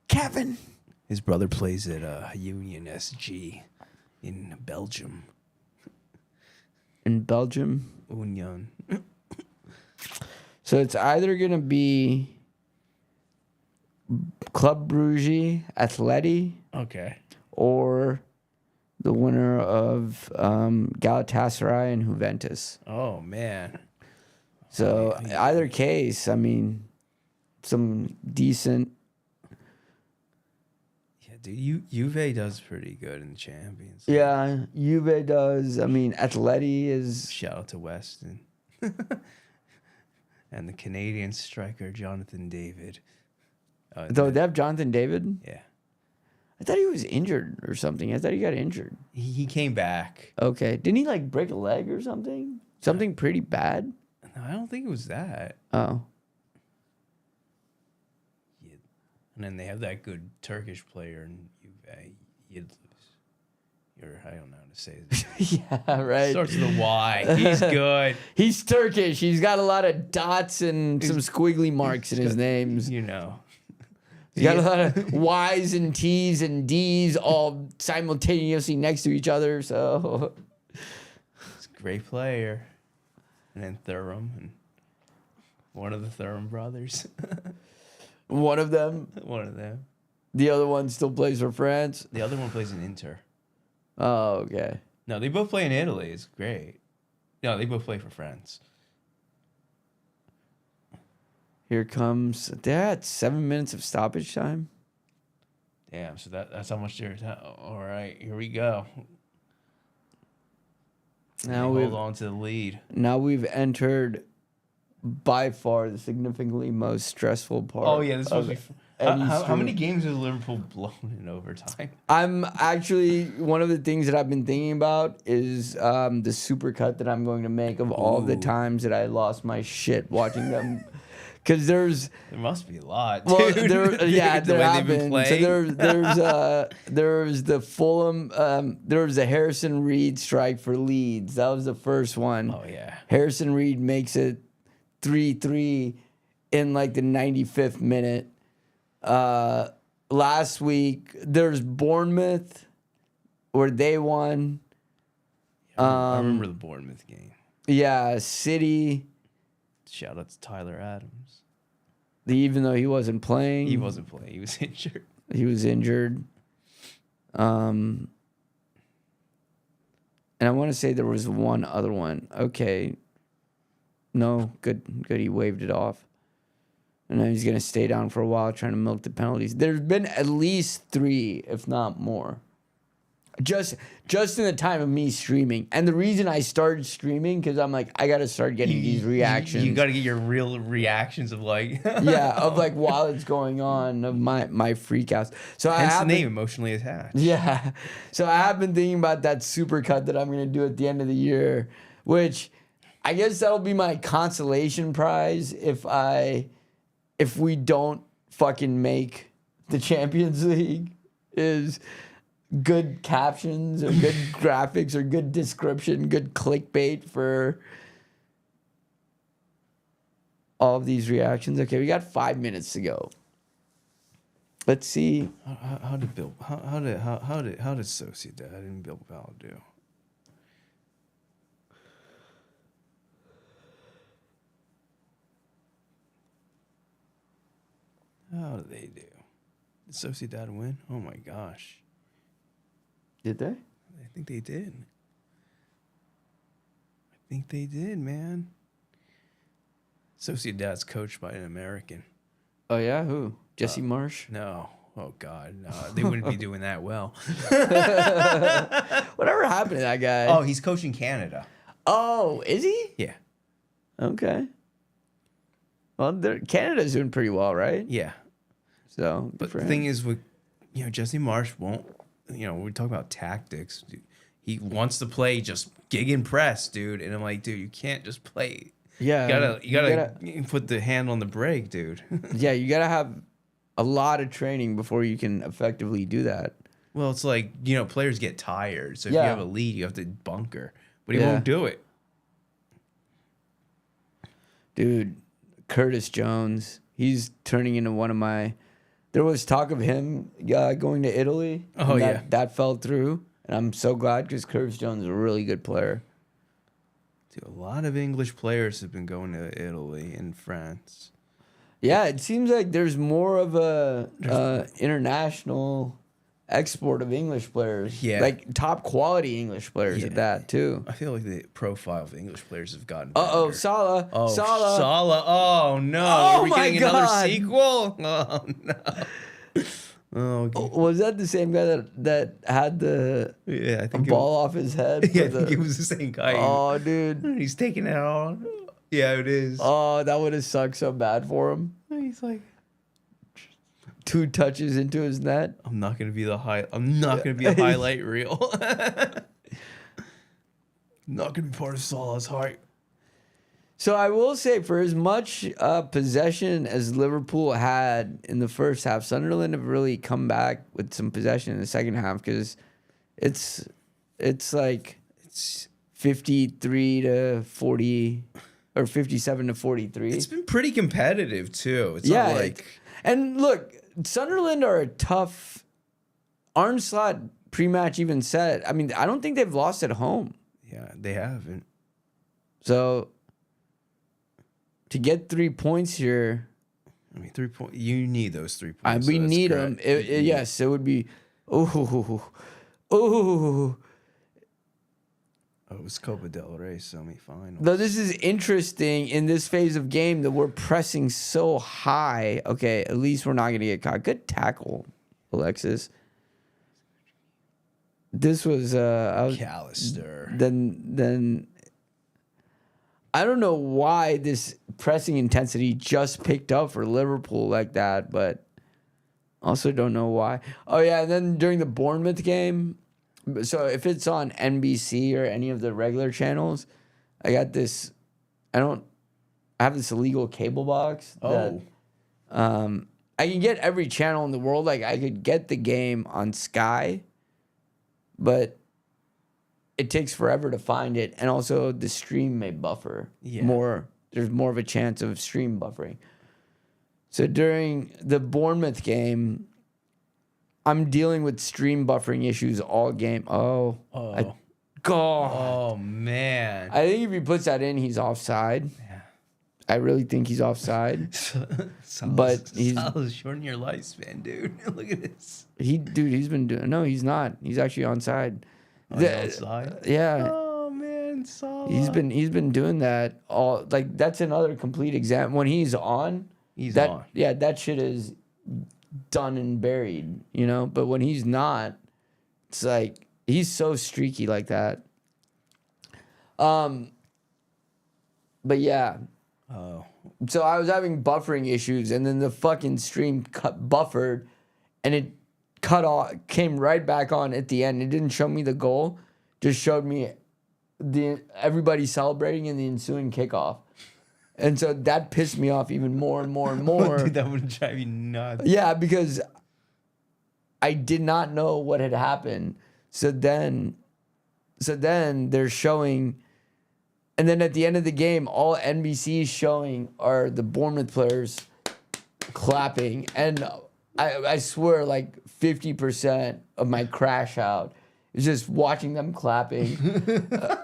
Kevin. His brother plays at Union SG in Belgium. In Belgium. Union. So it's either going to be Club Brugge, Atleti, Okay. or the winner of Galatasaray and Juventus. Oh, man. So either case, I mean, some decent. Yeah, dude, Juve does pretty good in the Champions. Yeah, Juve does. I mean, Atleti is. Shout out to Weston. And the Canadian striker, Jonathan David. Though they have Jonathan David? Yeah. I thought he was injured or something. I thought he got injured. He came back. Okay. Didn't he, like, break a leg or something? Something pretty bad? No, I don't think it was that. Oh. Yeah. And then they have that good Turkish player in Juve. I don't know how to say it. Yeah, right. Starts with a Y. He's good. He's Turkish. He's got a lot of dots and some squiggly marks in his names. You know. He's got a lot of Y's and T's and D's all simultaneously next to each other. So He's a great player. And then Thuram. And one of the Thuram brothers. one of them. One of them. The other one still plays for France. The other one plays in Inter. Oh, okay. No, they both play in Italy. It's great. No, they both play for France. Here comes. They're at 7 minutes of stoppage time. Damn, so that's how much they're... All right, here we go. Now we we've hold on to the lead. Now we've entered by far the significantly most stressful part. Oh, yeah, this must be... How many stream. games has Liverpool blown in overtime? I'm actually, one of the things that I've been thinking about is the supercut that I'm going to make of all the times that I lost my shit watching them. Because There must be a lot, well, dude. there The way they've been happened. So playing. there's the Fulham, there was the Harrison Reed strike for Leeds. That was the first one. Oh, yeah. Harrison Reed makes it 3-3 in like the 95th minute. Last week there's Bournemouth where they won. I remember the Bournemouth game. Yeah, City. Shout out to Tyler Adams. Even though he wasn't playing, He wasn't playing. He was injured. He was injured. And I want to say there was one other one. Okay. No, good. He waved it off. And then he's going to stay down for a while trying to milk the penalties. There's been at least 3, if not more. Just in the time of me streaming. And the reason I started streaming, because I'm like, I got to start getting these reactions. You got to get your real reactions of like... yeah, of like while it's going on, of my freak outs. So Hence the name, Emotionally Attached. Yeah. So I have been thinking about that super cut that I'm going to do at the end of the year, which I guess that'll be my consolation prize if we don't fucking make the Champions League, is good captions or good graphics or good description, good clickbait for all of these reactions. Okay, we got 5 minutes to go. Let's see. How did Sociedad and Bilbao do? How did they do? Did Sociedad win? Oh my gosh. Did they? I think they did. I think they did, man. Sociedad's coached by an American. Oh, yeah? Who? Jesse Marsh? No. Oh, God. No, they wouldn't be doing that well. Whatever happened to that guy? Oh, he's coaching Canada. Oh, is he? Yeah. Okay. Well, Canada's doing pretty well, right? Yeah. So, but the thing is, with Jesse Marsh won't. We talk about tactics. Dude. He wants to play just gig and press, dude. And I'm like, dude, you can't just play. Yeah, you gotta put the hand on the brake, dude. Yeah, you gotta have a lot of training before you can effectively do that. Well, it's like players get tired, so if you have a lead, you have to bunker, but he won't do it. Dude, Curtis Jones, he's turning into one of my. There was talk of him going to Italy. Oh, that fell through, and I'm so glad because Curtis Jones is a really good player. Dude, a lot of English players have been going to Italy and France. Yeah, it seems like there's more of a international export of English players. Yeah. Like top quality English players at that, too. I feel like the profile of the English players have gotten better. Uh-oh, Salah. Oh, Salah. Salah. Oh, no. Oh, Are we my getting another God. sequel? Oh, no. Oh, okay. Was that the same guy that had the I think ball off his head? Yeah, I think it was the same guy. Oh, dude. He's taking it out. Yeah, it is. Oh, that would have sucked so bad for him. He's like 2 touches into his net. I'm not gonna be the highlight reel. Not gonna be part of Salah's heart. So I will say, for as much possession as Liverpool had in the first half, Sunderland have really come back with some possession in the second half because it's like it's 53 to 40 or 57 to 43. It's been pretty competitive too. It's not like and look, Sunderland are a tough. Arne Slot pre-match even said, I mean, I don't think they've lost at home. Yeah, they haven't. So to get 3 points here, I mean, 3 points. You need those 3 points. we need them. Yes, it would be. Oh, it was Copa del Rey semifinal. Though this is interesting in this phase of game that we're pressing so high. Okay, at least we're not going to get caught. Good tackle, Alexis. This was Callister. Then I don't know why this pressing intensity just picked up for Liverpool like that, but also don't know why. Oh yeah, and then during the Bournemouth game, so if it's on NBC or any of the regular channels, I got this. I have this illegal cable box. Oh. That, I can get every channel in the world. Like I could get the game on Sky, but it takes forever to find it, and also the stream may buffer more. There's more of a chance of stream buffering. So during the Bournemouth game, I'm dealing with stream buffering issues all game. Oh. God. Oh, man. I think if he puts that in, he's offside. Yeah. I really think he's offside. But he's shortening your lifespan, dude. Look at this. He's been doing. No, he's not. He's actually onside. Onside? Yeah. Oh man, Salah. He's been doing that all. Like that's another complete example. When he's on, on. Yeah, that shit is done and buried. But when he's not, it's like he's so streaky like that. But yeah. Oh. So I was having buffering issues, and then the fucking stream buffered, and it cut off, came right back on at the end. It didn't show me the goal, just showed me everybody celebrating in the ensuing kickoff, and so that pissed me off even more and more and more. Dude, that would drive you nuts. Yeah, because I did not know what had happened. So then they're showing And then at the end of the game, all NBC is showing are the Bournemouth players clapping. And I swear, like 50% of my crash out is just watching them clapping.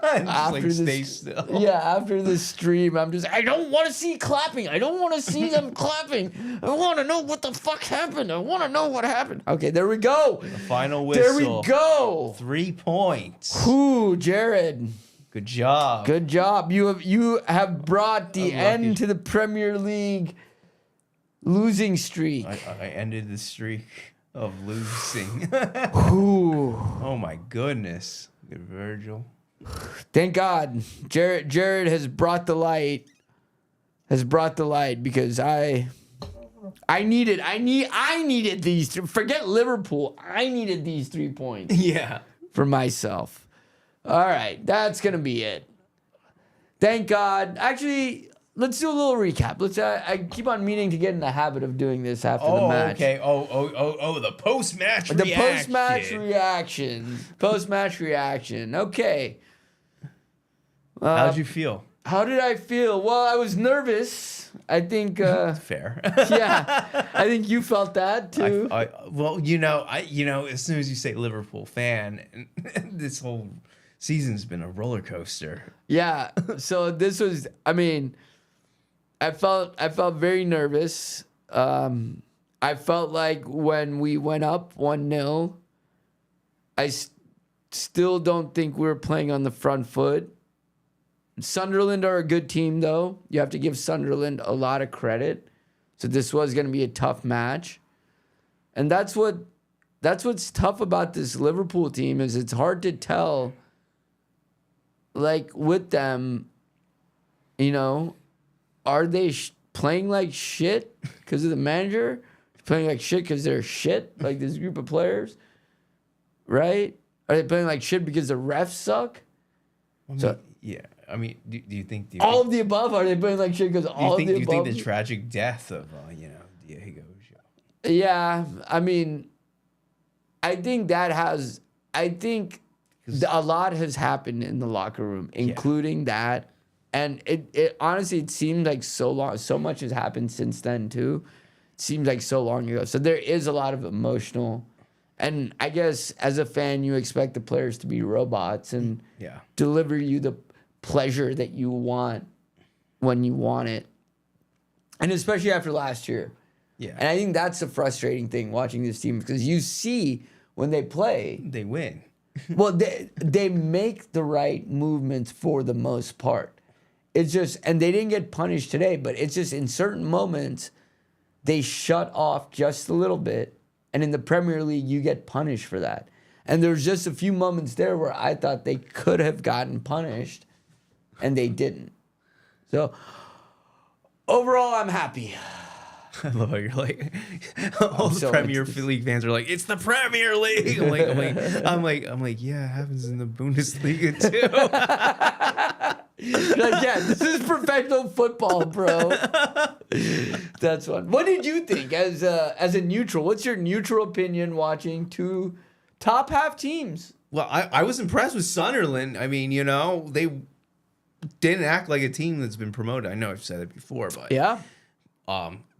After stay still. Yeah, after the stream, I'm just, I don't want to see clapping. I don't want to see them clapping. I want to know what the fuck happened. I want to know what happened. Okay, there we go. The final whistle. There we go. 3 points. Whoo, Jared. Good job. Good job. You have brought the end to the Premier League losing streak. I ended the streak of losing. Ooh. Oh my goodness. Good Virgil. Thank God. Jared has brought the light. Because I needed these. Forget Liverpool. I needed these 3 points. Yeah. For myself. All right, that's gonna be it. Thank God. Actually, let's do a little recap. I keep on meaning to get in the habit of doing this after the match. Okay. The post-match reaction. The post-match reaction. Okay. How'd you feel? How did I feel? Well, I was nervous. I think. Fair. Yeah, I think you felt that too. As soon as you say Liverpool fan, this whole season's been a roller coaster. Yeah. So this was. I mean, I felt very nervous. I felt like when we went up 1-0, I still don't think we were playing on the front foot. Sunderland are a good team, though. You have to give Sunderland a lot of credit. So this was going to be a tough match. And that's what's tough about this Liverpool team is it's hard to tell, like, with them, are they playing like shit because of the manager? Playing like shit because they're shit, like this group of players? Right? Are they playing like shit because the refs suck? Yeah. I mean, do you think all of the above? Are they playing like shit because all of the above? Do you think the tragic death of Diego? Yeah, I mean, I think a lot has happened in the locker room, including that, and it honestly it seems like so much has happened since then too. It seems like so long ago. So there is a lot of emotional. And I guess as a fan, you expect the players to be robots and deliver you the pleasure that you want when you want it. And especially after last year. Yeah. And I think that's the frustrating thing watching this team because you see when they play. They win. Well, they make the right movements for the most part. It's just, and they didn't get punished today, but it's just in certain moments, they shut off just a little bit. And in the Premier League, you get punished for that. And there's just a few moments there where I thought they could have gotten punished, and they didn't. So, overall, I'm happy. I love how you're like, all the Premier League fans are like, it's the Premier League. I'm like, yeah, it happens in the Bundesliga too. Like, yeah, this is professional football, bro. That's fun. What did you think as a neutral? What's your neutral opinion watching two top half teams? Well, I was impressed with Sunderland. I mean, they didn't act like a team that's been promoted. I know I've said it before, but yeah.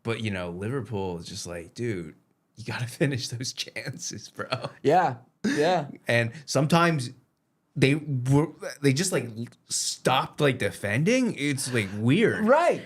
But Liverpool is just like, dude, you got to finish those chances, bro. Yeah. Yeah. And sometimes they just like stopped like defending. It's like weird. Right.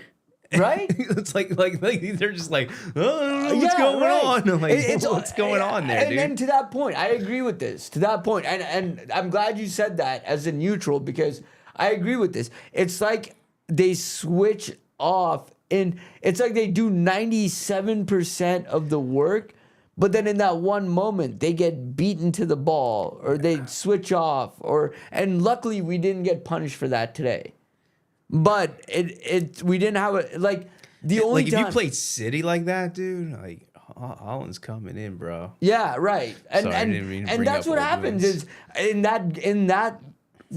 It's like they're just like, oh, I don't know what's going on. I'm like, what's going on there, dude? And to that point, I agree with this. To that point, and I'm glad you said that as a neutral because I agree with this. It's like they switch off. And it's like they do 97% of the work, but then in that one moment they get beaten to the ball or they switch off and luckily we didn't get punished for that today. But we didn't have the only time. If you played City like that, dude, like Holland's coming in, bro. Yeah, right. And that's what happens is in that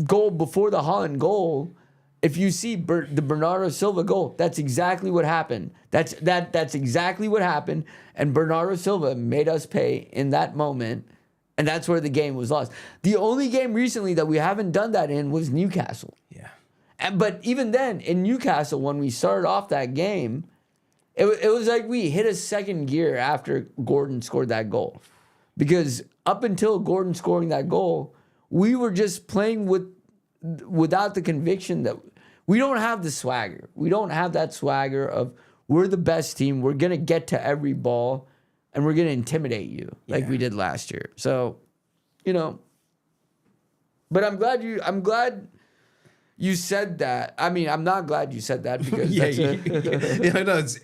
goal before the Holland goal. If you see the Bernardo Silva goal, that's exactly what happened. That's exactly what happened. And Bernardo Silva made us pay in that moment, and that's where the game was lost. The only game recently that we haven't done that in was Newcastle. Yeah. But even then, in Newcastle, when we started off that game, it was like we hit a second gear after Gordon scored that goal. Because up until Gordon scoring that goal, we were just playing without the conviction that we don't have the swagger. We don't have that swagger of we're the best team. We're going to get to every ball and we're going to intimidate you like we did last year. So, but I'm glad you said that. I mean, I'm not glad you said that because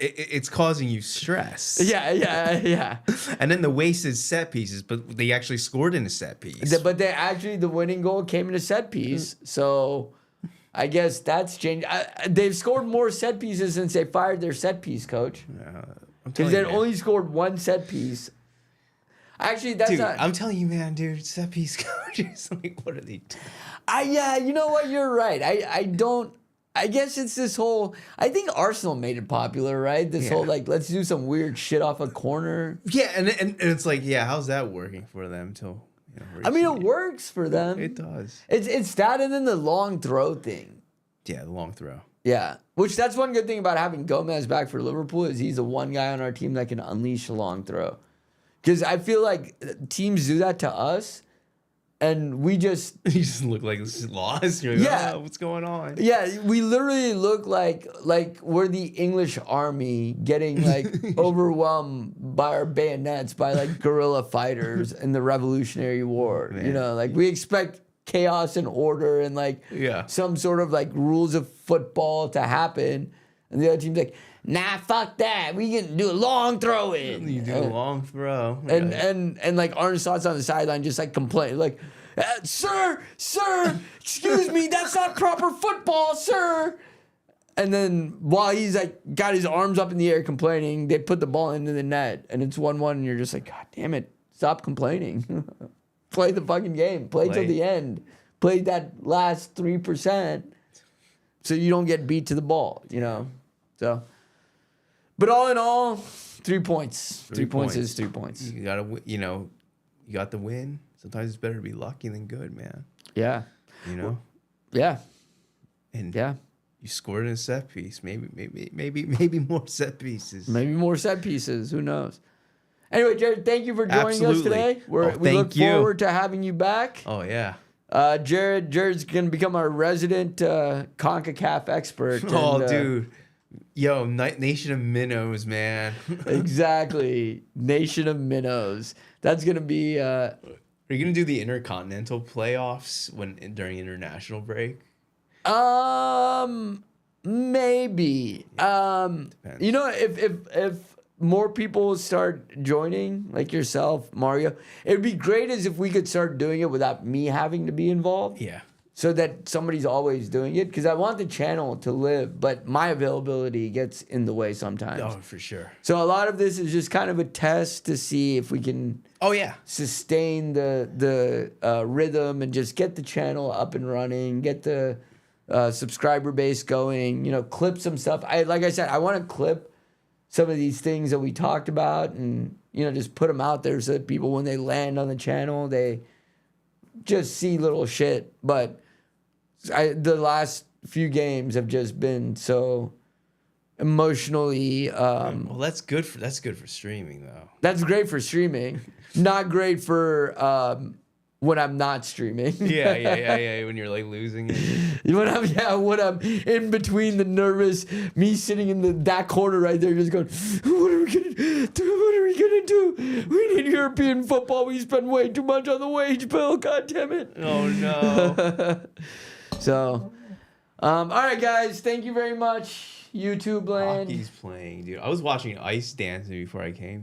it's causing you stress. Yeah. And then the wasted set pieces, but they actually scored in a set piece. But the winning goal came in a set piece. So I guess that's changed. They've scored more set pieces since they fired their set piece coach. Because they only scored one set piece. Actually, that's not. I'm telling you, man, dude, set piece coaches. Like, what are they doing? You know what? You're right. I guess it's this whole. I think Arsenal made it popular, right? This whole let's do some weird shit off a corner. Yeah, and it's like, how's that working for them? I mean, it works for them. It does. It's that and then the long throw thing. Yeah, the long throw. Yeah, which that's one good thing about having Gomez back for Liverpool is he's the one guy on our team that can unleash a long throw. Because I feel like teams do that to us, and we just... You just look like lost. You're like, what's going on? Yeah, we literally look like we're the English army getting, overwhelmed by our bayonets by, guerrilla fighters in the Revolutionary War. Man. We expect chaos and order and, some sort of, rules of football to happen. And the other team's like... Nah, fuck that. We can do a long throw in. You do a long throw. And Arne Slott's on the sideline just complaining. Sir, excuse me, that's not proper football, sir. And then while he's got his arms up in the air complaining, they put the ball into the net and it's 1-1 and you're just like, God damn it, stop complaining. Play the fucking game. Play till the end. Play that last 3% so you don't get beat to the ball, So... But all in all, 3 points. 3 points is 3 points. You gotta, you got the win. Sometimes it's better to be lucky than good, man. Yeah. Yeah. And you scored in a set piece. Maybe more set pieces. Maybe more set pieces. Who knows? Anyway, Jared, thank you for joining us today. We look forward to having you back. Oh yeah. Jared's gonna become our resident CONCACAF expert. Dude. Yo, Nation of Minnows, man. Exactly. Nation of Minnows. That's going to be... Are you going to do the Intercontinental playoffs during international break? Maybe. If more people start joining, like yourself, Mario, it would be great as if we could start doing it without me having to be involved. Yeah. So that somebody's always doing it, because I want the channel to live, but my availability gets in the way sometimes. Oh, for sure. So a lot of this is just kind of a test to see if we can sustain the rhythm and just get the channel up and running, get the subscriber base going, clip some stuff. Like I said, I want to clip some of these things that we talked about and, just put them out there so that people, when they land on the channel, they just see little shit. But the last few games have just been so emotionally. Well, that's good for streaming though. That's great for streaming. Not great for when I'm not streaming. Yeah. When you're losing it. When I'm in between the nervous, me sitting in that corner right there, just going, what are we gonna do? We need European football. We spend way too much on the wage bill. God damn it. Oh no. So, all right, guys. Thank you very much. YouTube land. Hockey's playing, dude. I was watching ice dancing before I came here.